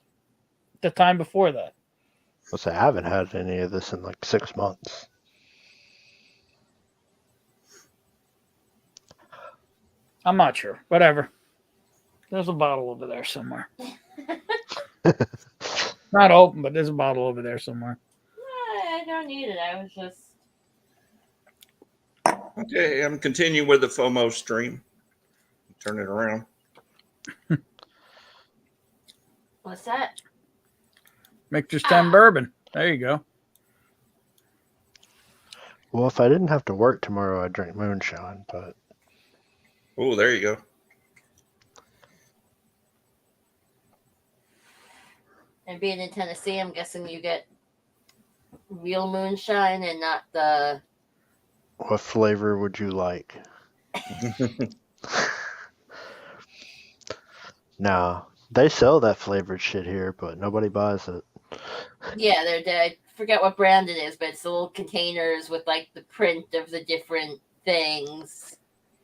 The time before that. Let's say I haven't had any of this in like 6 months. I'm not sure. Whatever. There's a bottle over there somewhere. Not open, but there's a bottle over there somewhere. I don't need it. I was just. Okay, I'm continuing with the FOMO stream. Turn it around. What's that? Michter's 10 bourbon. There you go. Well, if I didn't have to work tomorrow, I'd drink moonshine, but Oh, there you go. And being in Tennessee, I'm guessing you get real moonshine and not the. what flavor would you like? Nah, they sell that flavored shit here, but nobody buys it. Yeah, they're dead. Forget what brand it is, but it's the little containers with like the print of the different things.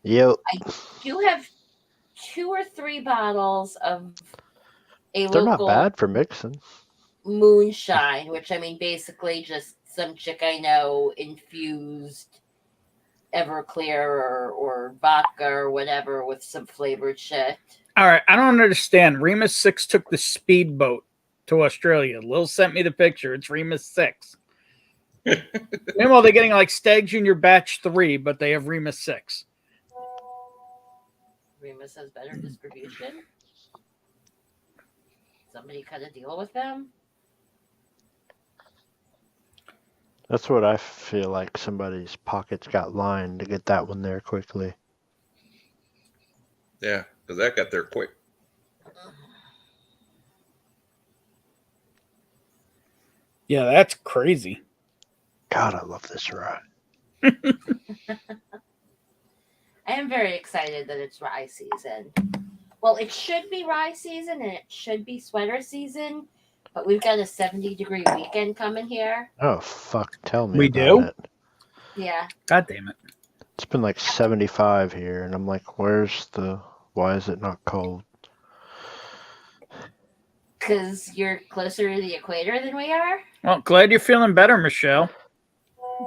Yep. I do have 2 or 3 bottles of a They're not local bad for mixing. moonshine, which I mean basically just some chick I know infused Everclear or vodka or whatever with some flavored shit. All right. I don't understand. Remus 6 took the speedboat to Australia. Lil sent me the picture. It's Remus 6. Meanwhile, they're getting like Stag Junior Batch 3, but they have Remus 6. Remus has better distribution. Somebody cut a deal with them. That's what I feel like somebody's pockets got lined to get that one there quickly. Yeah, because that got there quick. Yeah, that's crazy. God, I love this ride. I am very excited that it's rye season. Well, it should be rye season and it should be sweater season, but we've got a 70-degree weekend coming here. Oh fuck! Tell me We about do? it. Yeah. God damn it. It's been like 75 here, and I'm like, why is it not cold? Because you're closer to the equator than we are? Well, glad you're feeling better, Michelle.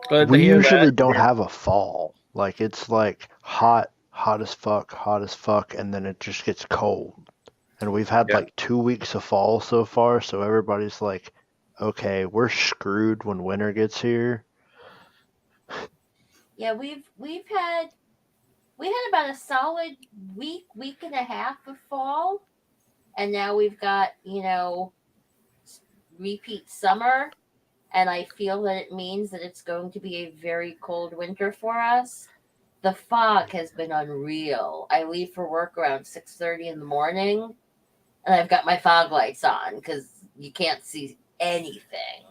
Glad to We hear usually that. don't have a fall. Like, it's like hot as fuck, and then it just gets cold. And we've had Yeah. like 2 weeks of fall so far, so everybody's like, okay, we're screwed when winter gets here. Yeah, we had about a solid week and a half of fall, and now we've got, repeat summer, and I feel that it means that it's going to be a very cold winter for us. The fog has been unreal. I leave for work around 6:30 in the morning, and I've got my fog lights on because you can't see anything.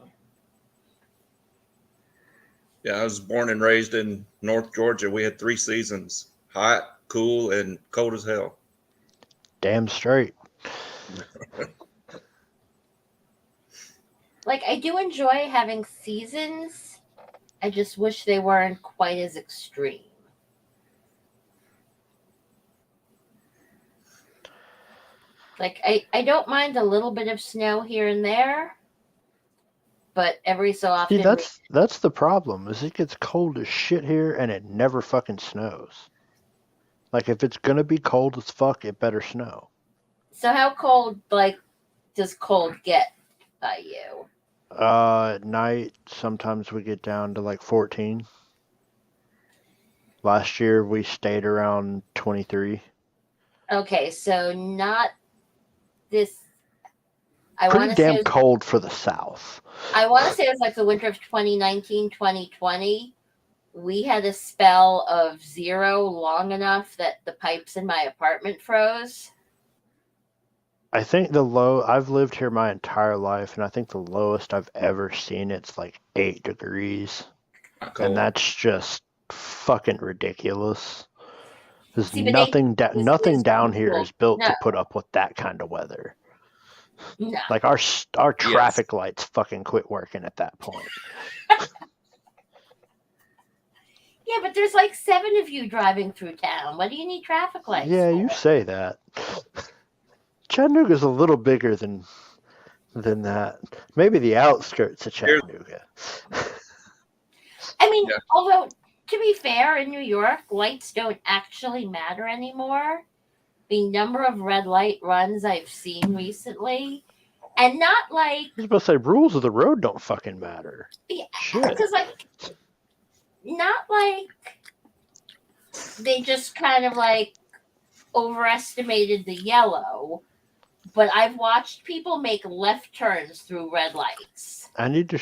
Yeah, I was born and raised in North Georgia. We had 3 seasons: hot, cool, and cold as hell. Damn straight. Like, I do enjoy having seasons. I just wish they weren't quite as extreme. Like, I don't mind a little bit of snow here and there, but every so often... See, that's the problem, is it gets cold as shit here, and it never fucking snows. Like, if it's gonna be cold as fuck, it better snow. So how cold, does cold get by you? At night, sometimes we get down to like 14. Last year, we stayed around 23. Okay, so not this... Pretty damn cold for the South. I want to say it was like the winter of 2019, 2020. We had a spell of 0 long enough that the pipes in my apartment froze. I think I've lived here my entire life, and I think the lowest I've ever seen it's like 8 degrees. Cold. And that's just fucking ridiculous. There's See, but nothing is down here cool. is built No. to put up with that kind of weather. No. Like our traffic lights fucking quit working at that point. Yeah, but there's like 7 of you driving through town. What do you need traffic lights Yeah, for? you say that. Chattanooga's a little bigger than that. Maybe the outskirts of Chattanooga. I mean, Yeah. although, to be fair, in New York, lights don't actually matter anymore. The number of red light runs I've seen recently, and not like... I was about to say, rules of the road don't fucking matter. Yeah, Shit. because not like they just kind of overestimated the yellow, but I've watched people make left turns through red lights. I need to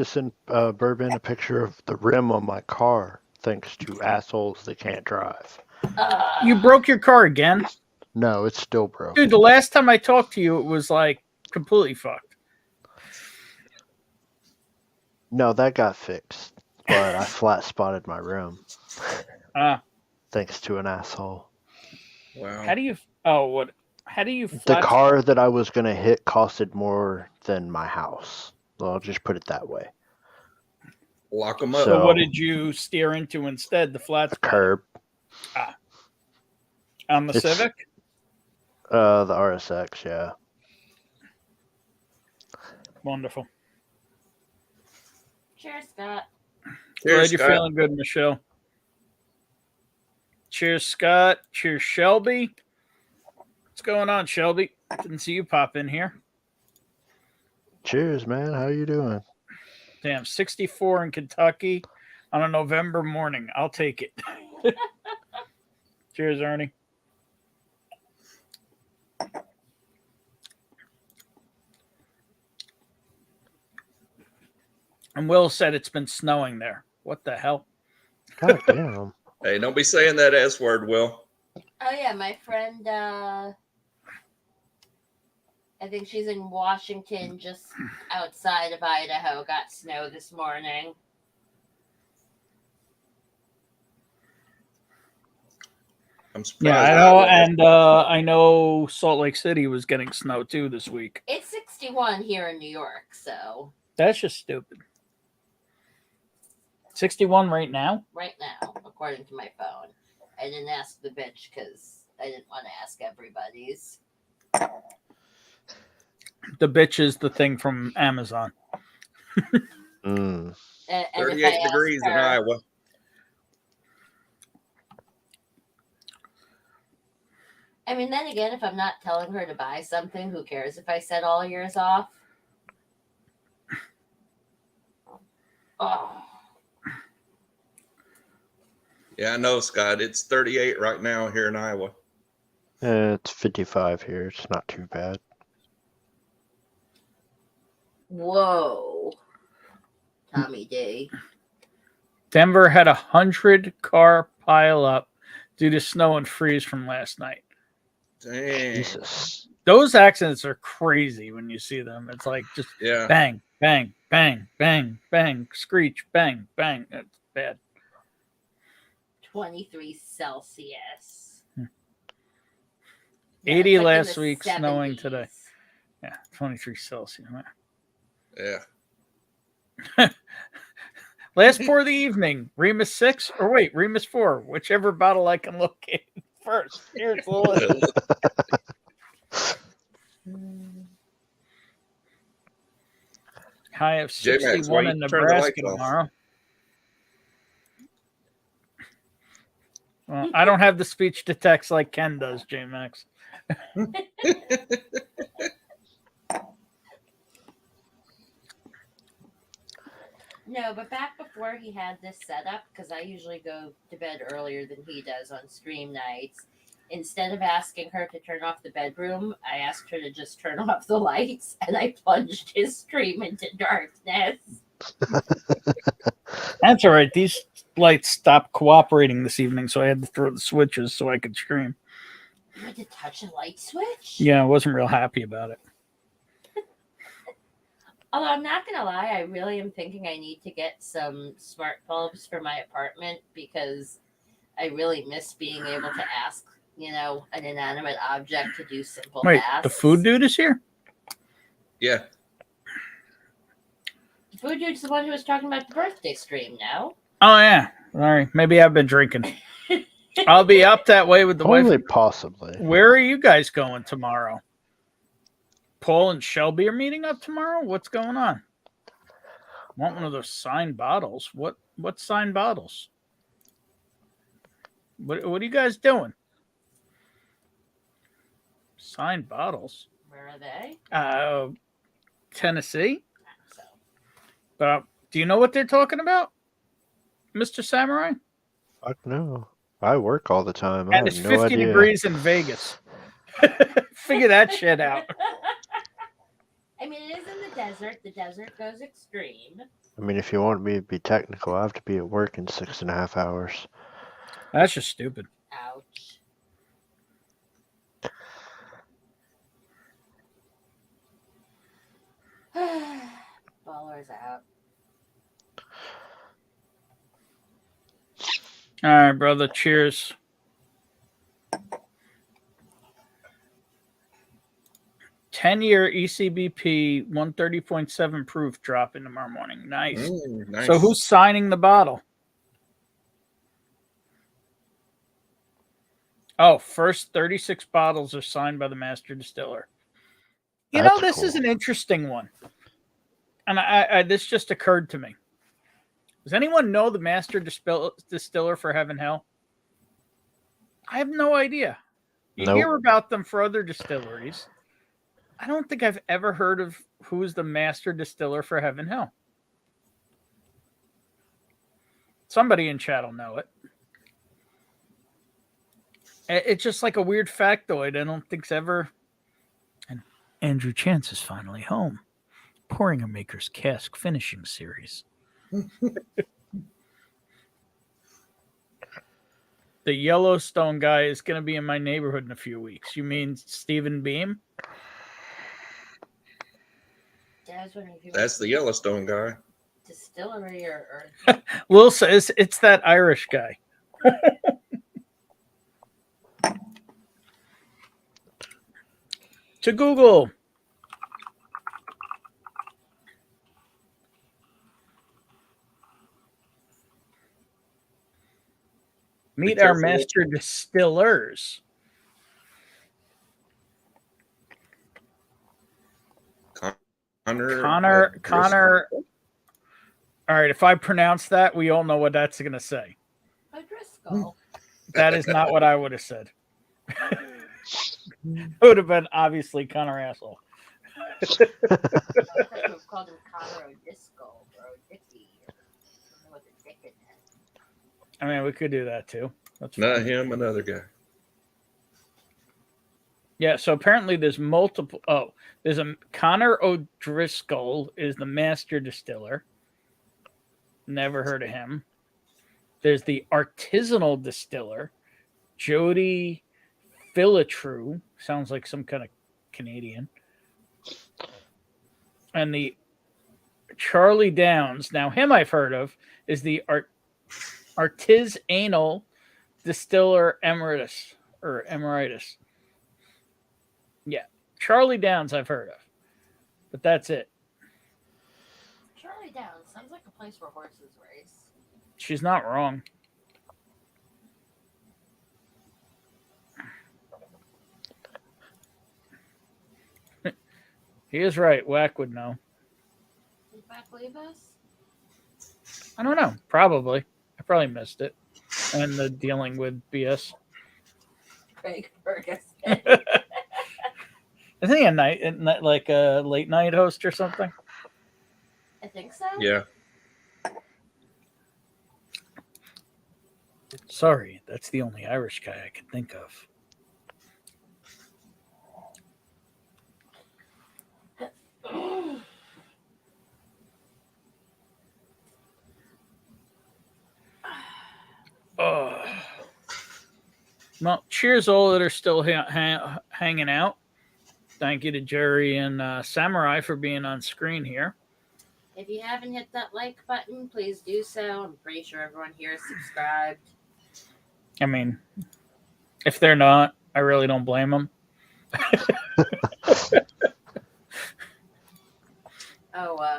send Bourbon a picture of the rim on my car, thanks to assholes that can't drive. You broke your car again? No, it's still broke. Dude, the last time I talked to you, it was completely fucked. No, that got fixed, but I flat spotted my rim. Thanks to an asshole. Wow. How do you... Oh, what... How do you... The car that I was going to hit costed more than my house. Well, I'll just put it that way. Lock them up. So what did you steer into instead? The flat A spot? curb. On the Civic? The RSX, yeah. Wonderful. Cheers, Scott. Glad Cheers, you're Scott. feeling good, Michelle. Cheers, Scott. Cheers, Shelby. What's going on, Shelby? Didn't see you pop in here. Cheers, man. How you doing? Damn, 64 in Kentucky on a November morning. I'll take it. Cheers, Ernie. And Will said it's been snowing there. What the hell? God damn. Hey, don't be saying that S word, Will. Oh, yeah, my friend, I think she's in Washington, just outside of Idaho, got snow this morning. I'm surprised. Yeah, I know, Iowa has- and I know Salt Lake City was getting snow too this week. It's 61 here in New York, so That's just stupid. 61 right now? right now, according to my phone. I didn't ask the bitch because I didn't want to ask everybody's. The bitch is the thing from Amazon. Mm. And if I 38 ask degrees in her- Iowa. I mean, then again, if I'm not telling her to buy something, who cares if I set all yours off? Oh, Yeah, I know, Scott. It's 38 right now here in Iowa. It's 55 here. It's not too bad. whoa. Tommy D. Denver had 100-car pile up due to snow and freeze from last night. Dang. Jesus. Those accidents are crazy when you see them. It's like just Yeah. bang, bang, bang, bang, bang, screech, bang, bang. That's bad. 23 Celsius. Hmm. Yeah, 80 it's like in last the week, snowing 70s. today. Yeah, 23 Celsius. Yeah. Last pour of the evening. Remus 6 or wait, Remus 4. Whichever bottle I can locate first. Here's the list. High of J-Max, why 61 you in turn the lights Nebraska off? tomorrow. Well, I don't have the speech to text like Ken does, J-Max. No, but back before he had this set up, because I usually go to bed earlier than he does on stream nights, instead of asking her to turn off the bedroom, I asked her to just turn off the lights, and I plunged his stream into darkness. That's all right. These lights stopped cooperating this evening, so I had to throw the switches so I could stream. You had to touch a light switch? Yeah, I wasn't real happy about it. Although I'm not going to lie, I really am thinking I need to get some smart bulbs for my apartment because I really miss being able to ask, an inanimate object to do simple Wait, tasks. the food dude is here? Yeah. The food dude's the one who was talking about the birthday stream, no? Oh, yeah. All right. Maybe I've been drinking. I'll be up that way with the Only wife. possibly. Where are you guys going tomorrow? Paul and Shelby are meeting up tomorrow? What's going on? Want one of those signed bottles. What signed bottles? What are you guys doing? Signed bottles? Where are they? Tennessee? So, Do you know what they're talking about, Mr. Samurai? Fuck no. I work all the time. I And have it's no 50 idea. degrees in Vegas. Figure that shit out. I mean, it is in the desert. The desert goes extreme. I mean, if you want me to be technical, I have to be at work in 6.5 hours. That's just stupid. Ouch. Ballers out. All right, brother. Cheers. Ten-year ECBP 130.7 proof dropping tomorrow morning. Nice. Nice. So who's signing the bottle? Oh, first 36 bottles are signed by the master distiller. That's This is cool. an interesting one. And I this just occurred to me. Does anyone know the master distiller for Heaven Hill? I have no idea. You Nope. hear about them for other distilleries. I don't think I've ever heard of who's the master distiller for Heaven Hill. Somebody in chat will know it. It's just like a weird factoid. I don't think's ever. And Andrew Chance is finally home, pouring a Maker's Cask finishing series. The Yellowstone guy is going to be in my neighborhood in a few weeks. You mean Stephen Beam? Yeah, I was wondering if you That's the Yellowstone guy. distillery or Lil says it's that Irish guy. to Google. Meet our careful. master distillers. Connor. All right, if I pronounce that, we all know what that's going to say. O'Driscoll. That is not what I would have said. It would have been obviously Connor asshole. I thought you would called him Connor O'Driscoll or O'Dicky. I don't know what the dick in it. I mean, we could do that too. That's Not fine. him, another guy. Yeah, so apparently there's multiple. Oh, there's a Connor O'Driscoll is the master distiller. Never heard of him. There's the artisanal distiller, Jody Philitru. Sounds like some kind of Canadian. And the Charlie Downs. Now, him I've heard of is the artisanal distiller emeritus or emeritus. Yeah, Charlie Downs I've heard of, but that's it. Charlie Downs sounds like a place where horses race. She's not wrong. He is right. Whack would know. Did Whack leave us? I don't know. Probably. I probably missed it. And the dealing with BS. Craig Ferguson. Isn't he like a late night host or something? I think so. Yeah. Sorry, that's the only Irish guy I can think of. Oh. Well, cheers all that are still hanging out. Thank you to Jerry and Samurai for being on screen here. If you haven't hit that like button, please do so. I'm pretty sure everyone here is subscribed. I mean, if they're not, I really don't blame them.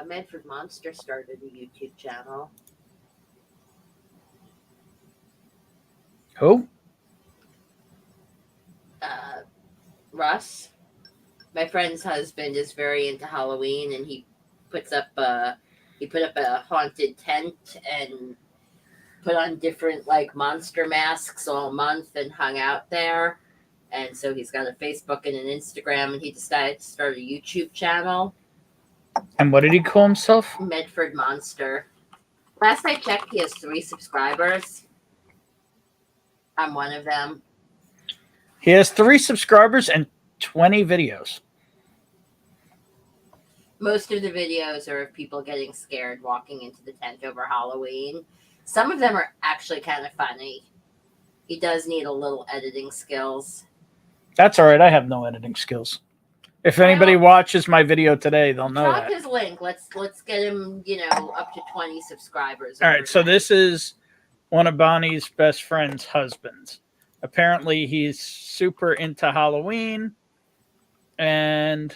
Medford Monster started a YouTube channel. Who? Russ. My friend's husband is very into Halloween, and he put up a haunted tent and put on different like monster masks all month and hung out there. And so he's got a Facebook and an Instagram, and he decided to start a YouTube channel. And what did he call himself? Medford Monster. Last I checked, he has 3 subscribers. I'm one of them. He has 3 subscribers and 20 videos. Most of the videos are of people getting scared walking into the tent over Halloween. Some of them are actually kind of funny. He does need a little editing skills. That's all right. I have no editing skills. If anybody watches my video today, they'll know Drop that. his link. Let's get him, up to 20 subscribers. All right. So this is one of Bonnie's best friend's husbands. Apparently, he's super into Halloween, and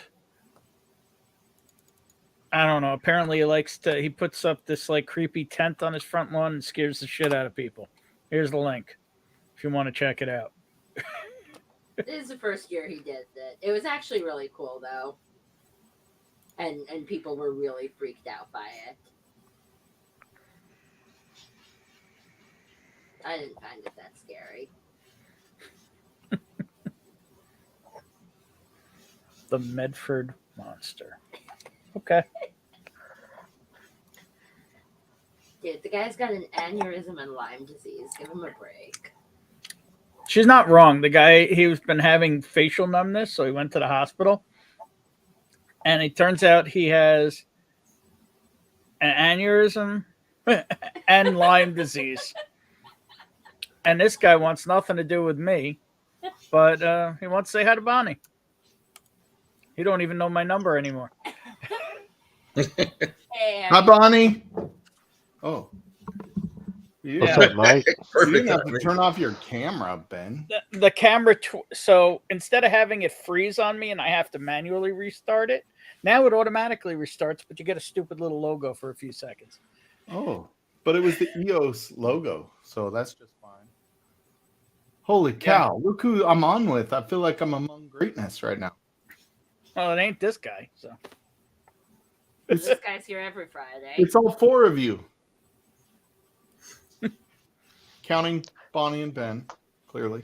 I don't know. Apparently, he puts up this like creepy tent on his front lawn and scares the shit out of people. Here's the link if you want to check it out. This is the first year he did that. It was actually really cool though, and people were really freaked out by it. I didn't find it that scary. The Medford Monster. Okay. Dude, the guy's got an aneurysm and Lyme disease. Give him a break. She's not wrong. The guy, he's been having facial numbness, so he went to the hospital. And it turns out he has an aneurysm and Lyme disease. And this guy wants nothing to do with me, but he wants to say hi to Bonnie. He don't even know my number anymore. Hey, Hi, Bonnie. Oh, You What's didn't, up, Mike? you Perfect didn't have to timing. turn off your camera, Ben. The camera. So instead of having it freeze on me and I have to manually restart it, now it automatically restarts, but you get a stupid little logo for a few seconds. Oh, but it was the EOS logo, so that's just fine. Holy cow! Look who I'm on with. I feel like I'm among greatness right now. Well, it ain't this guy. So This guy's here every Friday. It's all four of you, counting Bonnie and Ben. Clearly,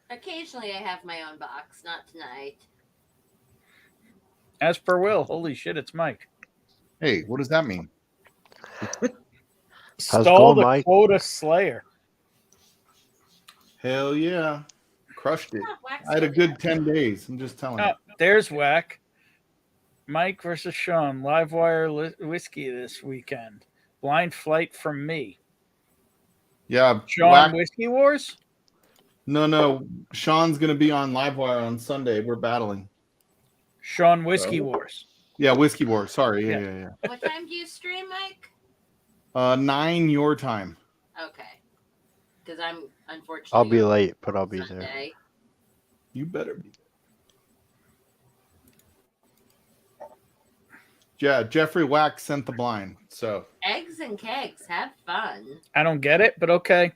Occasionally, I have my own box. Not tonight. as per Will, holy shit, it's Mike. hey, what does that mean? How's it Stole going, the Mike? quota slayer. Hell yeah, crushed it. Oh, wax I had a it. good 10 days. I'm just telling you. Oh, there's Whack. Mike versus Sean. Live wire whiskey this weekend. Blind flight from me. Yeah, Sean Whack- Whiskey Wars? No. Sean's gonna be on Livewire on Sunday. We're battling. Sean Whiskey Oh. Wars. Yeah, Whiskey War. Sorry. Yeah. Yeah. What time do you stream, Mike? 9 your time. Okay. Because I'm unfortunately. I'll be late, but I'll be there. Sunday. You better be. Yeah, Jeffrey Wax sent the blind. So Eggs and kegs. Have fun. I don't get it, but okay.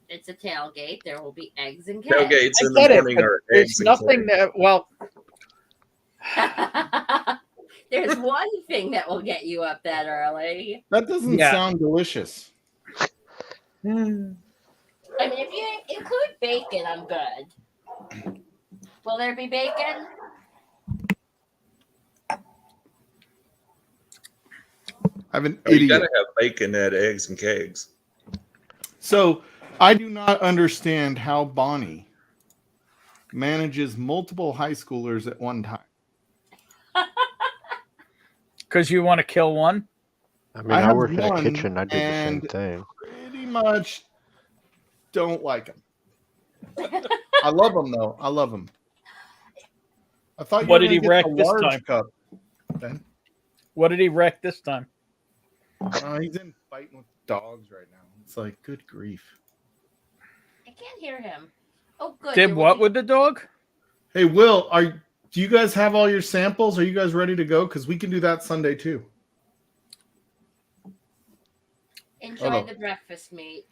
It's a tailgate. There will be eggs and kegs. Tailgates I in the get it, morning but are there's eggs and nothing cake. that, well, There's one thing that will get you up that early. that doesn't Yeah. sound delicious. I mean, if you include bacon, I'm good. Will there be bacon? I'm an Oh, you idiot. gotta have bacon at eggs and kegs. So I do not understand how Bonnie manages multiple high schoolers at one time. because you want to kill one. I mean, I I have work in a one, kitchen. I do the same and- thing. Pretty much don't like him. I love him though. I love him. I thought you What were did he gonna wreck get the this large time? cup. Ben. What did he wreck this time? He's in fighting with dogs right now. It's like, good grief. I can't hear him. Oh, good. Did there will what be- with the dog? Hey, Will, do you guys have all your samples? Are you guys ready to go? Because we can do that Sunday too. Enjoy Hello. the breakfast meat.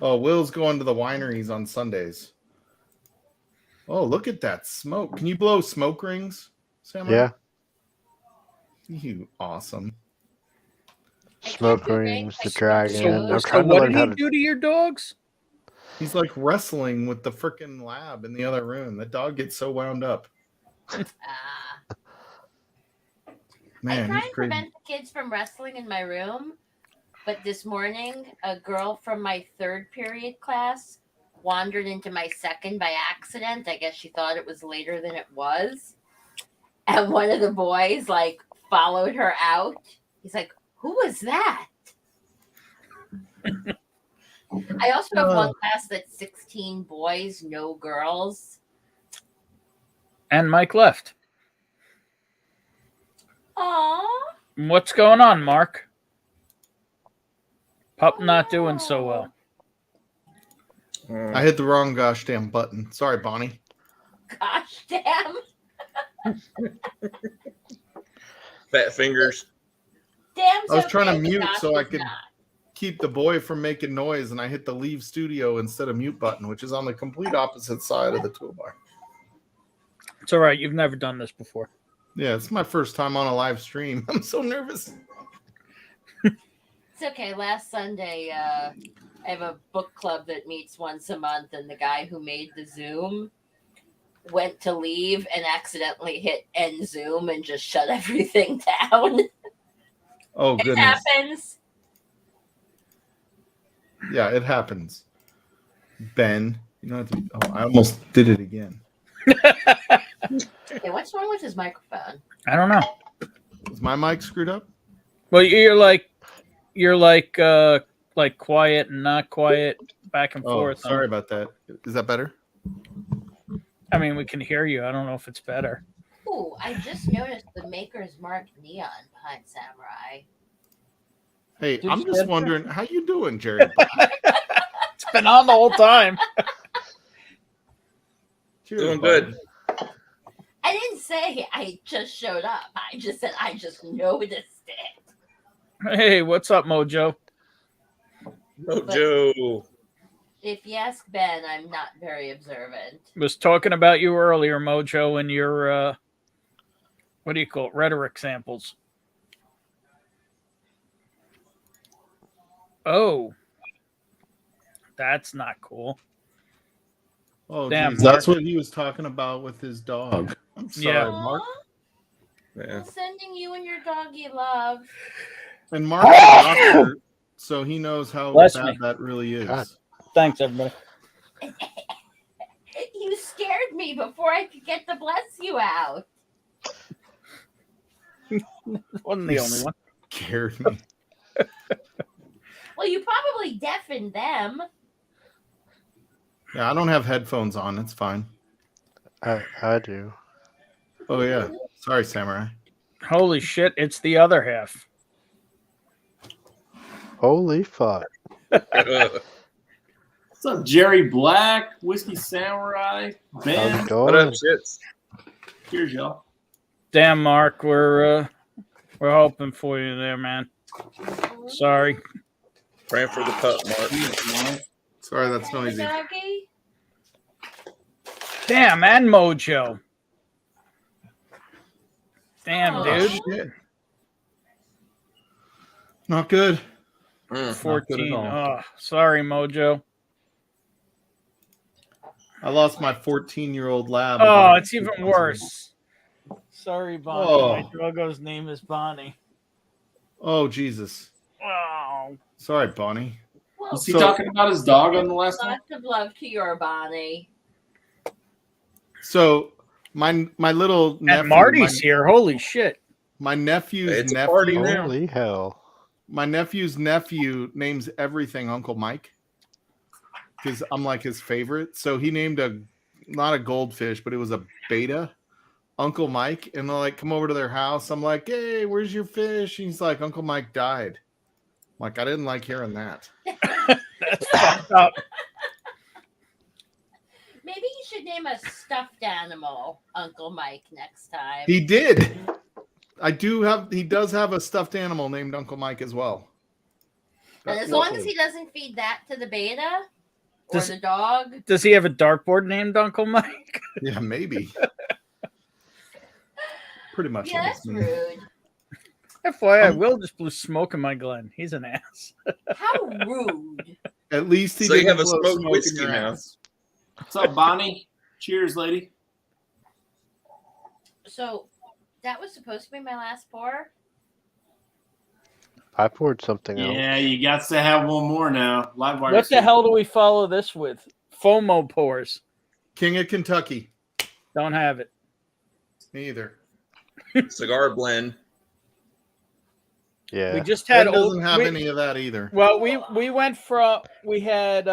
Oh, Will's going to the wineries on Sundays. Oh, look at that smoke. Can you blow smoke rings, Samurai? Yeah, You awesome. I can't smoke do rings, bacon. the I smoke dragon. food. I'm So trying to what learn did how he to. do to your dogs? He's like wrestling with the freaking lab in the other room. The dog gets so wound up. Ah. Man, I try he's and crazy. prevent the kids from wrestling in my room, but this morning, a girl from my third period class wandered into my second by accident. I guess she thought it was later than it was. And one of the boys, like, followed her out. He's like, who was that? I also have one class that's 16 boys, no girls. And Mike left. Aww. What's going on, Mark? Pup not doing so well. I hit the wrong gosh damn button. Sorry, Bonnie. Gosh damn. Fat fingers. Damn's I was trying to okay, but mute gosh so I is could not. keep the boy from making noise, and I hit the leave studio instead of mute button, which is on the complete opposite side of the toolbar. It's all right. You've never done this before. Yeah, it's my first time on a live stream. I'm so nervous. It's okay. Last Sunday, I have a book club that meets once a month, and the guy who made the Zoom went to leave and accidentally hit end Zoom and just shut everything down. Oh, It goodness. happens. Yeah, it happens. Ben, you don't have to. Oh, I almost did it again. Okay, what's wrong with his microphone? I don't know. Is my mic screwed up? Well, you're like quiet and not quiet, back and Oh, forth. sorry about that. Is that better? I mean, we can hear you. I don't know if it's better. Ooh, I just noticed the Maker's Mark neon behind Samurai. Hey, Dude, I'm just Spencer? wondering how you doing, Jerry. It's been on the whole time. Cheers, Doing buddy. good. I didn't say I just showed up. I just said I just noticed it. Hey, what's up, Mojo? Mojo. If you ask Ben, I'm not very observant. Was talking about you earlier, Mojo, and your what do you call it? Rhetoric samples. Oh, that's not cool. Oh, Damn, geez, that's what he was talking about with his dog. I'm sorry, Yeah. Mark. Yeah. I'm sending you and your doggy love. And Mark's a doctor, so he knows how Bless bad me. that really is. God. Thanks, everybody. You scared me before I could get to bless you out. Wasn't the only one. Scared me. Well, you probably deafened them. Yeah, I don't have headphones on. It's fine. I do. Oh yeah. Sorry, Samurai. Holy shit! It's the other half. Holy fuck. What What's up, Jerry Black, Whiskey Samurai, How's Ben? it up, going? shits? Cheers, y'all. Damn, Mark, we're hoping for you there, man. Sorry. Praying for the pup, Mark. Cheers, Sorry, that's And the noisy. doggy? Damn, and Mojo. Damn, Oh, dude. Shit. Not good. Mm. Not good 14. at all. Oh, sorry, Mojo. I lost my 14-year-old lab. Oh, about it's even 2 months ago. worse. Sorry, Bonnie. Oh. My doggo's name is Bonnie. Oh, Jesus. Oh. Sorry, Bonnie. Well, Was he So- talking about his dog on the last one? lots of love to your Bonnie. So my little nephew, And Marty's here. Holy shit. my nephew's It's a party nephew. now. Holy hell. My nephew's nephew names everything Uncle Mike because I'm like his favorite. So he named not a goldfish, but it was a beta, Uncle Mike. And they're like, come over to their house. I'm like, hey, where's your fish? And he's like, Uncle Mike died. I'm like, I didn't like hearing that. That's fucked up. Maybe you should name a stuffed animal Uncle Mike next time. He did. He does have a stuffed animal named Uncle Mike as well. And as long as he doesn't feed that to the beta or Does- the dog. Does he have a dartboard named Uncle Mike? Yeah, maybe. Pretty much. Yeah, what that's it's named. rude. FYI, Will just blew smoke in my Glen. He's an ass. How rude. At least he So you didn't have a blow smoked smoke in whiskey your now. ass. What's up, Bonnie? Cheers, lady. So that was supposed to be my last pour. I poured something else. Yeah, you got to have one more now. Live wire. What the hell do we follow this with? FOMO pours. King of Kentucky. Don't have it. Me either. Cigar blend. Yeah. We just had Ben old. doesn't have we- any of that either. Well, we went from we had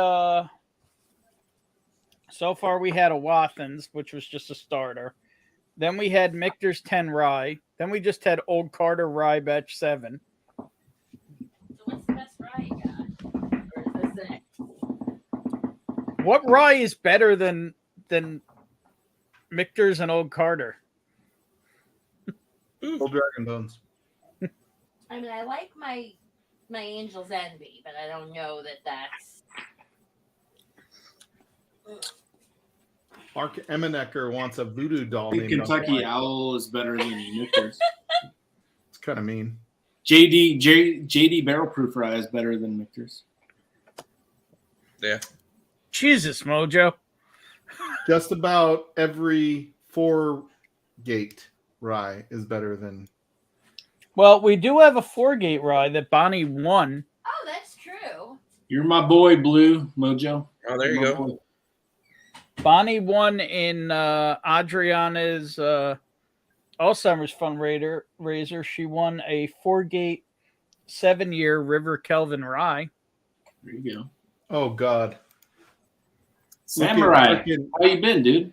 so far we had a Wathans, which was just a starter. Then we had Michter's 10 Rye. Then we just had Old Carter Rye Batch 7. So what's the best rye you got? Or is this it? What rye is better than Michter's and Old Carter? Old Dragon Bones. I mean, I like my Angel's Envy, but I don't know that that's. Mark Emenecker wants a voodoo doll The named Uncle Kentucky Mike. Owl is better than Michter's. It's kind of mean. JD Barrel Proof Rye is better than Michter's. Yeah. Jesus, Mojo. Just about every 4-gate rye is better than. Well, we do have a 4-gate rye that Bonnie won. Oh, that's true. You're my boy, Blue Mojo. Oh, there you You're my go. boy. Bonnie won in Adriana's Alzheimer's fundraiser. She won a 4-gate 7-year River Kelvin rye. There you go. Oh God. Samurai, Look at how you been, dude?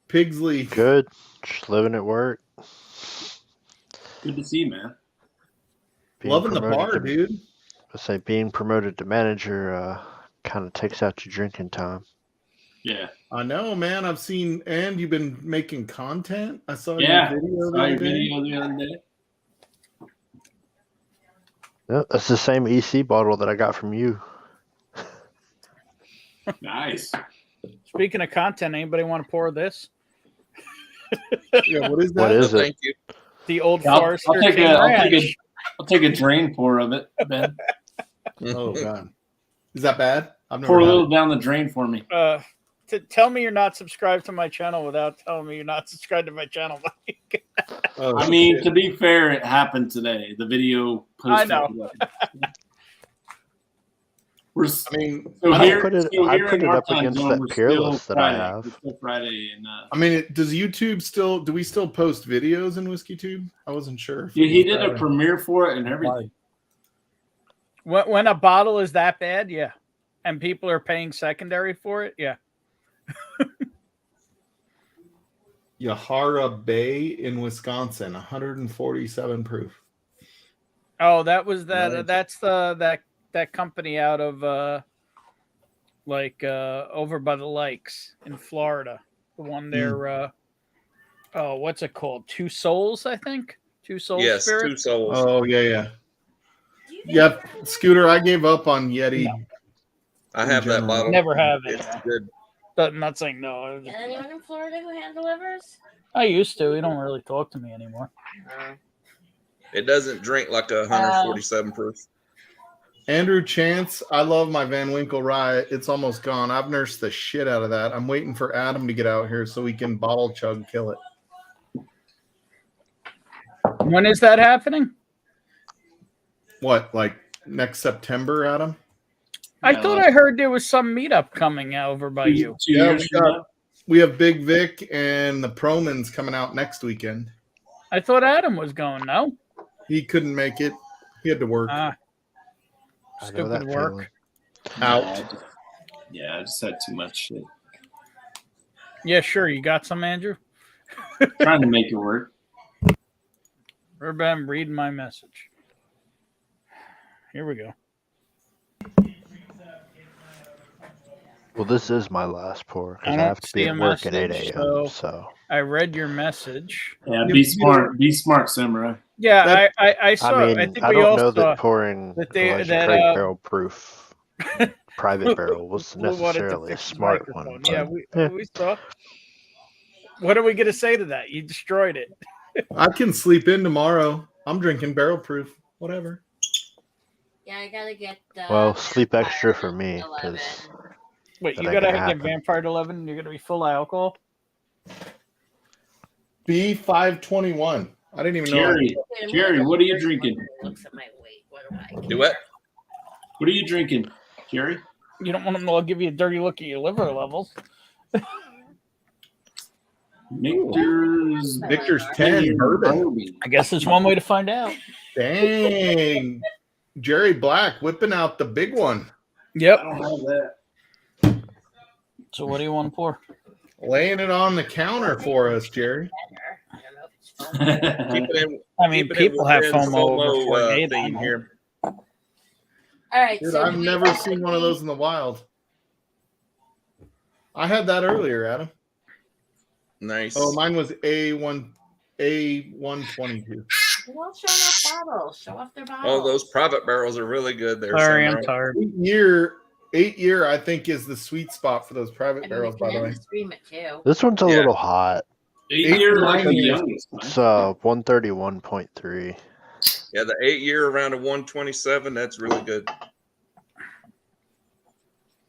Pigsley. Good. Just living at work. Good to see you, man. Being Loving the promoted bar, to dude. I say being promoted to manager kind of takes out your drinking time. Yeah. I know, man. I've seen, and you've been making content. I saw Yeah. your video. Saw your video the other day. Yep, that's the same EC bottle that I got from you. Nice. Speaking of content, anybody want to pour this? Yeah, what is that? What is No, it? thank you. The Old I'll Forester take King Ranch. I'll take a drain pour of it, Ben. Oh god, is that bad? I've never Pour a had little it. down the drain for me. Tell me you're not subscribed to my channel without telling me you're not subscribed to my channel, Mike. Oh, I mean, shit. to be fair, it happened today. The video posted. I know. We're, I mean, so I'd here, put it, so I'd here put in it our up time against zone, that we're Peerless still that I Friday. have. It's still Friday, and I mean, does YouTube still? Do we still post videos in Whiskey Tube? I wasn't sure. if yeah, it he was did a that or- premiere for it and everything. When a bottle is that bad, yeah, and people are paying secondary for it, yeah. Yahara Bay in Wisconsin, 147 proof. Oh, that was that. Nice. That's that company out of over by the lakes in Florida. The one there. Oh, what's it called? Two Souls, I think. Two Souls. Yes, Spirit? Two Souls. Oh yeah. Yep, Scooter. I gave up on Yeti. No. I have that general. bottle. Never have it. It's good. But I'm not saying no. Is anyone in Florida who hand delivers? I used to. He don't really talk to me anymore. It doesn't drink like a 147 proof. Andrew Chance, I love my Van Winkle rye. It's almost gone. I've nursed the shit out of that. I'm waiting for Adam to get out here so we can bottle chug kill it. When is that happening? What, like next September, Adam? I thought I heard there was some meetup coming over by you. Yeah, we have Big Vic and the Promans coming out next weekend. I thought Adam was going. No, He couldn't make it. He had to work. I know that Stupid work. feeling. Out. Yeah, I just had too much shit. Yeah, sure. You got some, Andrew? Trying to make it work. Remember, I'm reading my message. Here we go. Well, this is my last pour I because I don't have to be see at a work at 8 message, a.m. so- So I read your message. Yeah, be smart. Be smart, Samurai. Yeah, I saw. I mean, I think I we don't all know saw that pouring that they- Elijah that, Craig barrel proof private barrel was we wanted to necessarily a fix the smart one. microphone. but, Yeah, we saw. What are we gonna say to that? You destroyed it. I can sleep in tomorrow. I'm drinking barrel proof. Whatever. Yeah, I gotta get. well, sleep extra for me because Wait, That you ain't gotta gonna get happen. Vampire 11. And you're gonna be full of alcohol. B521. I didn't even know. Jerry, what are you drinking? Looks at my weight. What do I? Do what? What are you drinking, Jerry? You don't want them to give you a dirty look at your liver levels. Victor's 10 bourbon. I guess there's one way to find out. Dang. Jerry Black whipping out the big one. Yep. I don't have that. So what do you want to pour? Laying it on the counter for us, Jerry. Keep it in, I mean, keep it people have within FOMO over 48. theme here. All right. Dude, so I've do we never open seen one of those in the wild. I had that earlier, Adam. Nice. Oh, mine was A122. They won't show off bottles. Show off their bottles. Oh, those private barrels are really good there. Sorry, I'm Samurai. tired. 8-year, I think, is the sweet spot for those private I mean, barrels, we by can the end way. the stream it too. this one's a Yeah. little hot. 8-year like the 9 years. youngest, man. It's 131.3. Yeah, the 8-year around a 127. That's really good.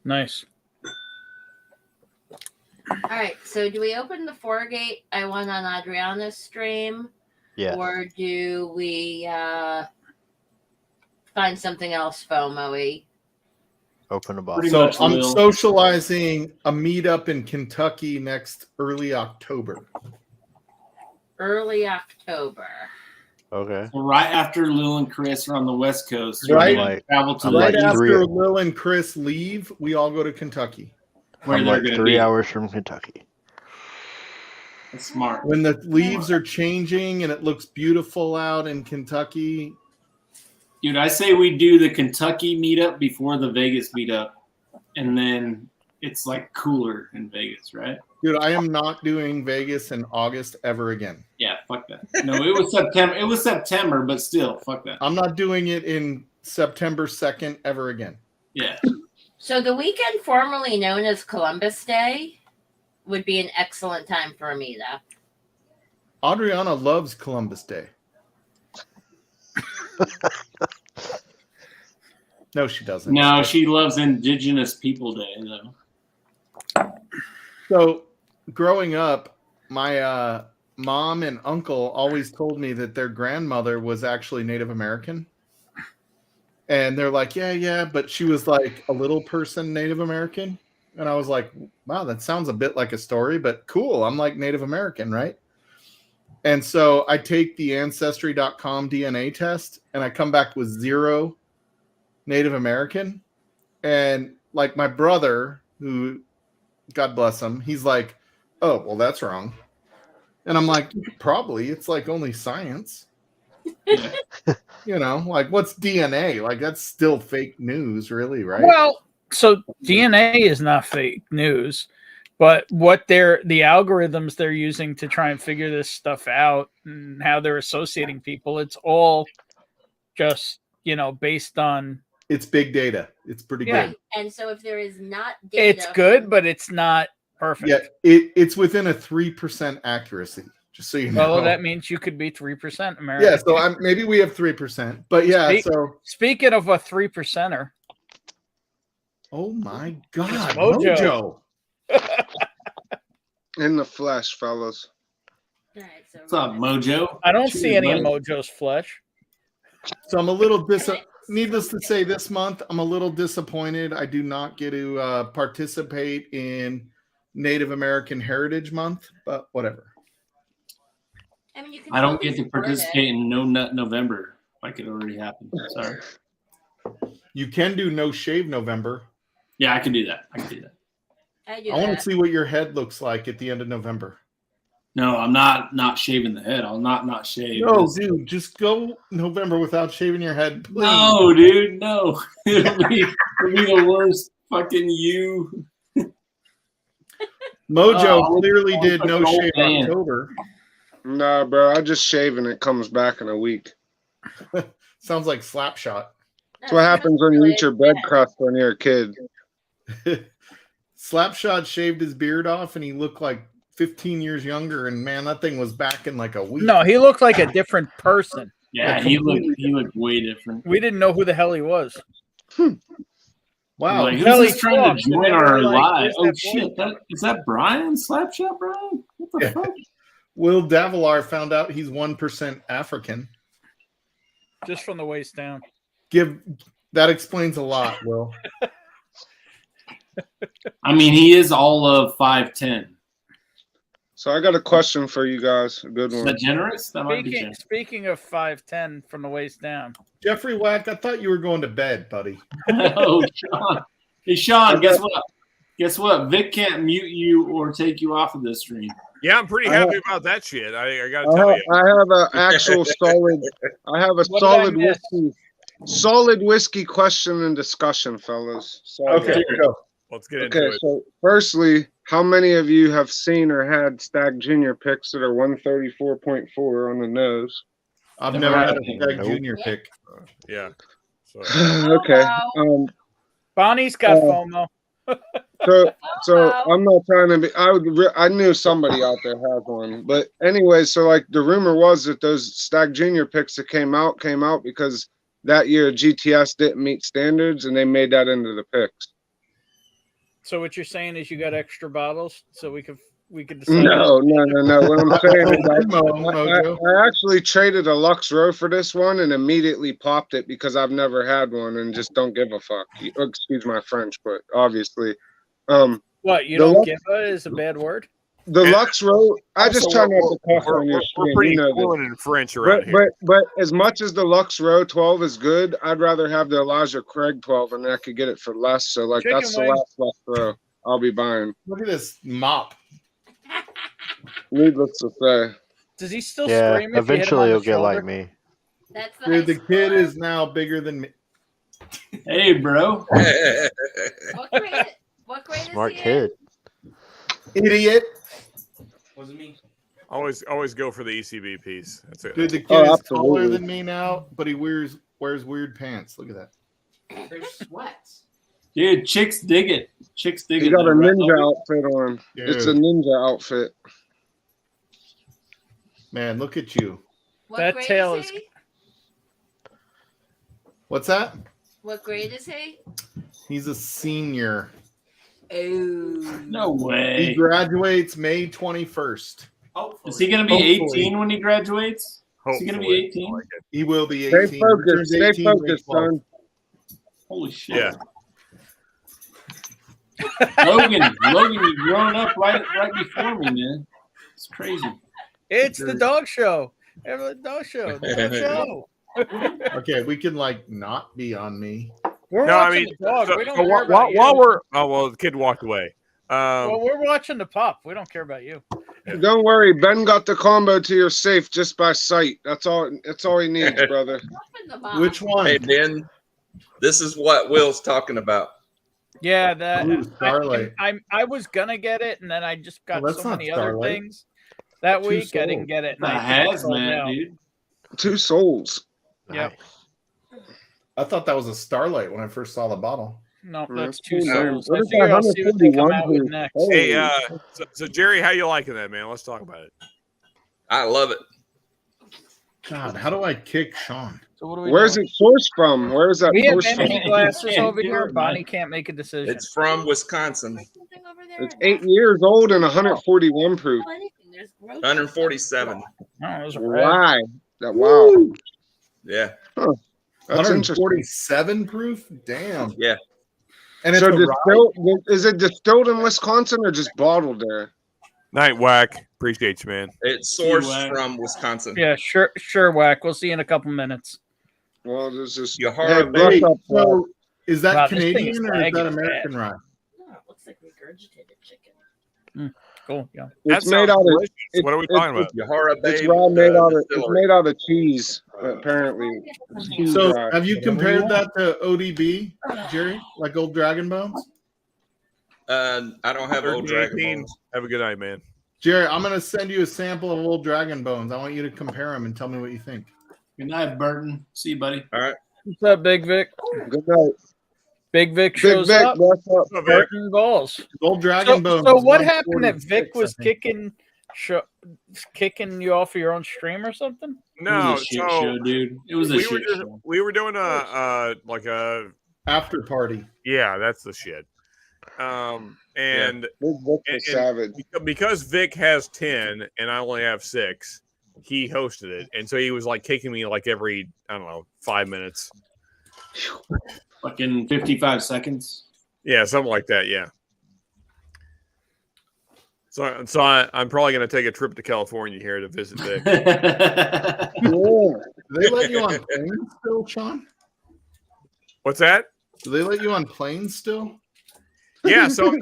Nice. All right. So do we open the Foregate I won on Adriana's stream, Yeah. or do we find something else FOMO-y? Open a Pretty bottle. So much I'm will. socializing a meetup in Kentucky next early October. Early October. Okay. So right after Lil and Chris are on the West Coast, Right. we're gonna travel to I'm the Right like after three- Lil and Chris leave, we all go to Kentucky. where I'm they're like going to 3 be. hours from Kentucky. That's smart. When the leaves are changing and it looks beautiful out in Kentucky, Dude, I say we do the Kentucky meetup before the Vegas meetup, and then it's like cooler in Vegas, right? Dude, I am not doing Vegas in August ever again. Yeah, fuck that. No, it was September. It was September, but still, fuck that. I'm not doing it in September 2nd ever again. Yeah. So the weekend formerly known as Columbus Day would be an excellent time for a meetup. Adriana loves Columbus Day. No, she doesn't. No, she loves Indigenous People Day, though. So, growing up, my mom and uncle always told me that their grandmother was actually Native American. And they're like, yeah, but she was like a little person Native American. And I was like, wow, that sounds a bit like a story, but cool. I'm like Native American, right? And so I take the Ancestry.com DNA test and I come back with 0 Native American. And like my brother, who, God bless him, he's like, oh, well, that's wrong. And I'm like, probably. It's like only science. You know, like what's DNA? Like that's still fake news, really, right? Well, so DNA is not fake news, but what the algorithms they're using to try and figure this stuff out and how they're associating people, it's all just, based on. It's big data. It's pretty good. And so if there is not data, it's good, but it's not perfect. Yeah, it's within a 3% accuracy. Just so you know. Well, that means you could be 3% American. Yeah, so maybe we have 3%, but yeah. So speaking of a 3%er, oh my God, Mojo. In the flesh, fellas. All right, so What's up, Mojo? I don't see any of Mojo's flesh. So I'm a little needless to say, this month I'm a little disappointed. I do not get to participate in Native American Heritage Month, but whatever. I mean, you can I don't always get to support participate it. in No Nut November like it already happened. Sorry. You can do No Shave November. Yeah, I can do that. I I want to see what your head looks like at the end of November. No, I'm not shaving the head. I'll not shave. No, dude, just go November without shaving your head, please. No, dude, no. It'll be the worst fucking you. Mojo clearly did No Shave man. October. Nah, bro, I just shave and it comes back in a week. Sounds like Slapshot. That's what happens when you eat your bread crust when you're a kid. Slapshot shaved his beard off and he looked like 15 years younger, and man, that thing was back in like a week. No, he looked like a different person. Yeah, he looked way different. We didn't know who the hell he was. Wow, Like, who's trying to join our live? Oh shit, is that Brian? Slapshot Brian? What the fuck? Will Davilar found out he's 1% African. Just from the waist down. That explains a lot, Will. I mean, he is all of 5'10". So I got a question for you guys. A good one. Is that generous? That might be generous. Speaking of 5'10" from the waist down. Jeffrey Wack, I thought you were going to bed, buddy. Oh, Sean. Hey, Sean, guess what? Guess what? Vic can't mute you or take you off of this stream. Yeah, I'm pretty happy about that shit. I got to tell you. I have an actual solid. I have a solid whiskey question and discussion, fellas. Okay, go. Let's get into it. So firstly, how many of you have seen or had Stag Junior picks that are 134.4 on the nose? I've never had a Stag Junior pick. Yeah. So. Okay. Bonnie's got FOMO. So I'm not trying to be. I knew somebody out there had one, but anyway. So like the rumor was that those Stag Junior picks that came out because that year GTS didn't meet standards and they made that into the picks. So what you're saying is you got extra bottles, so we could decide. No. What I'm saying is I actually traded a Lux Row for this one and immediately popped it because I've never had one and just don't give a fuck. Excuse my French, but obviously. What, you don't give a is a bad word? The Lux Row, I just try not to cuss on your stream. We're pretty fluent in French around here. But as much as the Lux Row 12 is good, I'd rather have the Elijah Craig 12 and I could get it for less. So like that's the last Lux Row I'll be buying. Look at this mop. Needless to say. Does he still Yeah, scream? eventually he'll get like me. That's the Dude, high the kid schooler. is now bigger than me. Hey, bro. What grade Smart is he kid. Idiot. Wasn't me. Always go for the ECB piece. That's it. Dude, the kid Oh, is taller absolutely. than me now, but he wears weird pants. Look at that. They're sweats. Dude, chicks dig it. Chicks dig He it. got a though, right? ninja outfit on. It's a Dude. ninja outfit. Man, look at you. What That grade tail is is- he? What's that? What grade is he? He's a senior. Oh. No He way. graduates May 21st. Is he going to be Hopefully. 18 when he graduates? Is he going to be Hopefully. 18? He will be Stay 18. focused. Turns Stay 18 May focused, 12th. son. Holy shit. Yeah. Logan, you're growing up right before me, man. It's crazy. It's the dog show. The dog show. The dog show. Okay, we can like not be on me. We're No, I watching mean, the dog. so- We don't so care about while you. we're the kid walked away. Well, we're watching the pup. We don't care about you. Don't worry, Ben got the combo to your safe just by sight. That's all. That's all he needs, brother. Which one? Hey Ben, this is what Will's talking about. Yeah, that Ooh, Starlight. I was gonna get it, and then I just got Well, that's so not many other Starlight. things that Two week. I didn't souls. get it. The and I think it's sold hazmat, out. dude. 2 souls. Yep. I thought that was a Starlight when I first saw the bottle. No, Yeah, that's it's 2 cool, man. souls. What I is figure that I'll see what they come 141 out with proof? next. Oh. Hey, so Jerry, how you liking that, man? Let's talk about it. I love it. God, how do I kick Sean? So what do we Where's doing? it sourced from? Where is that We have sourced from? empty glasses can't over do here. it, Bonnie man. can't make a decision. It's from Wisconsin. It's 8 years old and 141 proof. 147. Oh, those are red. Why? Wow. Yeah. Huh. That's interesting. 147 proof? Damn. Yeah. And it's So a rye? is it distilled in Wisconsin or just bottled there? Night whack. Appreciate you, man. It's sourced Whack. from Wisconsin. Yeah, sure, Whack. We'll see you in a couple minutes. Well, this is Yahara brush Bay. up. So is that Wow, this thing is Canadian or is big that and American rye? No, it looks like regurgitated chicken. Cool. Yeah. That It's made sounds out of delicious. What are we talking about? Yahara Bay. it's rye made out of it's Distillery. made out of cheese apparently. Cheese So rye. have you Whatever you compared want. that to ODB, Jerry? Like old Dragon Bones? I don't have old Dragon 13. Bones. Have a good night, man. Jerry, I'm going to send you a sample of old Dragon Bones. I want you to compare them and tell me what you think. Good night, Burton. See you, buddy. All right. What's up, Big Vic? Good night. Big Vic Big shows Vic, up. what's up? What's up, Vic? Burton goals. Old Dragon So, Bones. so is what happened that 146, Vic was I think. kicking you off of your own stream or something? No, It was a shit so show, dude. It was a we shit were just, show. we were doing a After party. yeah, that's the shit. And Big Vic was and savage. because Vic has 10 and I only have 6, he hosted it, and so he was like kicking me like every 5 minutes. Fucking 55 seconds. Yeah, something like that. Yeah. So I'm probably going to take a trip to California here to visit Vic. Yeah. Do they let you on planes still, Sean? What's that? Do they let you on planes still? Yeah, so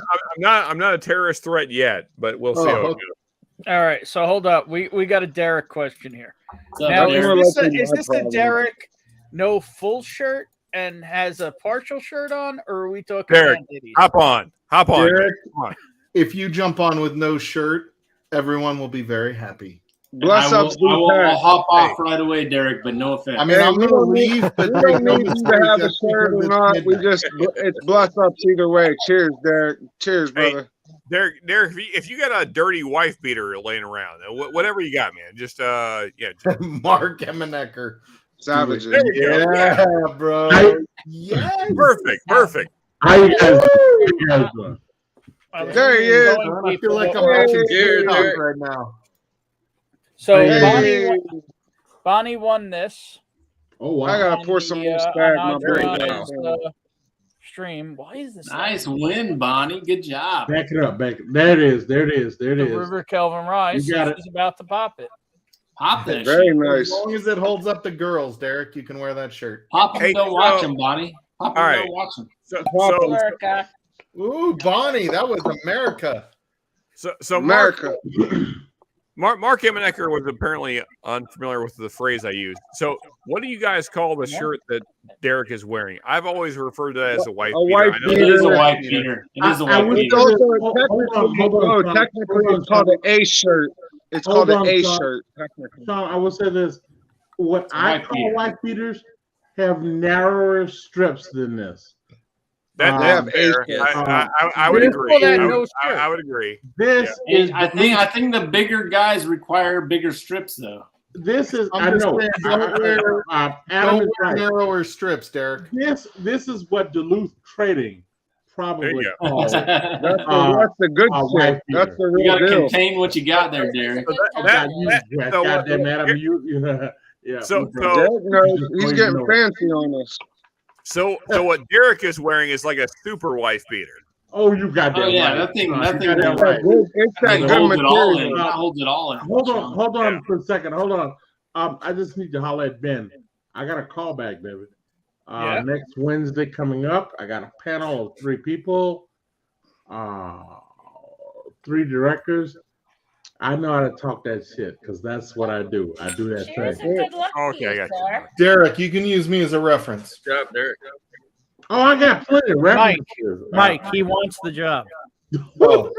I'm not a terrorist threat yet, but we'll see Oh, how it okay. goes. All right, so hold up. We got a Derek question here. What's up, Now, Derek? is this a Derek no full shirt and has a partial shirt on, or are we talking Derek, about Diddy? hop on. Derek, Come on. if you jump on with no shirt, everyone will be very happy. Bless I up, will, Steve I'll Pat. hop off right away, Derek, but no offense. I mean, Hey, I'm we going to don't need- leave, but We take don't no need you mistake. to have a That's shirt or because not. it's We midnight. just it's bless ups either way. Cheers, Derek. Cheers, Hey, brother. Derek, if you got a dirty wife beater laying around, whatever you got, man, just Mark Emenecker. Savages. There we go. Yeah, bro. Yes. Perfect. How you guys doing? There he is. I feel like I'm Hey, watching Derek. TikTok right now. So Hey. Bonnie won this. Oh wow! I gotta on pour the, some more on spag, my Adriana's, boy. Stream. Why is this? Nice win, Bonnie. Good job. Back it up, back it. There it is. There it is. There it The is. River Kelvin Rice. You got it. She's about to pop it. Pop that Very shit. As nice. long as it holds up the girls, Derek, you can wear that shirt. Pop them, Hey, don't so- watch them, Bonnie. Pop them, All don't right. watch them. So America. Ooh, Bonnie, that was America. Mark, America. Mark Emanecker was apparently unfamiliar with the phrase I used. So, what do you guys call the shirt that Derek is wearing? I've always referred to that as a wife beater. wife I know It beater. is a white beater. It is a I white would It's beater. also Hold on, Sean. technically Hold on, it's called Sean. an A shirt. It's Hold called an on, A Sean. shirt. Technically. Sean, I will say this: what a I white call beater. white beaters have narrower strips than this. That's They have fair. A I would this agree. is- I would agree. This is I think the bigger guys require bigger strips though. this is I'm I just know. saying, don't wear, Adam don't is wear right. narrower strips, Derek. This is what Duluth Trading probably There you calls it. That's the good white shit. That's beater. the You real gotta deal. contain what you got there, Derek. Goddamn Adam, yeah. So Derek knows he's getting fancy on us. So what Derek is wearing is like a super wife beater. Oh, you got that Oh yeah, right. that thing. You That thing. got that It's right. that good holds it all in. material. That holds it all in. Hold on for a second. Hold on. I just need to holler at Ben. I got a call back, baby. Yeah. Next Wednesday coming up, I got a panel of 3 people, 3 directors. I know how to talk that shit because that's what I do. I do that Cheers thing. and good luck to Okay, I you, got you. sir. Derek, you can use me as a reference. Good job, Derek. Oh, I got plenty of Mike, references. Mike, he wants the job. Oh.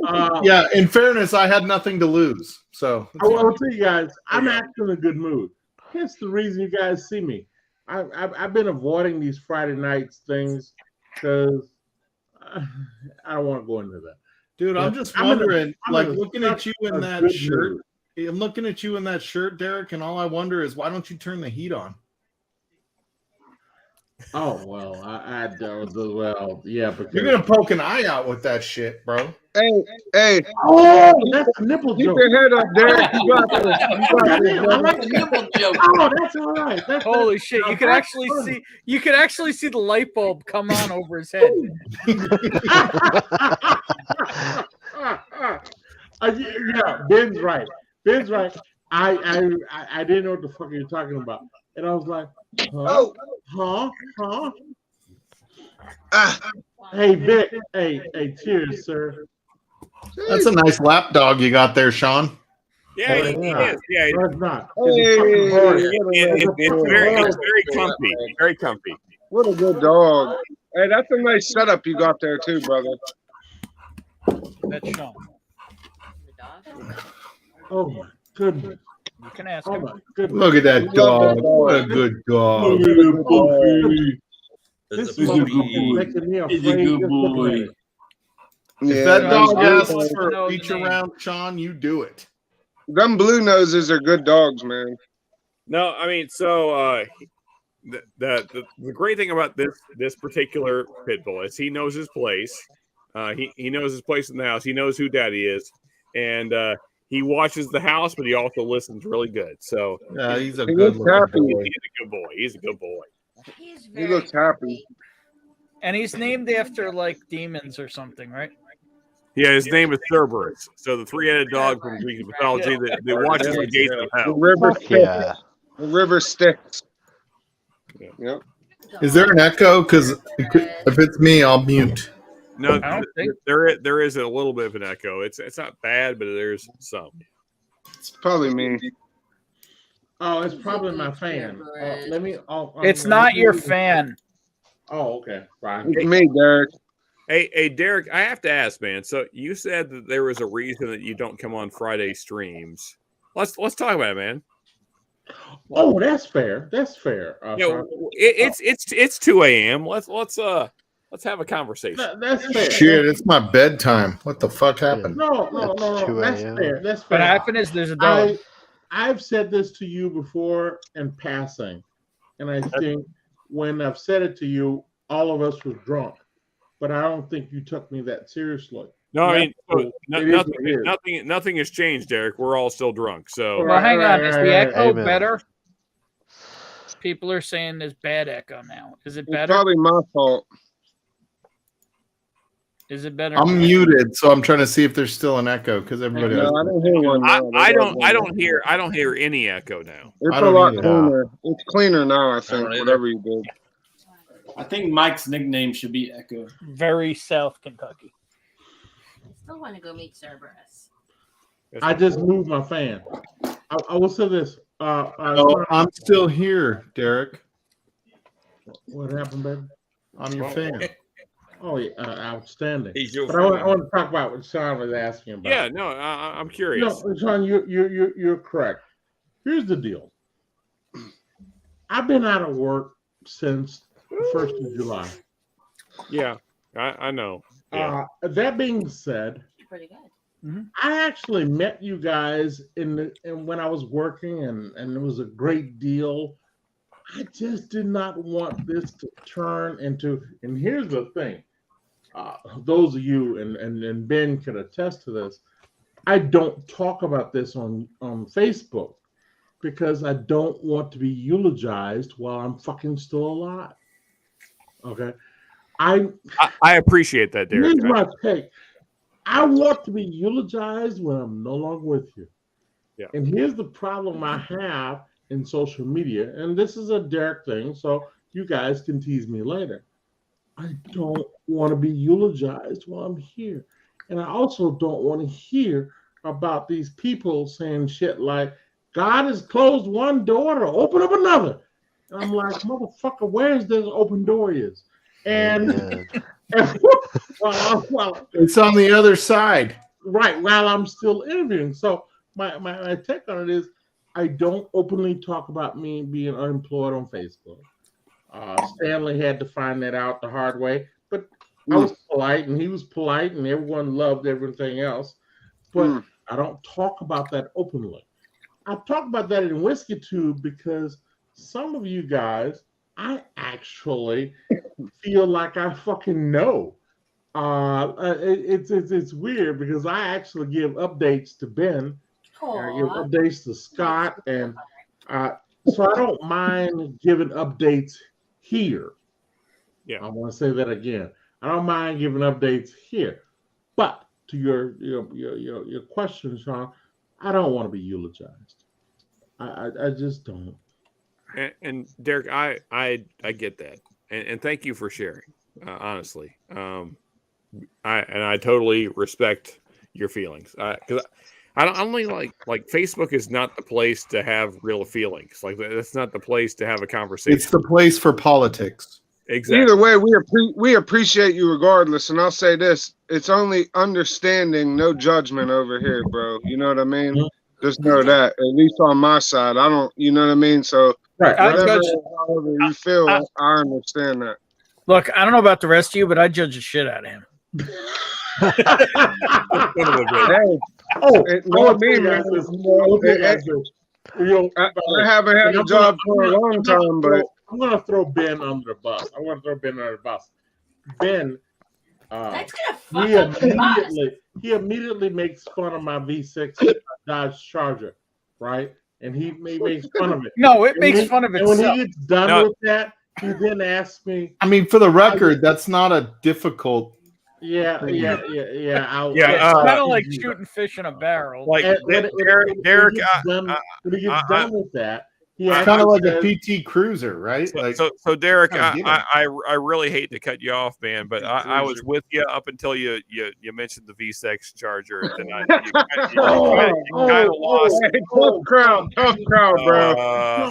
Uh, Yeah, in fairness, I had nothing to lose. So I will tell you guys, I'm actually in a good mood. Hence the reason you guys see me. I've been avoiding these Friday nights things because I don't want to go into that. dude, I'm just I'm in a- wondering, I'm like in a looking at you in a that good shirt. mood. I'm looking at you in that shirt, Derek, and all I wonder is why don't you turn the heat on? Oh well, well, yeah, because You're gonna poke an eye out with that shit, bro. Hey, oh, that's a nipple keep joke. your head up, Derek. You got this. You got this, I brother. like the nipple joke. Oh, that's all right. Holy shit! now You could that's actually funny. see. You could actually see the light bulb come on over his head. Yeah, Ben's right. Ben's right. I didn't know what the fuck you're talking about, and I was like, huh. Hey, Vic. Hey, cheers, sir. That's a nice lap dog you got there, Sean. Yeah, he is. Yeah, No, it's not. Hey, it's very comfy. Very comfy. what a good dog. Hey, that's a nice setup you got there too, brother. That's Sean. Oh my goodness. You can ask Oh him. my goodness. Look at that dog. What a good dog. This It's a is puppy. making me He's a afraid. good just looking boy. at it. If that dog those asks for know a the reach name. around, Sean, you do it. them blue noses are good dogs, man. No, I mean, so the great thing about this particular pit bull is he knows his place. He knows his place in the house. He knows who Daddy is, and he watches the house, but he also listens really good. So Yeah, he's a He good looks happy. looking boy. he's a good boy. He's a good boy. He's He very looks happy. And he's named after like demons or something, right? Yeah, his name is Cerberus. So the 3-headed dog from Greek mythology that watches the gates of The hell. river Fuck Styx. yeah. The river Styx. Yeah. Yep. Is there an echo? Because if it's me, I'll mute. No, I don't think- there is a little bit of an echo. It's not bad, but there's some. It's probably me. Oh, it's probably my fan. Let me. It's not your fan. Oh, okay. Fine. It's me, Derek. Hey, Derek, I have to ask, man. So you said that there was a reason that you don't come on Friday streams. Let's talk about it, man. Oh, that's fair. That's fair. It's 2 a.m. Let's have a conversation. That's fair. Shit, it's my bedtime. What the fuck happened? No. It's 2 That's a.m. fair. That's fair. What happened is there's a dog. I've said this to you before in passing, and I think when I've said it to you, all of us was drunk, but I don't think you took me that seriously. No, I mean It is what it is. nothing has changed, Derek. We're all still drunk. So Well, hang on. Is the echo Amen. better? People are saying there's bad echo now. Is it It's better? probably my fault. Is it better? I'm muted, so I'm trying to see if there's still an echo because everybody. No, I don't hear one now. I don't hear any echo now. It's I a don't lot either. cleaner. It's cleaner now, I think. either. Whatever you did. I think Mike's nickname should be Echo. Very South Kentucky. I still want to go meet Cerberus. I just moved my fan. I will say this. Oh, I'm still here, Derek. What happened, baby? I'm your fan. Oh, yeah, outstanding. He's your But I fan. want to talk about what Sean was asking about. Yeah, no, I'm curious. No, Sean, you're correct. Here's the deal. I've been out of work since the 1st of July. Yeah, I know. Yeah. That being said, Pretty good. I actually met you guys in when I was working, and it was a great deal. I just did not want this to turn into. And here's the thing: those of you and Ben can attest to this. I don't talk about this on Facebook because I don't want to be eulogized while I'm fucking still alive. Okay, I appreciate that, Derek. Here's my take. I want to be eulogized when I'm no longer with you. Yeah. And here's the problem I have in social media, and this is a Derek thing, so you guys can tease me later. I don't want to be eulogized while I'm here. And I also don't want to hear about these people saying shit like, God has closed one door to open up another. And I'm like, motherfucker, where's this open door is? And well, It's on the other side. right, while I'm still interviewing. So my take on it is I don't openly talk about me being unemployed on Facebook. Stanley had to find that out the hard way, but I was polite and he was polite and everyone loved everything else. But I don't talk about that openly. I talk about that in Whiskey Tube because some of you guys, I actually feel like I fucking know. It's weird because I actually give updates to Ben, I give updates to Scott, and so I don't mind giving updates here. Yeah, I want to say that again. I don't mind giving updates here, but to your question, Sean, I don't want to be eulogized. I just don't. And Derek, I get that, and thank you for sharing. Honestly, I totally respect your feelings because I don't only like Facebook is not the place to have real feelings. Like that's not the place to have a conversation. It's the place for politics. Exactly. Either way, we appreciate you regardless. And I'll say this: it's only understanding, no judgment over here, bro. You know what I mean? Just know that. At least on my side, I don't. You know what I mean? So Right. however you feel, I understand that. Look, I don't know about the rest of you, but I judge the shit out of him. I haven't had a job for a long time, but I'm gonna throw Ben under the bus. Ben, he immediately makes fun of my V6 Dodge Charger, right? And he makes fun of it. No, it makes fun of itself. And when itself. he gets done with that, he then asks me. I mean, for the record, that's not a difficult. Yeah. It's kind of like shooting fish in a barrel. Like Derek, when he gets done with that, it's kind of like a PT Cruiser, right? So Derek, I really hate to cut you off, man, but I was with you up until you mentioned the V6 Charger, and you kind of lost. Tough crowd, bro. I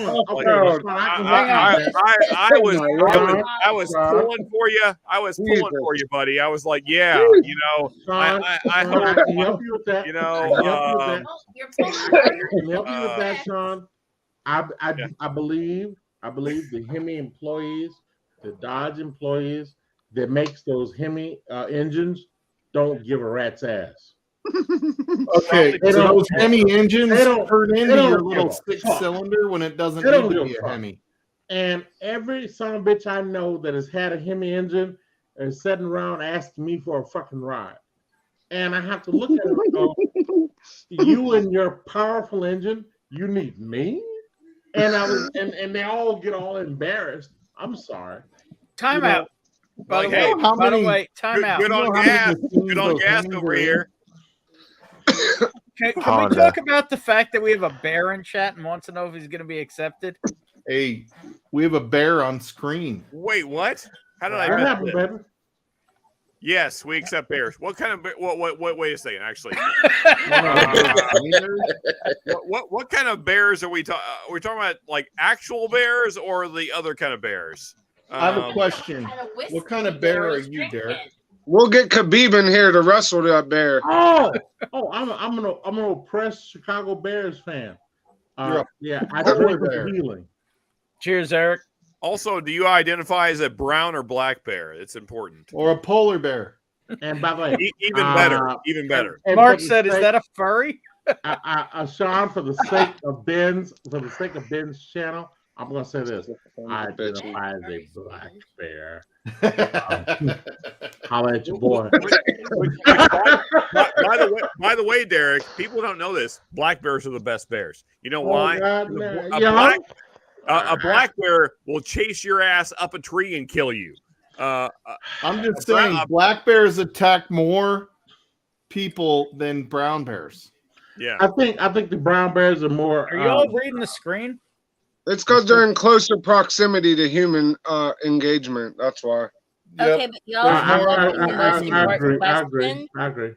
was pulling for you. I was pulling for you, buddy. I was like, yeah, you know, I can help you with that. You know, I can help you with that, Sean. I believe the Hemi employees, the Dodge employees that makes those Hemi engines don't give a rat's ass. Okay, so those Hemi engines turn into your little 6-cylinder when it doesn't need to be a Hemi. And every son of a bitch I know that has had a Hemi engine is sitting around asking me for a fucking ride. And I have to look at it and go, you and your powerful engine, you need me? And and they all get all embarrassed. I'm sorry. Time out. By the way, time out. Good on gas. Good on gas over here. Can we talk about the fact that we have a bear in chat and wants to know if he's going to be accepted? Hey, we have a bear on screen. Wait, what? How did I miss it? Yes, we accept bears. What kind of what? Wait a second. Actually, what kind of bears are we talking? We're talking about like actual bears or the other kind of bears? I have a question. What kind of bear are you, Derek? We'll get Khabib in here to wrestle that bear. Oh, I'm an oppressed Chicago Bears fan. Yeah, I drink with healing. Cheers, Eric. Also, do you identify as a brown or black bear? It's important. Or a polar bear. And by the way, even better. Even better. And Mark said, "Is that a furry?" Sean, for the sake of Ben's channel, I'm gonna say this: I identify as a black bear. Holla at your boy. By the way, Derek, people don't know this. Black bears are the best bears. You know why? A black bear will chase your ass up a tree and kill you. I'm just saying, black bears attack more people than brown bears. Yeah, I think the brown bears are more. Are you all reading the screen? It's because they're in closer proximity to human engagement. That's why. Okay, but y'all have the most important I question. agree.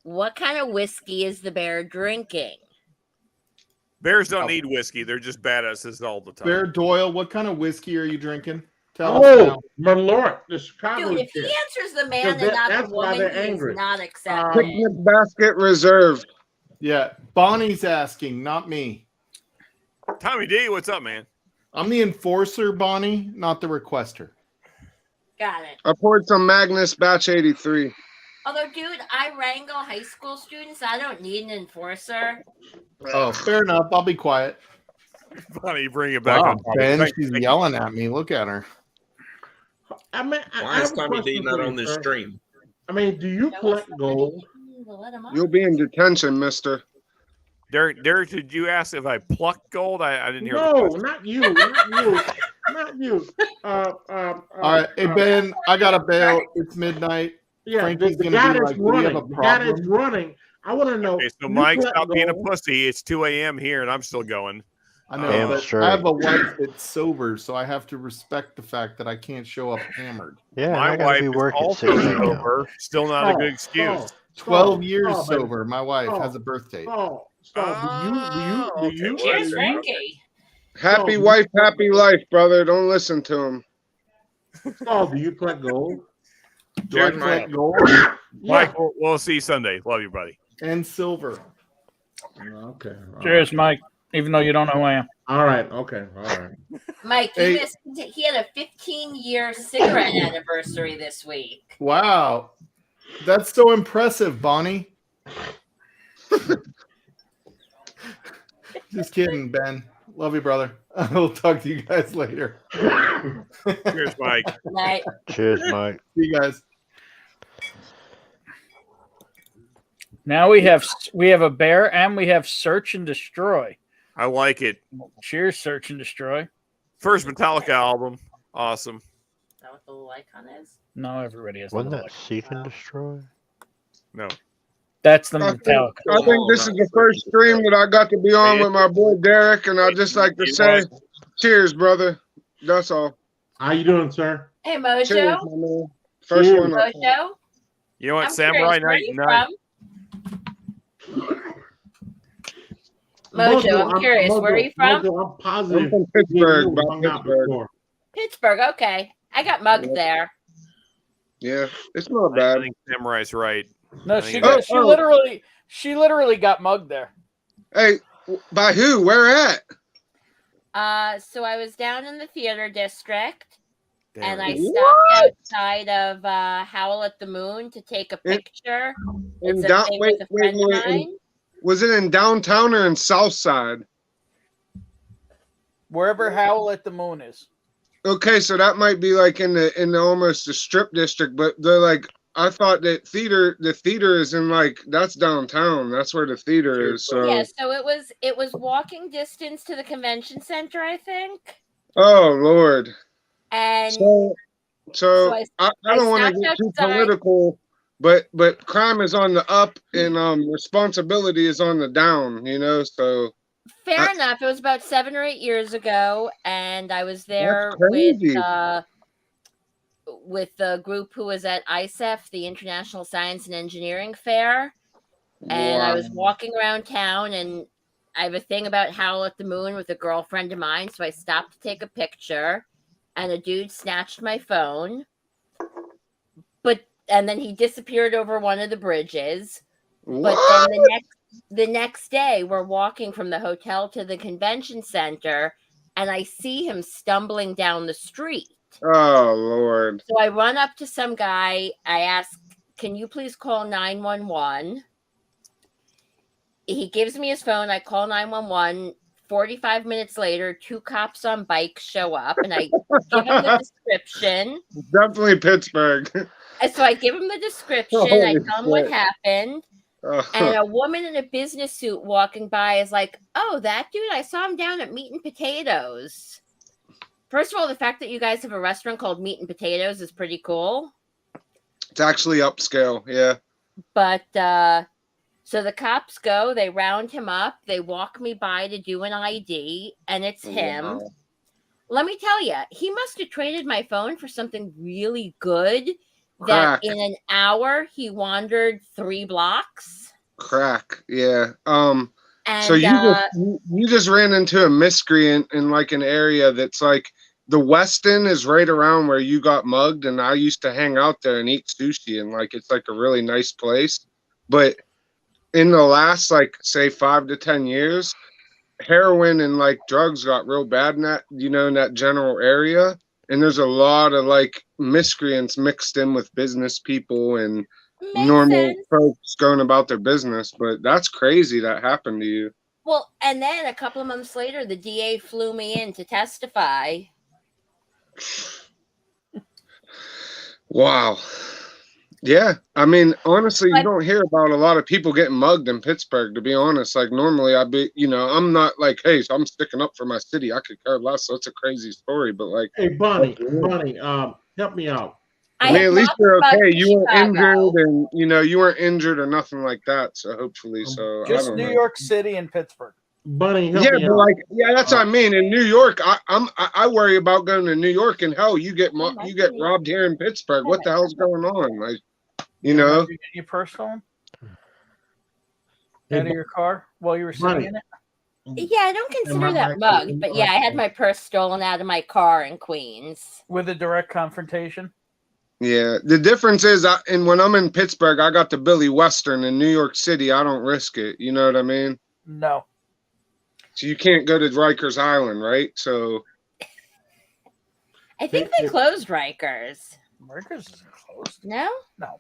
What kind of whiskey is the bear drinking? Bears don't need whiskey. They're just badasses all the time. Bear Doyle, what kind of whiskey are you drinking? Tell us now. Malort, the Chicago. Dude, if he answers the man and not the woman, he is not accepted. Picnic basket reserve. Yeah, Bonnie's asking, not me. Tommy D, what's up, man? I'm the enforcer, Bonnie, not the requester. Got it. I poured some Magnus Batch 83. Although, dude, I wrangle high school students. I don't need an enforcer. Oh, fair enough. I'll be quiet. Bonnie, bring it back Wow, on topic. Ben, Thank she's you. yelling at me. Look at her. I mean, Why is Tommy D not on this stream? I mean, do you collect gold? You'll be in detention, mister. Derek, did you ask if I plucked gold? I didn't hear. No, not you. Not you. All right. Hey, Ben, I got to bail. It's midnight. Yeah, Frankie's the gonna guy be that's like, "Do we have running. a The guy that's problem?" running. I want to know. Okay, so you Mike, collect stop being a gold? pussy. It's 2 a.m. here, and I'm still going. I know, but I have a wife that's sober, so I have to respect the fact that I can't show up hammered. Yeah, My I gotta wife be is working also 6 a.m. sober. Still not a good excuse. 12 years Oh, baby. sober. My wife has a birth date. Oh, do you? Cheers, Frankie. Happy wife, happy life, brother. Don't listen to him. Oh, do you collect gold? Do I collect gold? Mike, we'll see you Sunday. Love you, buddy. And silver. Okay. Cheers, Mike. Even though you don't know who I am. All right. Okay. All right. Mike, Hey. he had a 15-year cigarette anniversary this week. Wow. That's so impressive, Bonnie. Just kidding, Ben. Love you, brother. I'll talk to you guys later. Cheers, Mike. Night. Cheers, Mike. See you guys. Now we have a bear and we have search and destroy. I like it. Cheers, search and destroy. First Metallica album. Awesome. Is that what the little icon is? No, everybody has. Wasn't the that Seek and Destroy? No. That's the I think, Metallica. I think this is the first stream that I got to be on with my boy Derek, and I'd just like to say, cheers, brother. That's all. How you doing, sir? Hey, Cheers, Mojo. my man. First one. up. Mojo. You know what? I'm Samurai curious, where Night. are you from? Mojo, I'm curious. Where are you from? Mojo, I'm positive. I'm from Pittsburgh, you by hung out Pittsburgh. before. Pittsburgh. Okay. I got mugged there. Yeah, it's not I bad. think Samurai's right. No, I she think got, Oh. she literally got mugged there. Hey, by who? Where at? So I was down in the theater district, and I What? stopped outside of Howl at the Moon to take a picture. In It's a down- thing wait, with a wait, friend of wait, mine. Was it in downtown or in South Side? Wherever Howl at the Moon is. Okay, so that might be like in the almost the strip district, but they're like, I thought that the theater is in like, that's downtown. That's where the theater is. So Yeah, so it was walking distance to the convention center, I think. oh Lord. And So I I don't want to stopped get too outside. political, but crime is on the up and responsibility is on the down, you know. So fair enough. It was about 7 or 8 years ago, and I was there crazy. with the group who was at ISEF, the International Science and Engineering Fair. And I was walking around town, and I have a thing about Howl at the Moon with a girlfriend of mine. So I stopped to take a picture, and a dude snatched my phone. And then he disappeared over one of the bridges. What? But then the next day, we're walking from the hotel to the convention center, and I see him stumbling down the street. Oh, Lord. So I run up to some guy. I ask, can you please call 911? He gives me his phone. I call 911. 45 minutes later, 2 cops on bikes show up, and I give him the description. Definitely Pittsburgh. And so I give him the description. I Holy tell him what shit. happened. And a woman in a business suit walking by is like, oh, that dude, I saw him down at Meat and Potatoes. First of all, the fact that you guys have a restaurant called Meat and Potatoes is pretty cool. It's actually upscale, yeah. But so the cops go, they round him up, they walk me by to do an ID, and it's him. Wow. Let me tell you, he must have traded my phone for something really good. Crack. That in an hour he wandered 3 blocks. Crack, yeah. And, so you just ran into a miscreant in like an area that's like the Westin is right around where you got mugged, and I used to hang out there and eat sushi, and like it's like a really nice place. But in the last like say 5 to 10 years, heroin and like drugs got real bad in that, you know, in that general area. And there's a lot of like miscreants mixed in with business people and normal folks going about their business. But that's crazy that happened to you. Well, and then a couple of months later, the DA flew me in to testify. Wow. Yeah. I mean, honestly, you don't hear about a lot of people getting mugged in Pittsburgh, to be honest. Like normally I'd be, you know, I'm not like, hey, so I'm sticking up for my city. I could care less. So it's a crazy story. But like, hey, Bonnie, help me out. I mean, at least you're okay. You weren't injured, and you know, you weren't injured or nothing like that. So hopefully, so Just I don't New know. York City and Pittsburgh. Bunny, Yeah, but like, yeah, that's what I mean. In New York, I worry about going to New York, and hell, you get robbed here in Pittsburgh. What the hell's going on? Like, you know, You get your purse stolen out of your car while you were sitting in it. Yeah, I don't consider that mugged, but yeah, I had my purse stolen out of my car in Queens. With a direct confrontation? yeah. The difference is, and when I'm in Pittsburgh, I got the Billy Western. In New York City, I don't risk it. You know what I mean? No. So you can't go to Rikers Island, right? So I think they closed Rikers. Rikers is closed. No?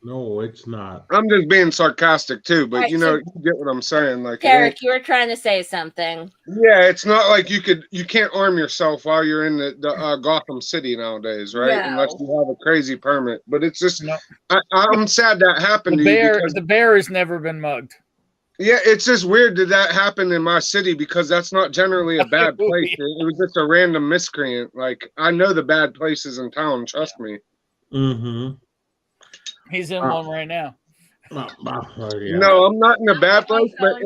No, it's not. I'm just being sarcastic too, but Right, you know, so- you get what I'm saying. Like, it Derek, ain't- you were trying to say something. yeah, it's not like you can't arm yourself while you're in the Gotham City nowadays, right? No. Unless you have a crazy permit. But it's just, I'm sad that happened The to you bear, because the bear has never been mugged. yeah, it's just weird that happened in my city because that's not generally a bad place. It was just a random miscreant. Like, I know the bad places in town. Trust me. Mm-hmm. He's in one right now. No, I'm not in a bad place. But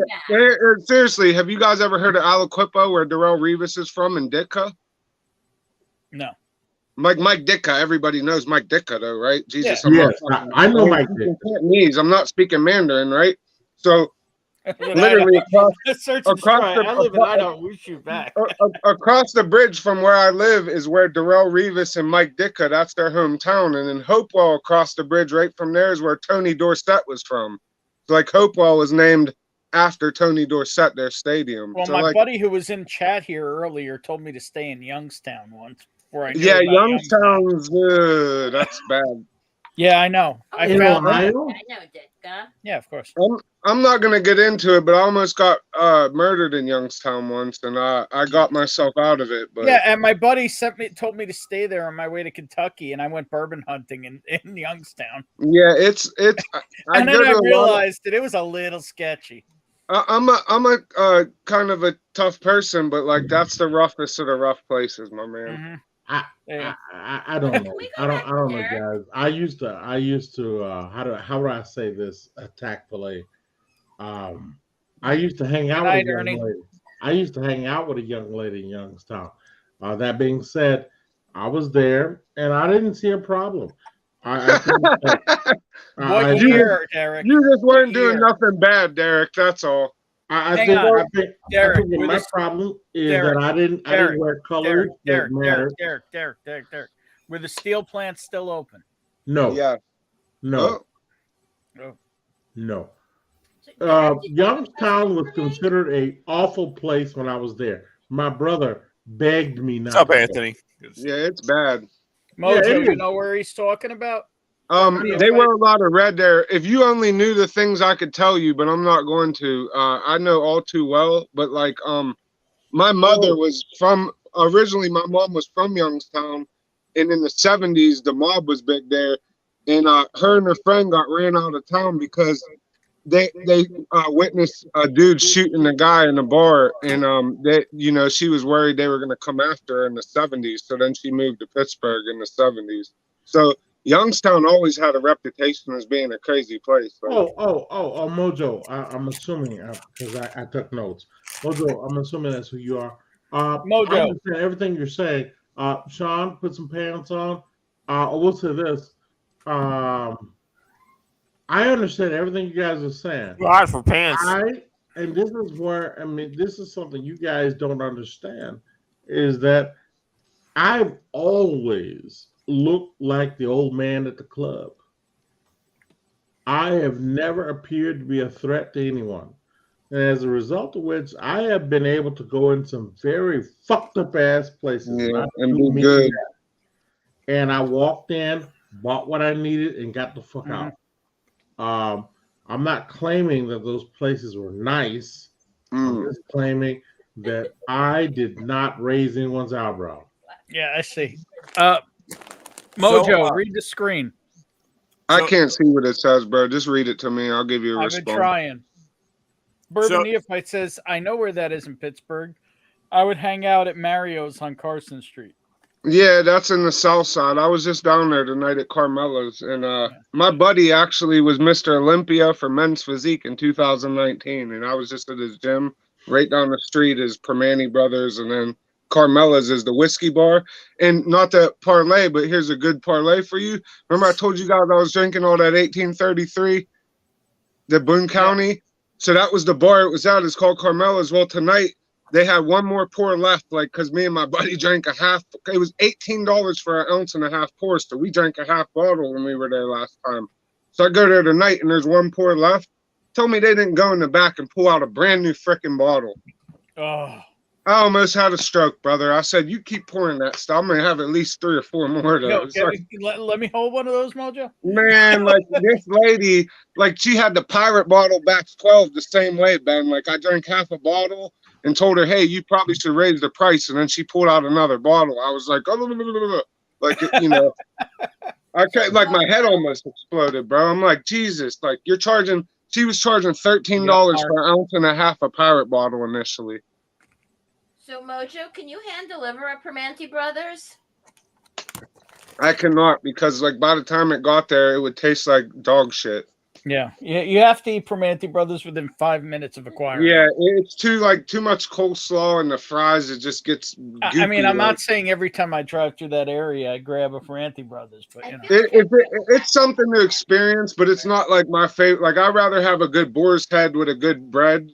seriously, have you guys ever heard of Aliquippo, where Darrell Revis is from, in Ditka? No. Mike Ditka. Everybody knows Mike Ditka, though, right? Jesus, Yes, I know Mike Ditka. Cantonese. I'm not speaking Mandarin, right? So literally I live in Idaho. We shoot back. across the bridge from where I live is where Darrell Revis and Mike Ditka, that's their hometown. And in Hopewell, across the bridge right from there is where Tony Dorsett was from. So like Hopewell was named after Tony Dorsett, their stadium. Well, so, my like, buddy who was in chat here earlier told me to stay in Youngstown once. Before I knew yeah, about Youngstown's that's bad. Yeah, I know. I In found Ohio? I know Ditka. Yeah, of course. I'm not gonna get into it, but I almost got murdered in Youngstown once, and I got myself out of it. But Yeah, and my buddy told me to stay there on my way to Kentucky, and I went bourbon hunting in Youngstown. yeah, it's. And then I realized that it was a little sketchy. I'm a kind of a tough person, but like that's the roughest of the rough places, my man. I don't know. I don't know, guys. I used to how do I say this tactfully? I used to hang out with a young lady. I used to hang out with a young lady in Youngstown. That being said, I was there, and I didn't see a problem. I think that, What I year, Derek? You just weren't doing year? nothing bad, Derek. That's all. I Hang think on. I think Derek, that with my this- problem is Derek, that I didn't wear colors that mattered. Derek. Were the steel plants still open? No. Yeah. No. Oh. No. Youngstown was considered a awful place when I was there. My brother begged me not. What's up, to go. Anthony? Yeah, it's bad. Mojo, it you is. know where he's talking about? They wear a lot of red there. If you only knew the things I could tell you, but I'm not going to. I know all too well. But like, my mother was originally. My mom was from Youngstown, and in the '70s, the mob was big there, and her and her friend got ran out of town because they witnessed a dude shooting a guy in a bar, and she was worried they were going to come after her in the '70s. So then she moved to Pittsburgh in the '70s. So Youngstown always had a reputation as being a crazy place. Like, Mojo. I'm assuming because I took notes. Mojo, I'm assuming that's who you are. Mojo. I understand everything you're saying. Sean, put some pants on. I will say this. I understand everything you guys are saying. God for pants. And this is where this is something you guys don't understand is that I've always looked like the old man at the club. I have never appeared to be a threat to anyone. And as a result of which, I have been able to go in some very fucked up ass places. Yeah, and be good. And I walked in, bought what I needed, and got the fuck out. I'm not claiming that those places were nice. I'm just claiming that I did not raise anyone's eyebrow. Yeah, I see. Mojo, read the screen. I can't see what it says, bro. Just read it to me. I'll give you a I've response. been trying. Bourbon Neophyte says, I know where that is in Pittsburgh. I would hang out at Mario's on Carson Street. Yeah, that's in the south side. I was just down there tonight at Carmela's, and my buddy actually was Mr. Olympia for men's physique in 2019, and I was just at his gym. Right down the street is Permane Brothers, and then Carmela's is the whiskey bar. And not to parlay, but here's a good parlay for you. Remember I told you guys I was drinking all that 1833, the Boone County? So that was the bar it was at. It's called Carmela's. Well, tonight they had one more pour left, like, because me and my buddy drank a half. It was $18 for an ounce and a half pour, so we drank a half bottle when we were there last time. So I go there tonight, and there's one pour left. Tell me they didn't go in the back and pull out a brand new freaking bottle. Oh. I almost had a stroke, brother. I said, you keep pouring that stuff. I'm going to have at least 3 or 4 more of those. Let me hold one of those, Mojo. Man, like this lady, like she had the pirate bottle back 12 the same way, Ben. Like I drank half a bottle and told her, hey, you probably should raise the price. And then she pulled out another bottle. I was like, oh, like, you know, like my head almost exploded, bro. I'm like, Jesus, like she was charging $13 for an ounce and a half a pirate bottle initially. So, Mojo, can you hand deliver a Permane Brothers? I cannot, because like by the time it got there, it would taste like dog shit. Yeah, you have to eat Permane Brothers within 5 minutes of acquiring. Yeah, it's too much coleslaw and the fries. It just gets. I mean, I'm not saying every time I drive through that area, I grab a Permane Brothers, but you know, it's something to experience. But it's not like my favorite. Like I'd rather have a good boar's head with a good bread,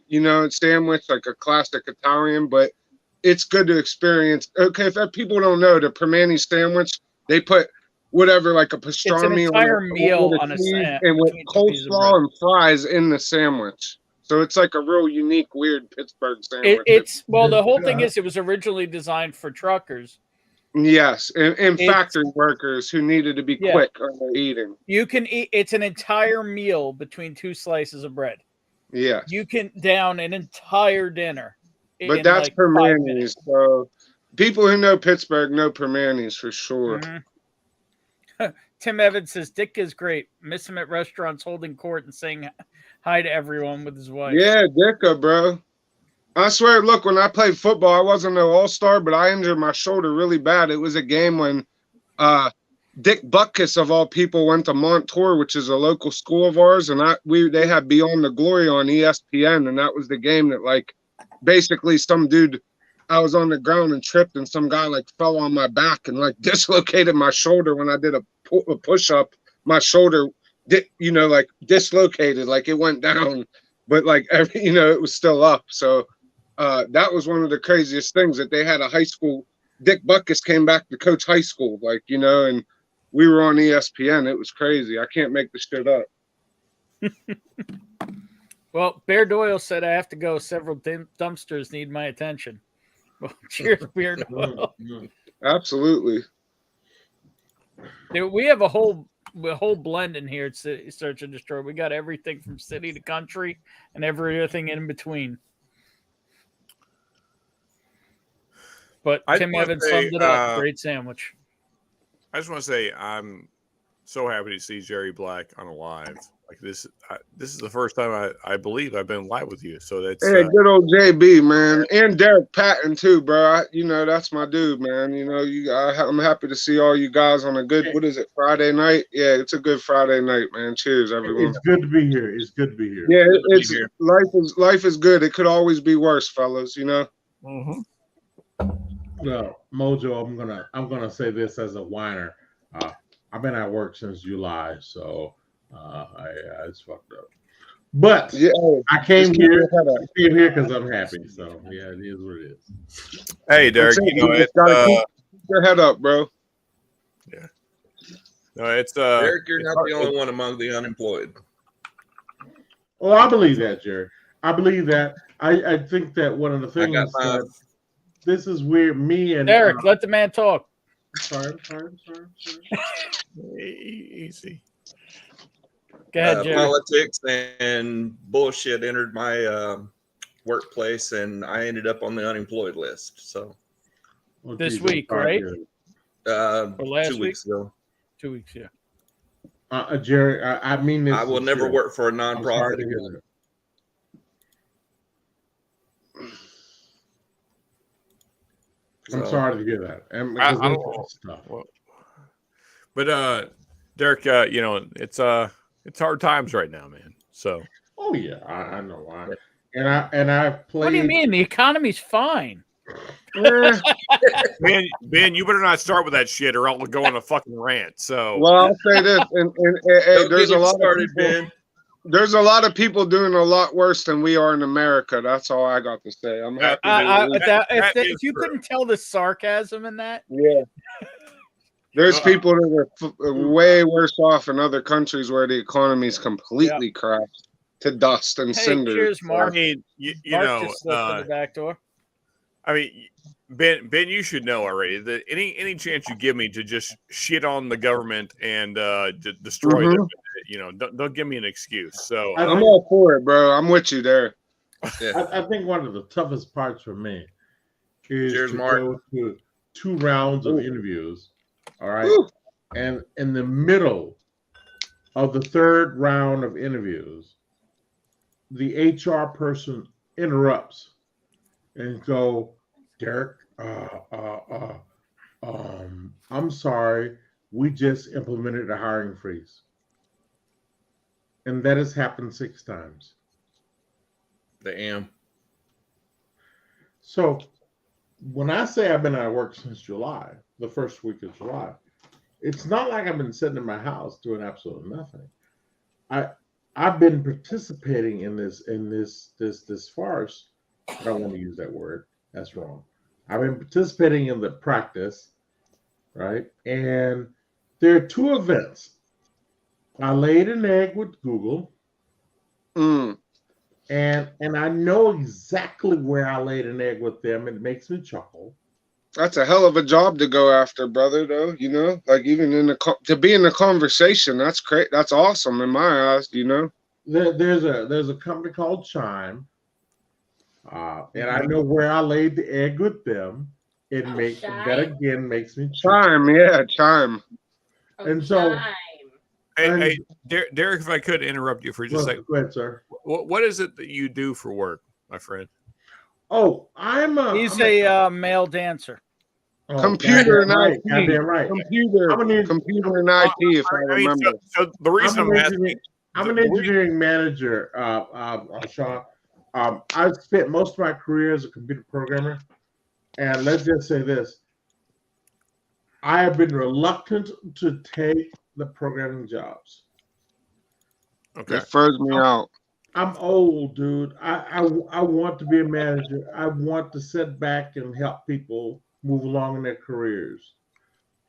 sandwich, like a classic Italian. But it's good to experience. Okay, if people don't know, the Permane sandwich, they put whatever, like a pastrami, entire meal on a sandwich, and with coleslaw and fries in the sandwich. So it's like a real unique, weird Pittsburgh sandwich. The whole thing is it was originally designed for truckers. Yes, and factory workers who needed to be quick on their eating. You can eat. It's an entire meal between 2 slices of bread. Yeah, you can down an entire dinner. But that's like Permane's. So people who know Pittsburgh know Permane's for sure. Mm-hmm. Tim Evans says Dick is great. Miss him at restaurants holding court and saying hi to everyone with his wife. Yeah, Dicka, bro. I swear, look, when I played football, I wasn't an all-star, but I injured my shoulder really bad. It was a game when Dick Butkus, of all people, went to Montour, which is a local school of ours, and they had Beyond the Glory on ESPN, and that was the game that, like, basically some dude I was on the ground and tripped, and some guy like fell on my back and like dislocated my shoulder when I did a push up. My shoulder like dislocated, like it went down, but like it was still up. So that was one of the craziest things, that they had a high school. Dick Butkus came back to coach high school, and we were on ESPN. It was crazy. I can't make this shit up. Well, Bear Doyle said I have to go. Several dumpsters need my attention. Well, cheers, Bear Doyle. Absolutely. Dude, we have a whole blend in here at Search and Destroy. We got everything from city to country and everything in between. But Tim Evans summed it up. Great sandwich. I just want to say I'm so happy to see Jerry Black on a live. Like this is the first time I believe I've been live with you. So that's good old JB, man, and Derek Patton too, bro. That's my dude, man. I'm happy to see all you guys on a good. What is it, Friday night? Yeah, it's a good Friday night, man. Cheers, everyone. It's good to be here. It's good to be here. Yeah, life is good. It could always be worse, fellas. Mm-hmm. Well, Mojo, I'm gonna say this as a whiner. I've been at work since July, so it's fucked up. But yeah, I came here because I'm happy. So yeah, it is what it is. Hey, Derek, keep your head up, bro. Yeah. No, it's Derek, you're not the only one among the unemployed. Well, I believe that, Jerry. I believe that. I think that one of the things this is where me and Derek, let the man talk. Sorry. Easy. Go ahead, Jerry. Politics and bullshit entered my workplace, and I ended up on the unemployed list. So this week, right? Or last 2 weeks ago. 2 weeks, yeah. Jerry, I mean this. I will never work for a nonprofit again. I'm sorry to hear that. I don't know. But Derek, it's hard times right now, man. So. Oh yeah, I know why. And I played. What do you mean? The economy's fine. Man, you better not start with that shit, or I'll go on a fucking rant. So. Well, I'll say this, and there's a lot of people. There's a lot of people doing a lot worse than we are in America. That's all I got to say. I'm happy. If you couldn't tell the sarcasm in that, yeah. There's people that are way worse off in other countries where the economy's completely crashed to dust and cinders. Cheers, Mark. I mean, you Mark know, just slipped in the back door. I mean, Ben, you should know already that any chance you give me to just shit on the government and destroy them, don't give me an excuse. So I'm all for it, bro. I'm with you there. Yeah. I think one of the toughest parts for me is to Mark. go to 2 rounds of interviews. All right. Ooh. And in the middle of the 3rd round of interviews, the HR person interrupts and go, Derek, I'm sorry, we just implemented a hiring freeze. And that has happened 6 times. Damn. So when I say I've been out of work since July, the first week of July, it's not like I've been sitting in my house doing absolutely nothing. I've been participating in this farce. I don't want to use that word. That's wrong. I've been participating in the practice, right? And there are 2 events. I laid an egg with Google. And I know exactly where I laid an egg with them. It makes me chuckle. That's a hell of a job to go after, brother. Though like even to be in the conversation, that's great. That's awesome in my eyes. There's a company called Chime, and I know where I laid the egg with them. That again makes me chuckle. Chime. And so. Hey, Derek, if I could interrupt you for just a second. Go ahead, sir. What is it that you do for work, my friend? Oh, he's a male dancer. Oh, computer and IT. Right. Computer and IT, if I remember. So the reason I'm asking, I'm an engineering manager, Sean. I've spent most of my career as a computer programmer. And let's just say this. I have been reluctant to take the programming jobs. Okay. It furs me out. I'm old, dude. I want to be a manager. I want to sit back and help people move along in their careers.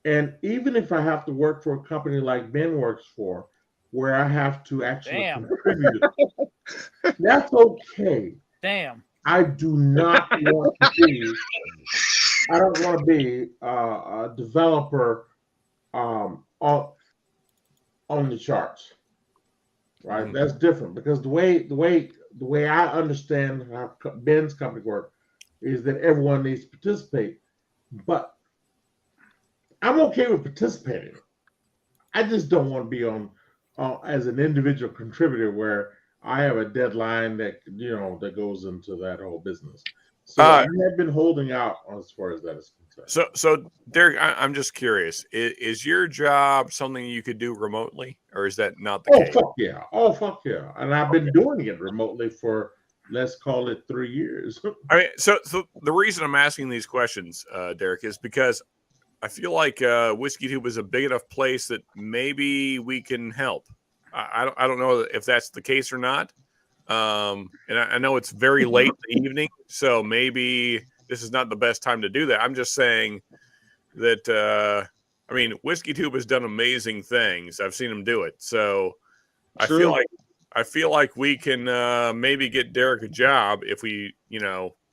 And even if I have to work for a company like Ben works for, where I have to actually Damn. contribute, that's okay. Damn. I do not want to be. I don't want to be a developer on the charts. Right, that's different because the way I understand how Ben's company works is that everyone needs to participate, but I'm okay with participating. I just don't want to be on as an individual contributor where I have a deadline that that goes into that whole business. So I have been holding out as far as that is concerned. So Derek, I'm just curious. Is your job something you could do remotely, or is that not the case? Oh fuck yeah! And I've been doing it remotely for, let's call it, 3 years. I mean, so the reason I'm asking these questions, Derek, is because I feel like Whiskey Tube is a big enough place that maybe we can help. I don't know if that's the case or not. And I know it's very late in the evening, so maybe this is not the best time to do that. I'm just saying that, I mean, Whiskey Tube has done amazing things. I've seen him do it. So I feel like we can maybe get Derek a job if we,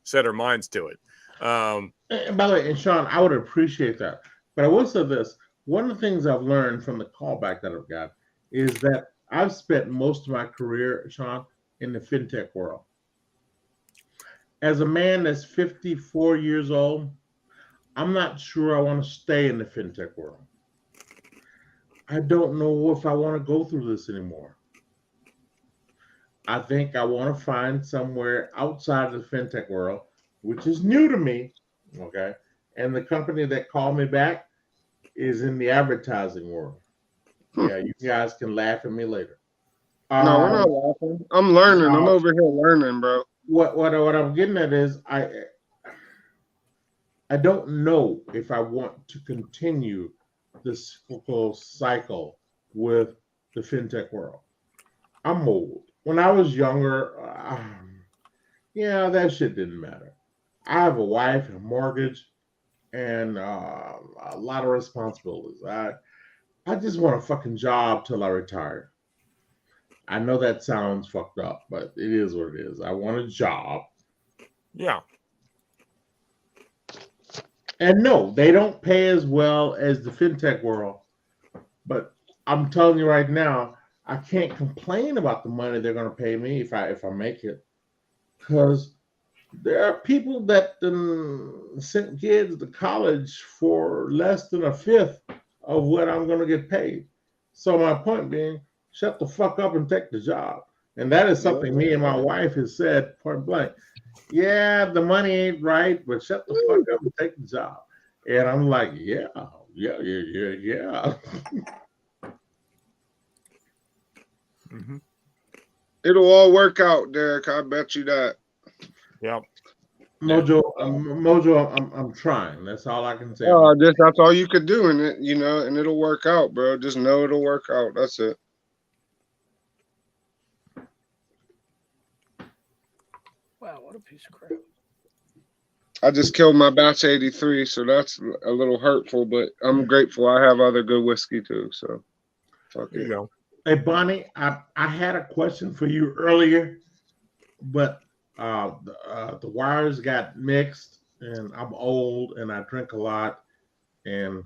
set our minds to it. And by the way, and Sean, I would appreciate that. But I will say this. One of the things I've learned from the callback that I've got is that I've spent most of my career, Sean, in the fintech world. As a man that's 54 years old, I'm not sure I want to stay in the fintech world. I don't know if I want to go through this anymore. I think I want to find somewhere outside of the fintech world, which is new to me, okay? And the company that called me back is in the advertising world. Yeah, you guys can laugh at me later. No, we're not laughing. I'm learning. I'm over here learning, bro. What I'm getting at is I don't know if I want to continue this cycle with the fintech world. I'm old. When I was younger, that shit didn't matter. I have a wife, a mortgage, and a lot of responsibilities. I just want a fucking job till I retire. I know that sounds fucked up, but it is what it is. I want a job. Yeah. And no, they don't pay as well as the fintech world. But I'm telling you right now, I can't complain about the money they're going to pay me if I make it. Because there are people that sent kids to college for less than a fifth of what I'm going to get paid. So my point being, shut the fuck up and take the job. And that is something me and my wife has said point blank. Yeah, the money ain't right, but shut the fuck up and take the job. And I'm like, yeah. Mm-hmm. It'll all work out, Derek. I bet you that. Yeah. Mojo, I'm trying. That's all I can say. That's all you could do in it, and it'll work out, bro. Just know it'll work out. That's it. Wow, what a piece of crap. I just killed my batch 83, so that's a little hurtful, but I'm grateful I have other good whiskey too. So fuck There you go. Hey, Bonnie, I had a question for you earlier, but the wires got mixed, and I'm old, and I drink a lot, and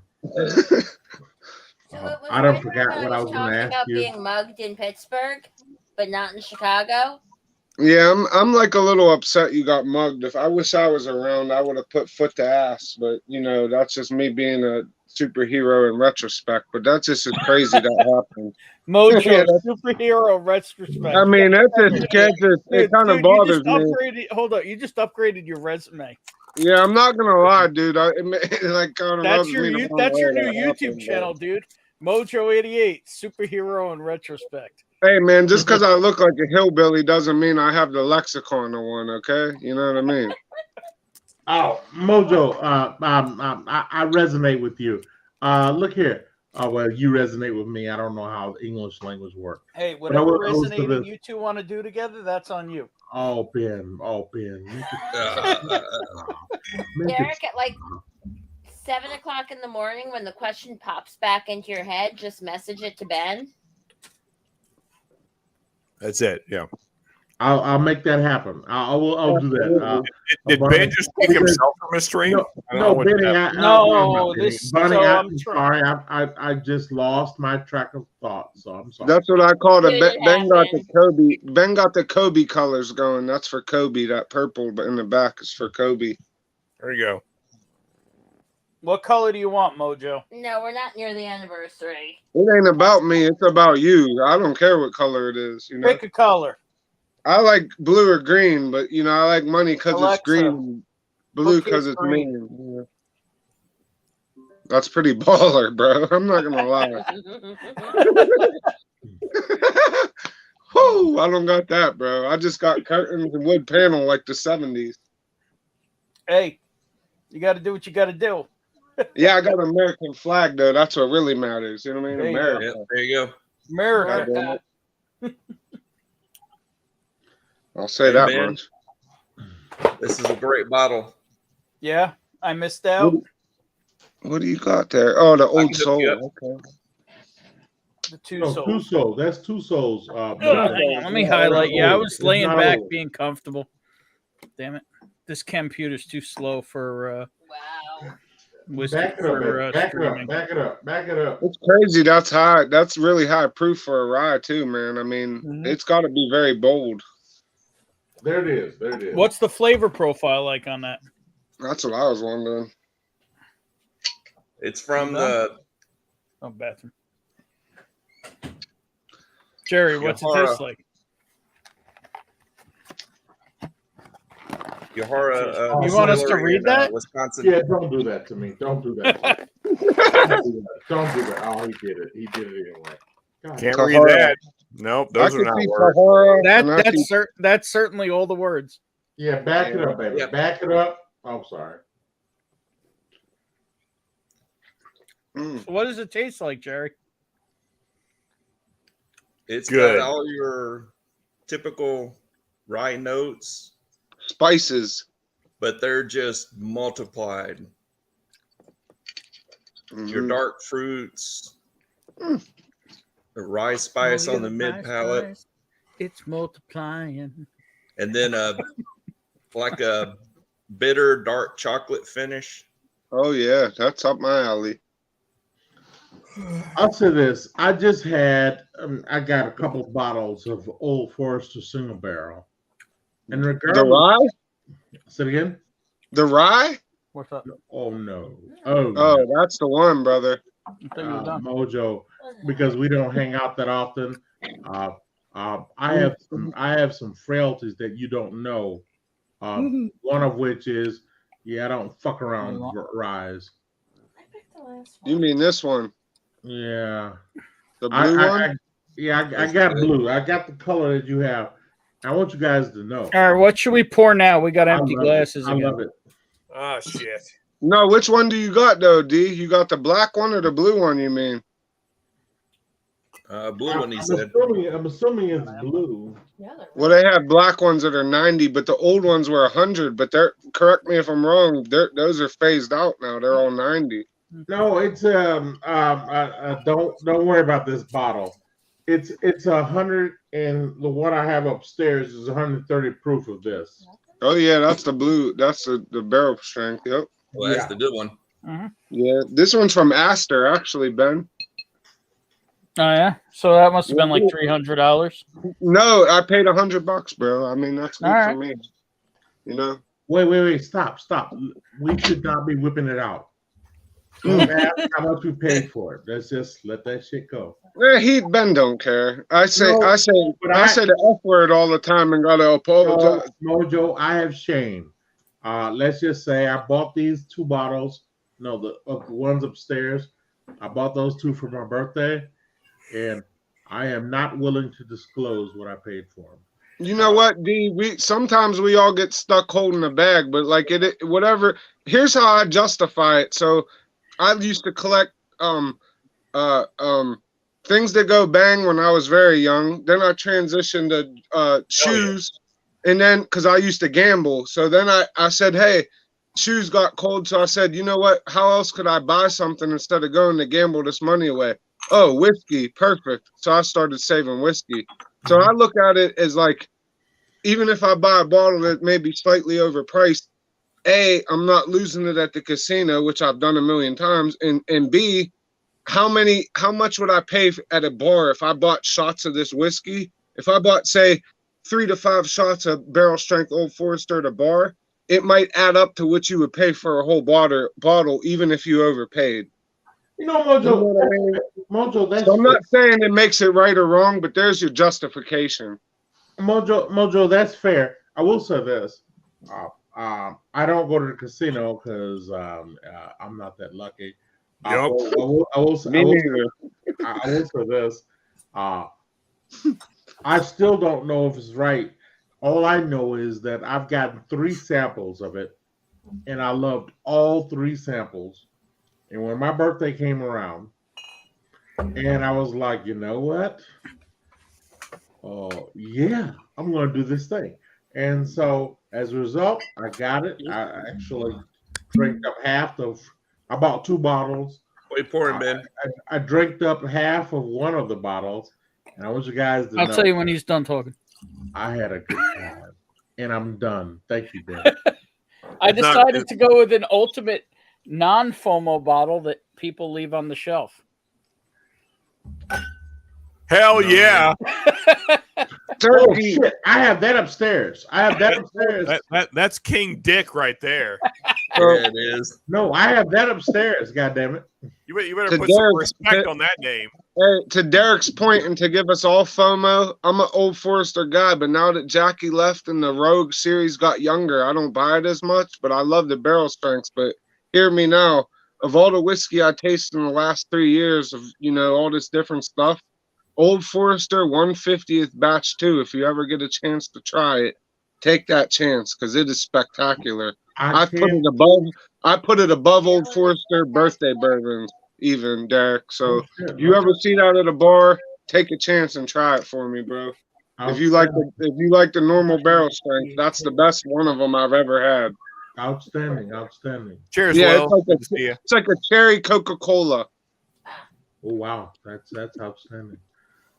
I don't forgot what I was going to ask about you. Being mugged in Pittsburgh, but not in Chicago. Yeah, I'm like a little upset you got mugged. If I wish I was around, I would have put foot to ass. But that's just me being a superhero in retrospect. But that's just as crazy that happened. Mojo, superhero retrospect. I mean, it kind of bothers me. Hold on, you just upgraded your resume. Yeah, I'm not gonna lie, dude. That's your new YouTube channel, dude. Mojo 88, superhero in retrospect. Hey man, just because I look like a hillbilly doesn't mean I have the lexicon of one. Okay, you know what I mean? Oh, Mojo, I resonate with you. Look here. Oh, well, you resonate with me. I don't know how the English language works. Hey, But I whatever will goes to resonating this. you two want to do together, that's on you. Oh, Ben. Oh, Ben. Derek, at like 7 o'clock in the morning, when the question pops back into your head, just message it to Ben. That's it. Yeah. I'll make that happen. I'll do that. Did Ben just kick himself from his stream? No, Benny. Bunny, so I'm sorry. I just lost my track of thought, so I'm sorry. That's what I called it. Dude, it Ben got the happened. Kobe. Ben got the Kobe colors going. That's for Kobe. That purple, but in the back is for Kobe. There you go. What color do you want, Mojo? No, we're not near the anniversary. It ain't about me. It's about you. I don't care what color it is. You know. Pick a color. I like blue or green, but you know I like money because it's Alexa, green, blue look because at it's green. mean. Yeah. That's pretty baller, bro. I'm not gonna lie. Whoo! I don't got that, bro. I just got curtains and wood panel like the '70s. Hey, you got to do what you got to do. Yeah, I got an American flag though. That's what really matters. You know what I mean? There you America. Yeah, there you go. America. God damn it. I'll say Hey, that Ben. much. This is a great bottle. Yeah, I missed out. What do you got there? Oh, the I can old hook soul. you up. Okay. The two No, souls. two souls. That's two souls. Hang on, let me highlight. Yeah, I was It's laying not back, old. being comfortable. Damn it, this computer's too slow for Wow. whiskey Back it up, for baby. Back it streaming. up. Back it up. Back it up. It's crazy. That's high. That's really high proof for a rye too, man. I mean, Mhm. it's got to be very bold. There it is. There it is. What's the flavor profile like on that? That's what I was wondering. It's from You done? the Oh, bathroom. Jerry, what's it Yahara. taste like? Yahara. You want us to Distillery read in, that? Wisconsin. Yeah, don't do that to me. Don't do that. Don't do that. Don't do that. Oh, he did it. He did it anyway. God. Can't Tahara. read that. Nope, I those are can not see words. Tahara, and I see That's certainly all the words. Yeah, back it up, baby. Yeah. Back it up. I'm sorry. So what does it taste like, Jerry? It's Good. got all your typical rye notes, spices. but they're just multiplied. Your Mhm. dark fruits, Mm. the rye spice on the mid Nice, palate, nice. It's multiplying. and then like a bitter dark chocolate finish. Oh yeah, that's up my alley. I'll say this. I just had, I got a couple of bottles of Old Forester single barrel. And The regardless, rye? say it again. The rye? What's up? Oh no. Oh, Oh, no. that's the one, brother. I thought you were done. Mojo, because we don't hang out that often. I have some frailties that you don't know. One of which is, I don't fuck around with ryes. I picked the last You one. mean this one? Yeah. The blue one? I got blue. I got the color that you have. I want you guys to know. All right, what should we pour now? We got empty I love glasses it. I again. love it. Oh shit. No, which one do you got though, D? You got the black one or the blue one, you mean? Blue one, he said. I'm assuming it's blue. Yeah, they're Well, they have black ones that are 90, but the old ones were 100. But they're, correct me if I'm wrong, those are phased out now. They're all 90. No, it's don't worry about this bottle. It's 100, and the one I have upstairs is 130 proof of this. Oh yeah, that's the blue. That's the barrel strength. Yep. Well, that's the good one. Yeah, this one's from Astor, actually, Ben. Oh yeah, so that must have been like $300. No, I paid $100, bro. I mean, that's good All for right. me. You know. Wait, stop. We should not be whipping it out. Don't ask how much we paid for it. Let's just let that shit go. Ben don't care. I say No, I say the F word all the time and gotta So, apologize. Mojo, I have shame. Let's just say I bought these 2 bottles. No, the ones upstairs. I bought those 2 for my birthday, and I am not willing to disclose what I paid for them. You know what, D? Sometimes we all get stuck holding a bag, but like whatever. Here's how I justify it. So I used to collect things that go bang when I was very young. Then I transitioned to shoes, and then because I used to gamble, so then I said, hey, shoes got cold, so I said, you know what? How else could I buy something instead of going to gamble this money away? Oh, whiskey, perfect. So I started saving whiskey. So I look at it as like, even if I buy a bottle that may be slightly overpriced, A, I'm not losing it at the casino, which I've done a million times, and B, how much would I pay at a bar if I bought shots of this whiskey? If I bought, say, 3 to 5 shots of barrel strength Old Forester at a bar, it might add up to what you would pay for a whole bottle, even if you overpaid. You know, Mojo, You know what I mean? Mojo, that's So I'm not saying it makes it right or wrong, but there's your justification. Mojo, that's fair. I will say this: I don't go to the casino because I'm not that lucky. I will say this: I still don't know if it's right. All I know is that I've gotten 3 samples of it, and I loved all 3 samples. And when my birthday came around, and I was like, you know what? Oh, yeah, I'm going to do this thing. And so as a result, I got it. I actually drank up I bought 2 bottles. What are you pouring, Ben? I drank up half of one of the bottles. And I want you guys to know. I'll tell you when he's done talking. I had a good time. And I'm done. Thank you, Ben. I decided to go with an ultimate non-FOMO bottle that people leave on the shelf. Hell yeah. Oh, shit. I have that upstairs. That's King Dick right there. Yeah, it is. No, I have that upstairs, goddammit. You better put some respect on that name. Hey, to Derek's point, and to give us all FOMO, I'm an Old Forester guy, but now that Jackie left and the Rogue series got younger, I don't buy it as much, but I love the barrel strengths. But hear me now, of all the whiskey I tasted in the last 3 years of, all this different stuff, Old Forester 150th batch 2, if you ever get a chance to try it, take that chance because it is spectacular. I put it above Old Forester birthday bourbons, even, Derek. So if you ever see that at a bar, take a chance and try it for me, bro. If you like the normal barrel strength, that's the best one of them I've ever had. Outstanding. Cheers, yeah, Will. It's like a cherry Coca-Cola. Oh wow, that's outstanding.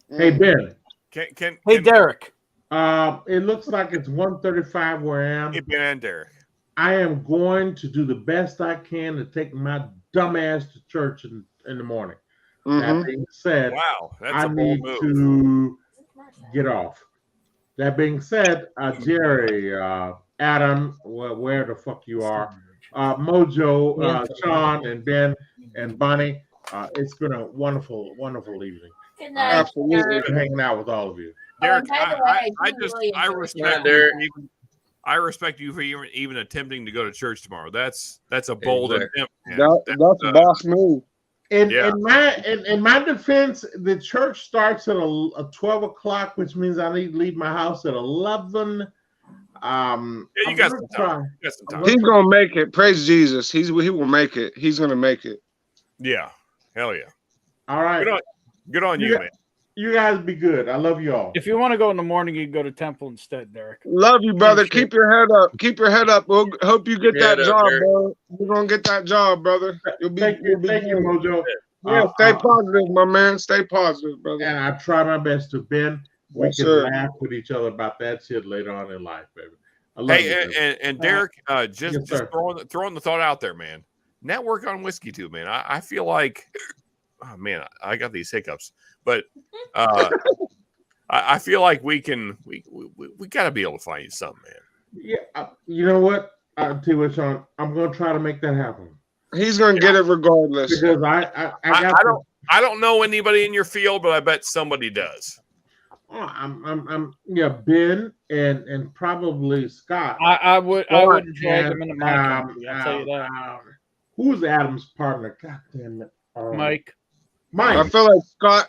Hey Ben. Hey Derek. It looks like it's 1:35 where I am. Hey Ben and Derek. I am going to do the best I can to take my dumb ass to church in the morning. That being said, wow, that's I a bold need move. to get off. That being said, Jerry, Adam, where the fuck you are, Mojo, Sean, and Ben, and Bonnie, it's been a wonderful, wonderful evening. Good night. Absolutely, been hanging out with all of you. Derek, by the way, I I respect you for even attempting to go to church tomorrow. That's a bold attempt. Man. That's a boss move. In my defense, the church starts at 12 o'clock, which means I need to leave my house at 11. You got some time. He's gonna make it. Praise Jesus. He will make it. He's gonna make it. Yeah. Hell yeah. All right. Good on you, man. You guys be good. I love you all. If you want to go in the morning, you can go to Temple instead, Derek. Love you, brother. Keep your head up. Keep your head up. We'll hope you get that job, bro. You're gonna get that job, brother. Thank you, Mojo. Yeah, stay positive, my man. Stay positive, brother. And I try my best to, Ben. We Yes, can sir. laugh with each other about that shit later on in life, baby. I love you, baby. And Derek, just sir. throwing the thought out there, man. Network on whiskey too, man. I feel like, oh man, I got these hiccups, but I feel like we got to be able to find you something, man. Yeah, you know what? I'll tell you what, Sean. I'm gonna try to make that happen. He's gonna get it regardless. Because I don't know anybody in your field, but I bet somebody does. I'm Ben and probably Scott. I wouldn't drag him into my company. I'll tell you that. Who's Adam's partner? God damn it, Mike. Mike. I feel like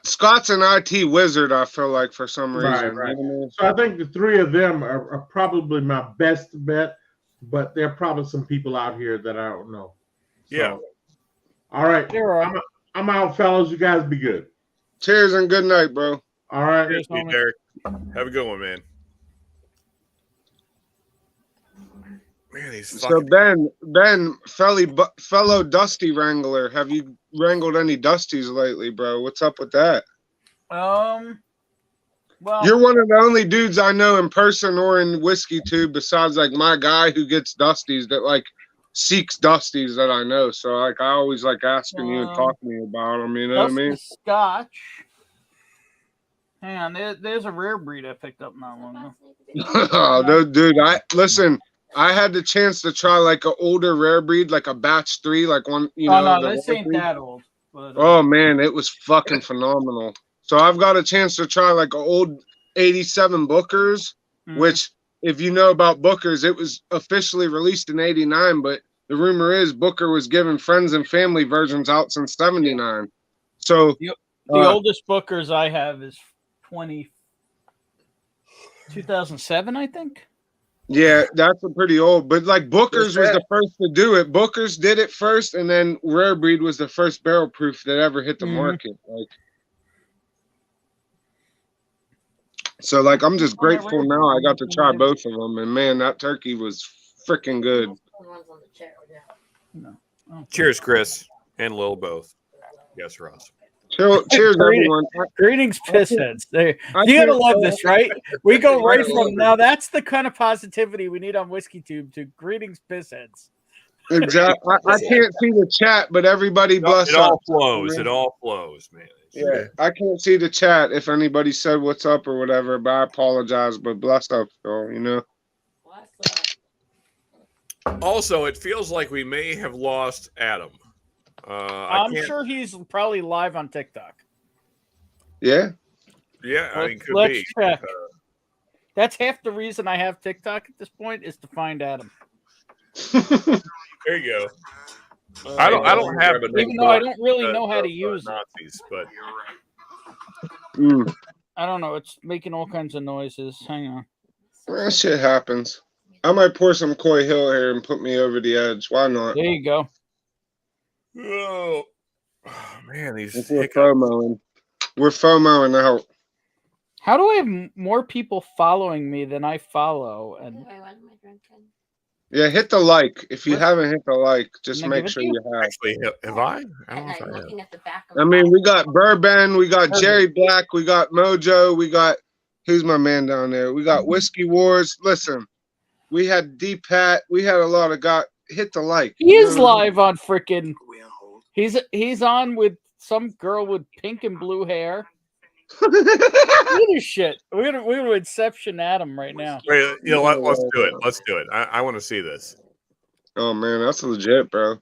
Scott's an IT wizard. I feel like for some reason. Right. You know what I mean? So I think the three of them are probably my best bet, but there are probably some people out here that I don't know. So, Yeah. all right. I'm out, fellas. You guys be good. Cheers and good night, bro. All right. Cheers, Derek. Have a good one, man. Man, he's So Ben, fellow Dusty Wrangler, have you wrangled any Dusties lately, bro? What's up with that? Well, You're one of the only dudes I know in person or in whiskey tube, besides like my guy who gets Dusties that like seeks Dusties that I know. So like I always like asking you and talking to you about them. You know what I mean? Scotch. Hang on, there's a rare breed I picked up not long ago. Oh, no, dude, I had the chance to try like an older rare breed, like a batch 3, like one, you know. Oh no, this ain't that old. But, oh man, it was fucking phenomenal. So I've got a chance to try like an old 87 Booker's, which if you know about Booker's, it was officially released in 89, but the rumor is Booker was giving friends and family versions out since 79. So the oldest Booker's I have is 2007, I think. yeah, that's a pretty old, but like Booker's was the first to do it. Booker's did it first, and then Rare Breed was the first barrel proof that ever hit the market. Like, so like I'm just grateful now I got to try both of them, and man, that turkey was freaking good. Cheers, Chris and Lil both. Yes, Ross. Cheers, everyone. Greetings, pissheads. You gotta love this, right? We go right from now. That's the kind of positivity we need on Whiskey Tube to greetings, pissheads. Exactly. I can't see the chat, but everybody bless It all up. flows. It all flows, man. Yeah, I can't see the chat if anybody said what's up or whatever, but I apologize. But bless up, Phil. You know. Also, it feels like we may have lost Adam. I'm sure he's probably live on TikTok. Yeah. Yeah, I mean, could Let's be. check. That's half the reason I have TikTok at this point is to find Adam. There you go. I don't have it. Even though I don't really know how to use Nazis, but I don't know. It's making all kinds of noises. Hang on. That shit happens. I might pour some Coy Hill here and put me over the edge. Why not? There you go. Oh man, these We're FOMOing. We're FOMOing out. How do I have more people following me than I follow? And Yeah, hit the like. If you haven't hit the like, just make sure you have. Actually, have I? I don't know if I have. I mean, we got Bourbon, we got Jerry Black, we got Mojo, we got who's my man down there? We got Whiskey Wars. Listen, we had D Pat, we had a lot of guys. Hit the like. He is live on freaking. He's on with some girl with pink and blue hair. Look at this shit. We're gonna Inception Adam right now. Wait, you know what? Let's do it. Let's do it. I want to see this. Oh man, that's legit, bro.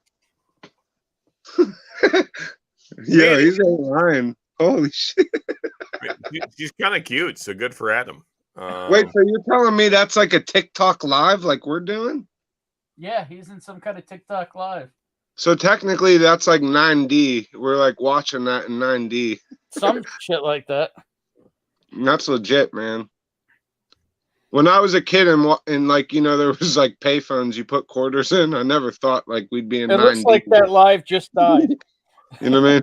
Yeah, he's ain't lying. Holy shit. She's kind of cute, so good for Adam. Wait, so you're telling me that's like a TikTok live like we're doing? Yeah, he's in some kind of TikTok live. So technically that's like 9D. We're like watching that in 9D. Some shit like that. And that's legit, man. When I was a kid and like, you know, there was like payphones you put quarters in, I never thought like we'd be in 9D. It looks like that live just died. You know what I mean?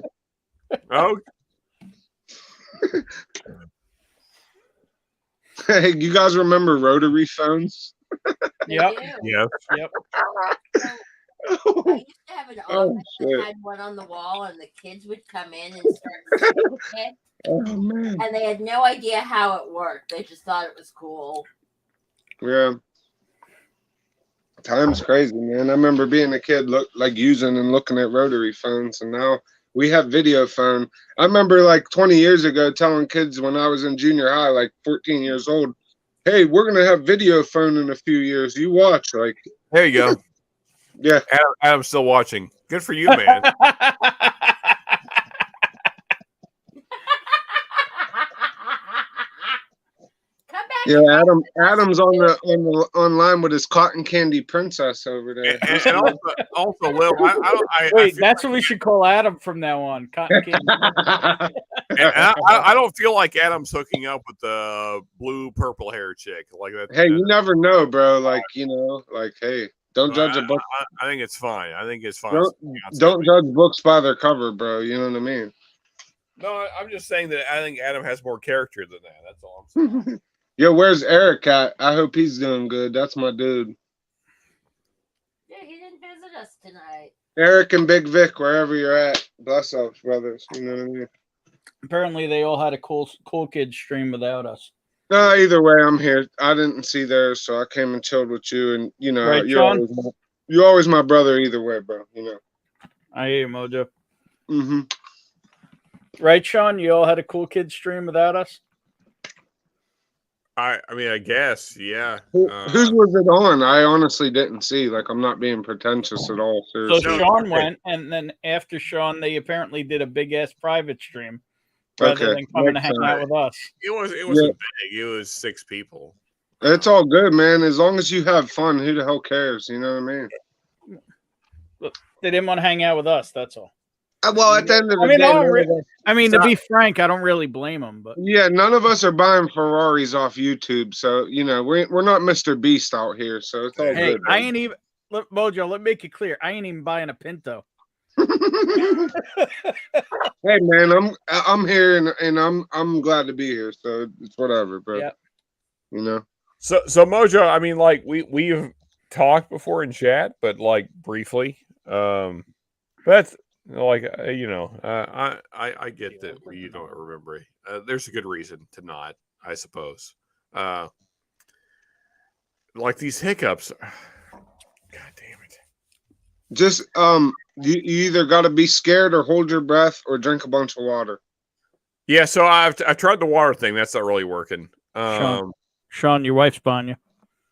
Oh. Hey, you guys remember rotary phones? Yep. Yeah. Yep. I used to have an office that had one on the wall, and the kids would come in and start singing it. Oh man! And they had no idea how it worked. They just thought it was cool. Yeah. Time's crazy, man. I remember being a kid, using and looking at rotary phones, and now we have video phone. I remember like 20 years ago telling kids when I was in junior high, like 14 years old, hey, we're gonna have video phone in a few years. You watch, like. There you go. Yeah. Adam's still watching. Good for you, man. Come back Yeah, Adam's on the online with his cotton candy princess over there. And also, Lil, I Wait, feel that's what we should call Adam from now on. Cotton candy. and I don't feel like Adam's hooking up with the blue purple hair chick like that. Hey, you never know, bro. Like, you know, like, hey, don't judge a book. I think it's fine. I think it's fine. Don't judge books by their cover, bro. You know what I mean? No, I'm just saying that I think Adam has more character than that. That's all I'm saying. Yo, where's Eric at? I hope he's doing good. That's my dude. Yeah, he didn't visit us tonight. Eric and Big Vic, wherever you're at. Bless ups, brothers. You know what I mean? Apparently, they all had a cool kid stream without us. No, either way, I'm here. I didn't see theirs, so I came and chilled with you. And, you know, Right, you're always my brother either way, bro. You know. I hear you, Mojo. Mm-hmm. Right, Sean? You all had a cool kid stream without us? I mean, I guess, yeah. Whose was it on? I honestly didn't see. Like, I'm not being pretentious at all. So Seriously. Sean went, and then after Sean, they apparently did a big-ass private stream rather than coming to hang out with us. It wasn't big. It was 6 people. It's all good, man. As long as you have fun, who the hell cares? You know what I mean? Look, they didn't want to hang out with us, that's all. Well, at the end of the day, to be frank, I don't really blame them. But yeah, none of us are buying Ferraris off YouTube, so you know we're not Mr. Beast out here, so it's all hey, good. I ain't even Mojo. Let me make it clear, I ain't even buying a Pinto. Hey, man, I'm here and I'm glad to be here, so it's whatever, bro. Yeah. You know. So Mojo, I mean, like we've talked before in chat, but like briefly. That's like you know, I get that you don't remember. There's a good reason to not, I suppose. Like these hiccups. God damn it! Just you either got to be scared or hold your breath or drink a bunch of water. Yeah, so I've tried the water thing. That's not really working. Sean, your wife's buying you.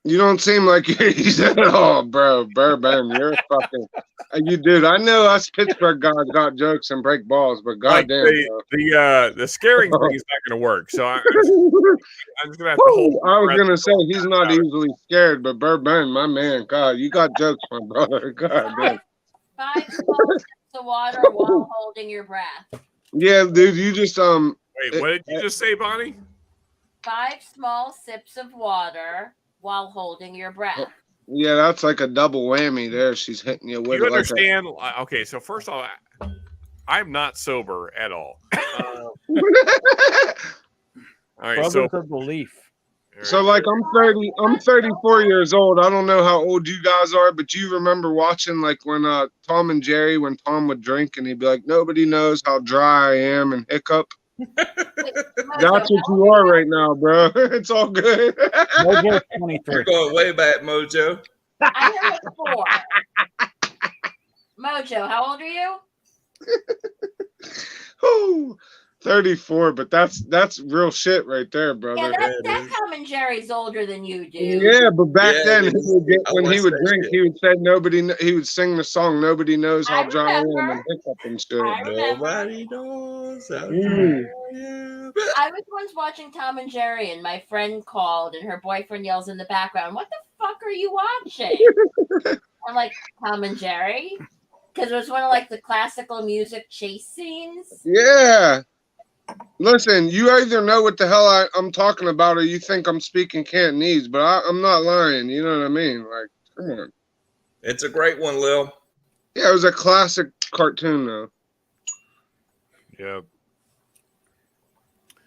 You don't seem like you're. Oh, bro, Bourbon, you're fucking. You dude, I know us Pittsburgh guys got jokes and break balls, but goddamn, the scaring thing is not going to work. So I'm just going to have to hold. I was going to say he's not easily scared, but Bourbon, my man, God, you got jokes, my brother. God damn. 5 small sips of water while holding your breath. Yeah, dude, you just Wait, what did you just say, Bonnie? 5 small sips of water while holding your breath. Yeah, that's like a double whammy there. She's hitting you with You it. understand? Okay, so first of all, I'm not sober at all. All right, Brothers so of belief. So like I'm 34 years old. I don't know how old you guys are, but you remember watching like when Tom and Jerry, when Tom would drink and he'd be like, nobody knows how dry I am and hiccup. That's what you are right now, bro. It's all good. Mojo's 23. You're going way back, Mojo. I am 4. Mojo, how old are you? Oh, 34, but that's real shit right there, brother. Yeah, that Tom and Jerry's older than you, dude. Yeah, but back then it is. when he would that drink, shit. he would say he would sing the song "Nobody Knows How Dry I Am" and hiccup and shit. Nobody knows how dry I am. I was once watching Tom and Jerry, and my friend called, and her boyfriend yells in the background, "What the fuck are you watching?" I'm like, Tom and Jerry? Because it was one of like the classical music chase scenes. Yeah. Listen, you either know what the hell I'm talking about or you think I'm speaking Cantonese, but I'm not lying. You know what I mean? Like, come on. It's a great one, Lil. Yeah, it was a classic cartoon, though. yeah.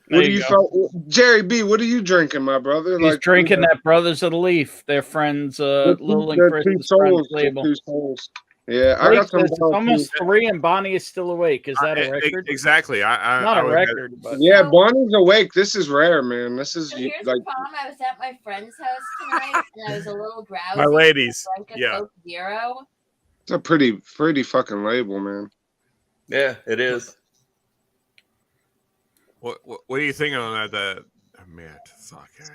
What do you Jerry B, what are you drinking, my brother? He's drinking that Brothers of the Leaf, their friends, Lil and Chris's friends label. Two souls. Yeah, I got some. It's almost 3 and Bonnie is still awake. Is that a record? Exactly. Not a record, but Yeah, Bonnie's awake. This is rare, man. This is So here's like. the problem. I was at my friend's house tonight, and I was a little drowsy. My ladies, I drank a yeah. Coke Zero. It's a pretty fucking label, man. Yeah, it is. What are you thinking on that? Man, fuck it.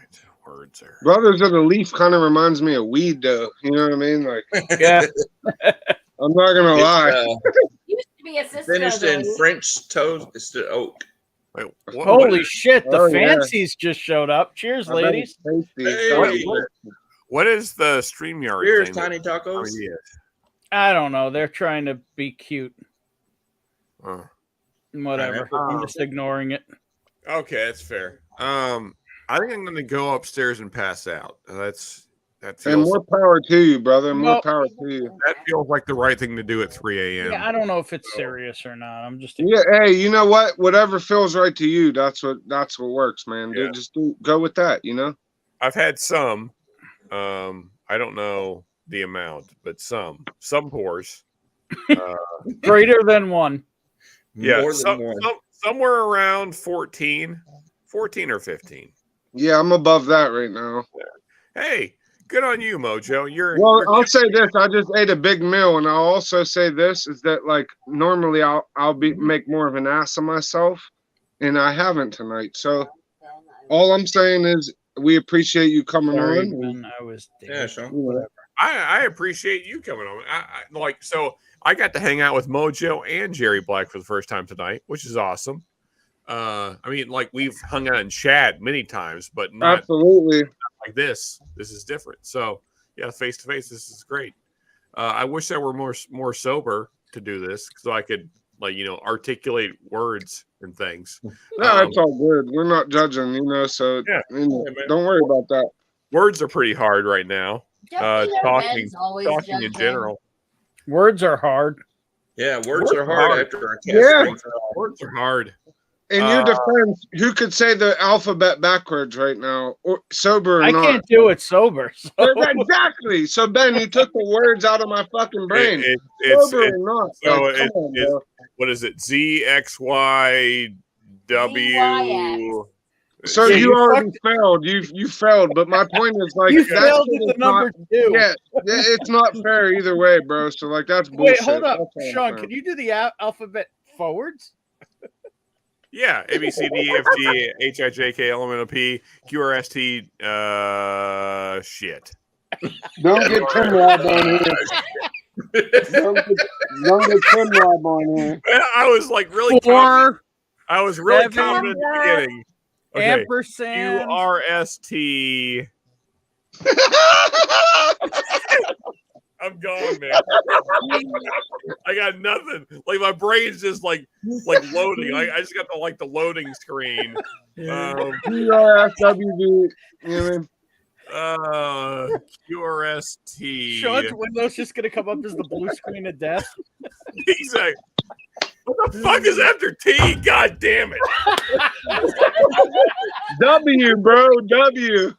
Words there. Brothers of the Leaf kind of reminds me of weed, though. You know what I mean? Like, yeah. I'm not gonna lie. Used to be a sister. Finished of in those. French toast oak. Wait, Holy shit! The Oh, yeah. fancies just showed up. Cheers, I bet ladies. it's tasty. It's Hey. gotta What, be what, what is the StreamYard Here's thing? Tiny Tacos. I don't know. They're trying to be cute. Oh. Whatever. I'm just ignoring it. Okay, that's fair. I think I'm going to go upstairs and pass out. That And feels more power to you, brother. More Well- power to you. that feels like the right thing to do at 3 a.m. Yeah, I don't know if it's serious or not. I'm just Yeah, hey, you know what? Whatever feels right to you, that's what works, man. Yeah. Dude, just go with that, you know? I've had some. I don't know the amount, but some pours. greater than one. Yeah, More than one. somewhere around 14 or 15. Yeah, I'm above that right now. Hey, good on you, Mojo. Well, I'll say this: I just ate a big meal, and I'll also say this: is that like normally I'll make more of an ass of myself, and I haven't tonight. So all I'm saying is we appreciate you coming Sorry, on. Ben, I was Yeah, Sean. You know, I appreciate you coming on. I got to hang out with Mojo and Jerry Black for the first time tonight, which is awesome. I mean, like we've hung out and chat many times, but not absolutely. like this. This is different. So yeah, face to face, this is great. I wish I were more sober to do this so I could articulate words and things. No, it's all good. We're not judging, you know. So Yeah. you know, don't worry about that. Words are pretty hard right now. Talking in judging. general. Words are hard. Yeah, words are hard after a cat Yeah. springs out. Words are hard. In your defense, who could say the alphabet backwards right now, or sober or I not? can't do it sober. So. Exactly. So Ben, you took the words out of my fucking brain. Sober or not? So Like, come on, bro. what is it? ZXYW. So Yeah, you you already failed. You failed. But my point is like You that failed shit at is the number not, 2. Yeah, it's not fair either way, bro. So like that's bullshit. Wait, hold up, That's all I'm Sean. saying. Can you do the alphabet forwards? Yeah, A B C D E F G H I J K L M N O P Q R S T. Shit. Don't get Tim Rob on here. Don't get Tim Rob on here. I was like really 4 confident. I was really 7 confident at the beginning. Okay. ampersand. QRST. I'm gone, man. I got nothing. Like my brain's just like loading. I just got the loading screen. QRSWV. You know what I mean? QRST. Sean's window's just gonna come up as the blue screen of death. Exactly. What the fuck is after T? God damn it. W, bro. W.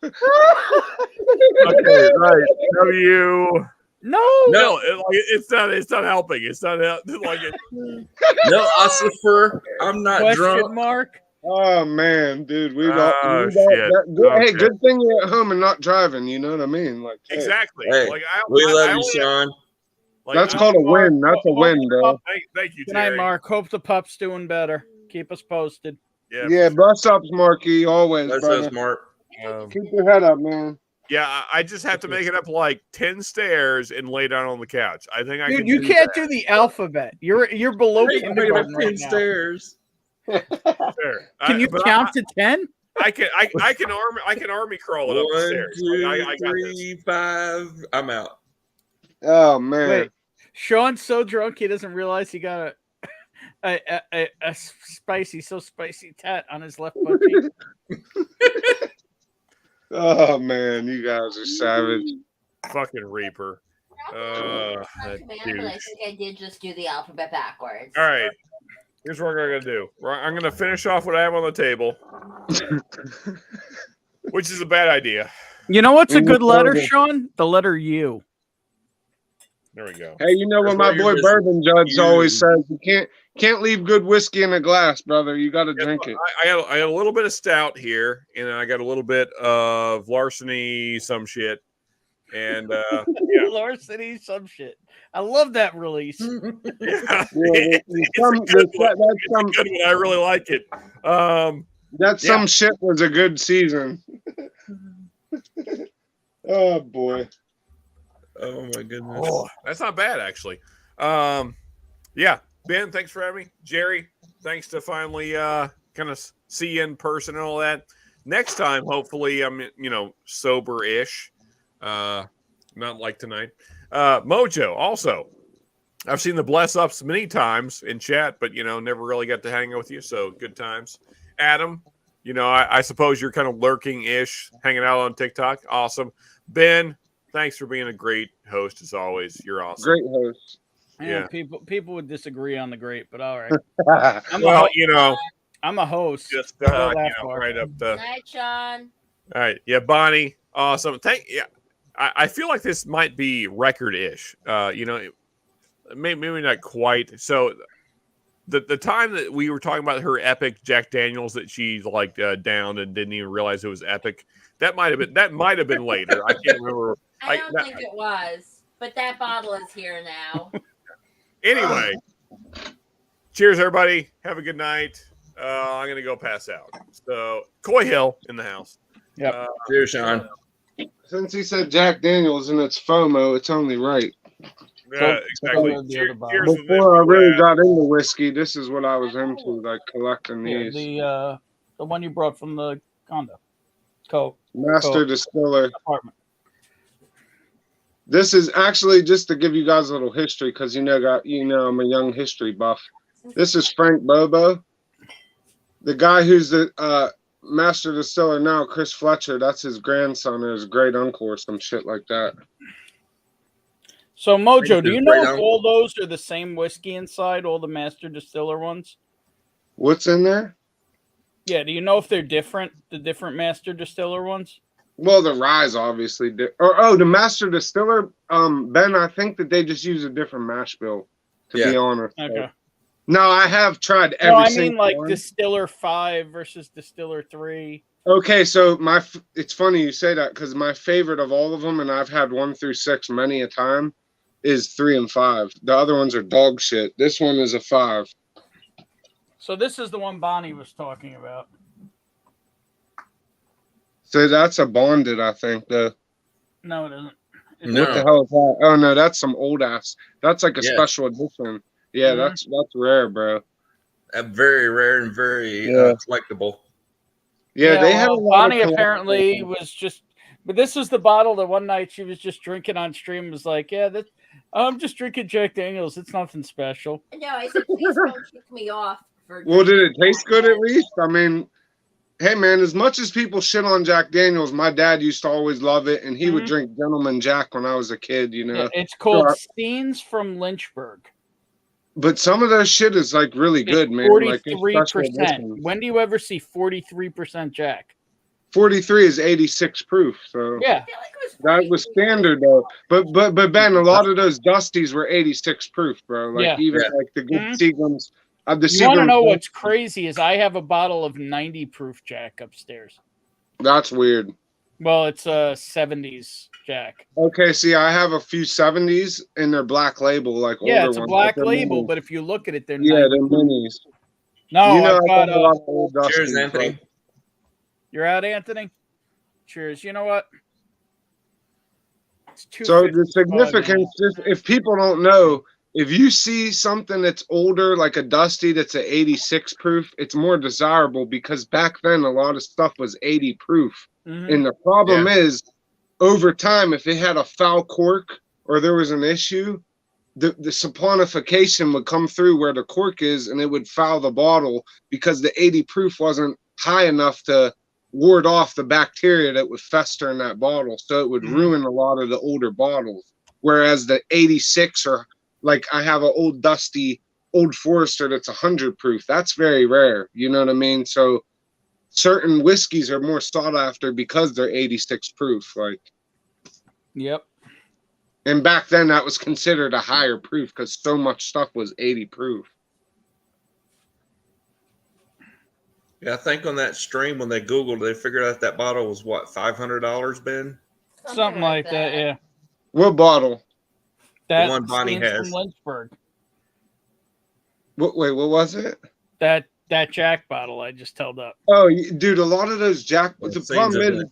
Okay, right. W. No, it's not helping. It's not like it. No, Ossifer, I'm not question drunk. mark. Oh man, dude, we Oh, got shit. good, Hey, Okay. good thing you're at home and not driving. You know what I mean? Like, hey, Exactly. Hey, like we I love you, only- Sean. like, that's I- called a win. That's a win, bro. Thank you, Good night, Jerry. Mark. Hope the pup's doing better. Keep us posted. Yeah. Yeah, bust ups, Marky. Always, That's brother. us, Mark. Keep your head up, man. Yeah, I just have to make it up like 10 stairs and lay down on the couch. I think I Dude, can. you do can't that. do the alphabet. You're below Hey, kindergarten right 10 now. stairs. Fair. Can you But count to 10? I can army crawl it up the 1, stairs. 2, I got this. 3, 5. I'm out. Oh man. Wait, Sean's so drunk he doesn't realize he got a spicy tat on his left butt cheek. Oh man, you guys are savage. Fucking Reaper. That Command, douche. but I think I did just do the alphabet backwards. All right. Here's what I'm going to do. I'm going to finish off what I have on the table, which is a bad idea. You know what's a In good the letter, bourbon. Sean? The letter U. There we go. Hey, you know what That's my what you're boy missing. Bourbon Judge You. always says? You can't leave good whiskey in a glass, brother. You got to drink it. I got a little bit of stout here, and then I got a little bit of larceny, some shit. And Larceny, some shit. I love that release. yeah, Yeah, it's a some- good one. that's It's a some- good one. I really like it. That Yeah. some shit was a good season. Oh boy. Oh my goodness. Oh, that's not bad actually. Yeah, Ben, thanks for having me. Jerry, thanks to finally kind kind of see you in person and all that. Next time, hopefully, I'm sober-ish. Not like tonight. Mojo, also, I've seen the bless ups many times in chat, but never really got to hang out with you. So good times. Adam, I suppose you're kind of lurking-ish, hanging out on TikTok. Awesome. Ben, thanks for being a great host as always. You're awesome. Great host. Yeah, people would disagree on the great, but all right. I'm a host. Just far. right up the. Night, Sean. All right, yeah, Bonnie, awesome. I feel like this might be record-ish. Maybe not quite. So, the time that we were talking about her epic Jack Daniels that she downed and didn't even realize it was epic, that might have been later. I can't remember. I don't think it was, but that bottle is here now. Anyway, cheers, everybody. Have a good night. I'm gonna go pass out. So, Coy Hill in the house. Yep. Cheers, Sean. Since he said Jack Daniels and it's FOMO, it's only right. Yeah, exactly. Cheers Before I really got into whiskey, this is what I was into, like collecting these. The one you brought from the condo. Master Distiller. Apartment. This is actually just to give you guys a little history, because I'm a young history buff. This is Frank Bobo. The guy who's the Master Distiller now, Chris Fletcher, that's his grandson or his great uncle or some shit like that. So Mojo, do you know if all those are the same whiskey inside, all the Master Distiller ones? What's in there? Yeah, do you know if they're different, the different Master Distiller ones? Well, the rye's obviously the Master Distiller, Ben, I think that they just use a different mash bill, to be honest. Okay. No, I have tried every single like one. Distiller 5 versus Distiller 3. Okay, so it's funny you say that, because my favorite of all of them, and I've had 1 through 6 many a time, is 3 and 5. The other ones are dog shit. This one is a 5. So this is the one Bonnie was talking about. So that's a bonded, I think, though. No, it isn't. What the hell is that? Oh no, that's some old ass. That's like a special edition. Yeah, that's rare, bro. Very rare and very collectible. Yeah, they have a lot Bonnie of apparently was just, but this is the bottle that one night she was just drinking on stream. Was like, yeah, I'm just drinking Jack Daniels. It's nothing special. No, I said, please don't kick me off. Well, did it taste good at least? I mean, hey man, as much as people shit on Jack Daniels, my dad used to always love it, and he would drink Gentleman Jack when I was a kid. Yeah, it's called Scenes from Lynchburg. But some of that shit is like really good, man. 43%. When do you ever see 43% Jack? 43 is 86 proof. So yeah, that was standard though. But Ben, a lot of those Dusties were 86 proof, bro. Like even like the good Seagrams. You want to know what's crazy is I have a bottle of 90 proof Jack upstairs. That's weird. Well, it's a 70s Jack. Okay, see, I have a few 70s and they're black label, like yeah, older it's a ones, black they're label, minis. but if you look at it, they're they're 90. minis. No, You know, I've I got got a lot of old Cheers, Dusties, Anthony. bro. You're out, Anthony. Cheers. You know what? It's So the $2.55, significance, man. just if people don't know, if you see something that's older, like a Dusty that's a 86 proof, it's more desirable because back then a lot of stuff was 80 proof. And the problem is, over time, if it had a foul cork or there was an issue, the saponification would come through where the cork is and it would foul the bottle because the 80 proof wasn't high enough to ward off the bacteria that would fester in that bottle. So it would ruin a lot of the older bottles. Whereas the 86 or like I have an old Dusty Old Forester that's 100 proof. That's very rare. You know what I mean? So certain whiskeys are more sought after because they're 86 proof. Like, yep. And back then that was considered a higher proof because so much stuff was 80 proof. Yeah, I think on that stream when they Googled, they figured out that bottle was what, $500, Ben? Something like that, yeah. What bottle? That one Bonnie Scenes has. from Lynchburg. Wait, what was it? That Jack bottle I just held up. Oh, dude, a lot of those Jack. The problem is,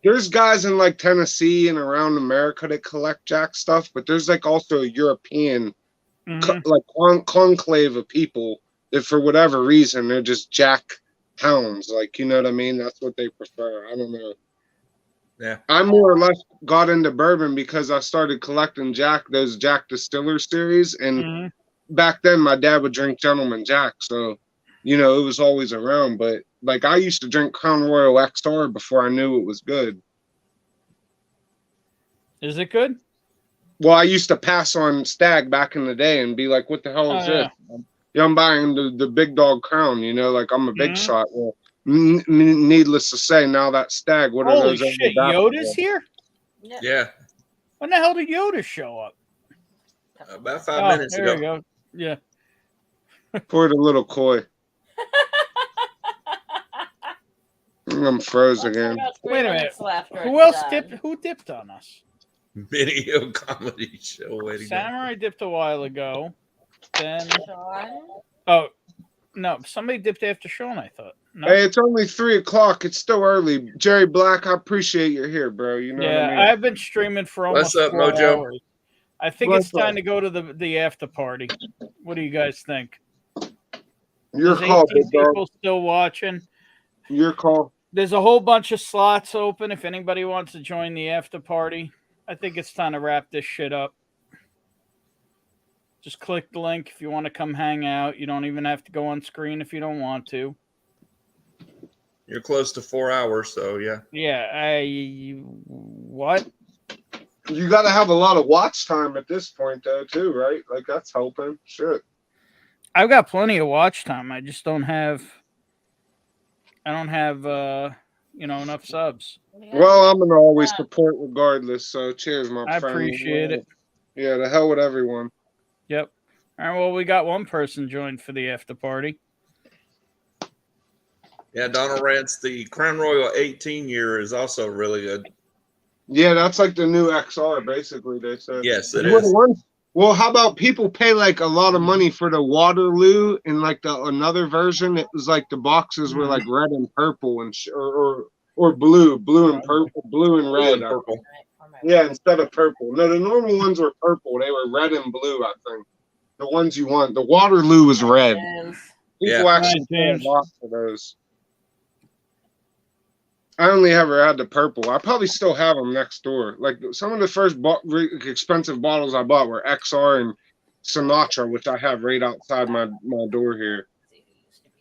there's guys in like Tennessee and around America that collect Jack stuff, but there's like also a European like conclave of people that for whatever reason they're just Jack pounds. Like, you know what I mean? That's what they prefer. I don't know. Yeah. I more or less got into bourbon because I started collecting those Jack Distiller series. And back then, my dad would drink Gentleman Jack. So, you know, it was always around. But, like, I used to drink Crown Royal XR before I knew it was good. Is it good? Well, I used to pass on Stag back in the day and be like, what the hell is this? Yeah, I'm buying the big dog Crown, you know, like I'm a big shot. Well, needless to say, now that Stag, what are Holy those? shit, Yoda's here? Yeah. When the hell did Yoda show up? About 5 minutes there ago. you go. Yeah. Pour the little koi. I'm froze again. Wait a minute. Left Who else dipped? Who dipped on us? Video comedy show. Way to go. Samurai dipped a while ago. Then oh no, somebody dipped after Sean. I thought. No? Hey, it's only 3 o'clock. It's still early. Jerry Black, I appreciate you're here, bro. You know Yeah, what I mean? I've been streaming for almost What's up, 4 Mojo? hours. I think it's time to go to the after party. What do you guys think? Your There's call, 18 big dog. people still watching. Your call. There's a whole bunch of slots open if anybody wants to join the after party. I think it's time to wrap this shit up. Just click the link if you want to come hang out. You don't even have to go on screen if you don't want to. You're close to 4 hours, so yeah. Yeah, what? You got to have a lot of watch time at this point, though, too, right? Like, that's helping. Shit. I've got plenty of watch time. I just don't have. I don't have, enough subs. Well, I'm gonna always support regardless. So, cheers, my I friend. appreciate it. Yeah, the hell with everyone. Yep. All right. Well, we got one person joined for the after party. Yeah, Donald Rance, the Crown Royal 18 year is also really good. Yeah, that's like the new XR, basically. They said. Yes, it Well, is. Well, how about people pay like a lot of money for the Waterloo and like another version? It was like the boxes were like red and purple and or blue and purple, blue and red. Blue and purple. Yeah, instead of purple. No, the normal ones were purple. They were red and blue, I think. The ones you want. The Waterloo was red. People actually pay a lot for those. I only ever had the purple. I probably still have them next door. Like some of the first expensive bottles I bought were XR and Sinatra, which I have right outside my door here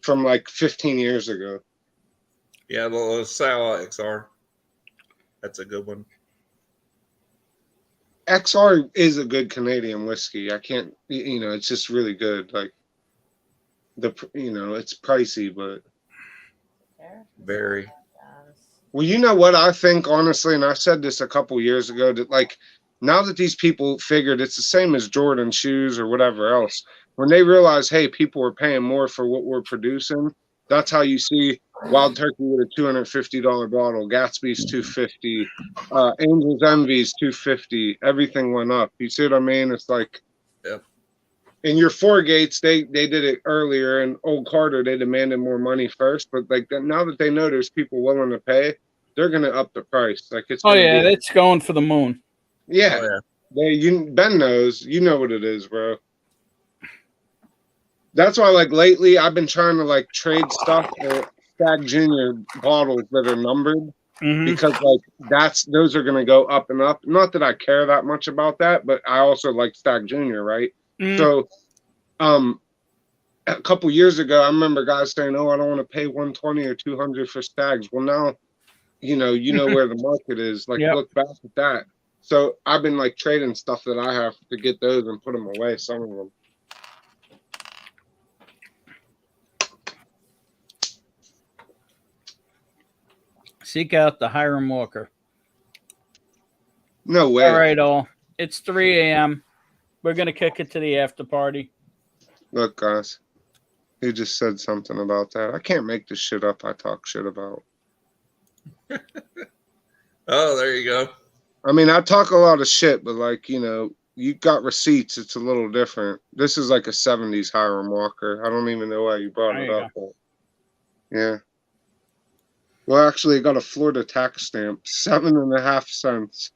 from like 15 years ago. Yeah, the LaSalle XR. That's a good one. XR is a good Canadian whiskey. I can't, it's just really good. Like it's pricey, but very. Well, you know what I think, honestly, and I said this a couple years ago, that like now that these people figured it's the same as Jordan shoes or whatever else, when they realize, hey, people are paying more for what we're producing, that's how you see Wild Turkey with a $250 bottle, Gatsby's $250, Angel's Envy's $250. Everything went up. You see what I mean? It's like, yep. In your Four Gates, they did it earlier, and Old Carter, they demanded more money first, but like now that they know there's people willing to pay, they're gonna up the price. Like it's. Oh yeah, it's going for the moon. Yeah, Ben knows. You know what it is, bro. That's why, like lately, I've been trying to like trade stuff for Stag Junior bottles that are numbered because like those are gonna go up and up. Not that I care that much about that, but I also like Stag Junior, right? So, a couple years ago, I remember guys saying, "Oh, I don't want to pay 120 or 200 for Stags." Well, now, you know where the market is. Like, look back at that. So, I've been like trading stuff that I have to get those and put them away. Some of them. Seek out the Hiram Walker. No way. All right, all. It's 3 a.m. We're going to kick it to the after party. Look, guys, he just said something about that. I can't make this shit up. I talk shit about. Oh, there you go. I mean, I talk a lot of shit, but like, you got receipts. It's a little different. This is like a 70s Hiram Walker. I don't even know why you brought it up. But yeah. Well, actually, it got a Florida tax stamp, 7.5 cents.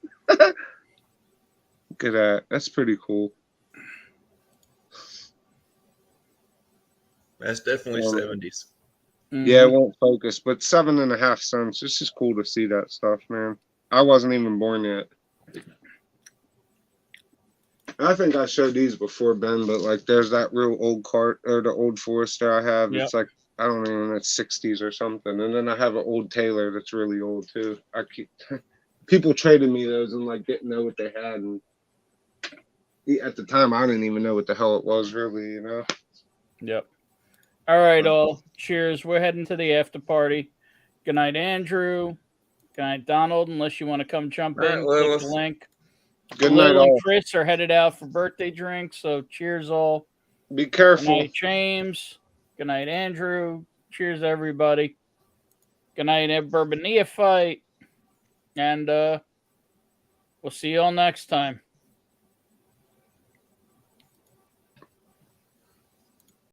Look at that. That's pretty cool. That's definitely 70s. Yeah, it won't focus, but 7.5 cents. It's just cool to see that stuff, man. I wasn't even born yet. I think I showed these before, Ben, but like there's that real old cart or the old Forester I have. Yep. It's like I don't even know, it's 60s or something. And then I have an old Taylor that's really old too. I keep people traded me those and like didn't know what they had, and at the time I didn't even know what the hell it was really, you know. Yep. All right, all. Cheers. We're heading to the after party. Good night, Andrew. Good night, Donald. Unless you want to come jump All right, in, well, click the link. Good Lil night, and all. Chris are headed out for birthday drinks, so cheers, all. Be careful. Good night, James. Good night, Andrew. Cheers, everybody. Good night, Bourbon Neophyte. And we'll see you all next time.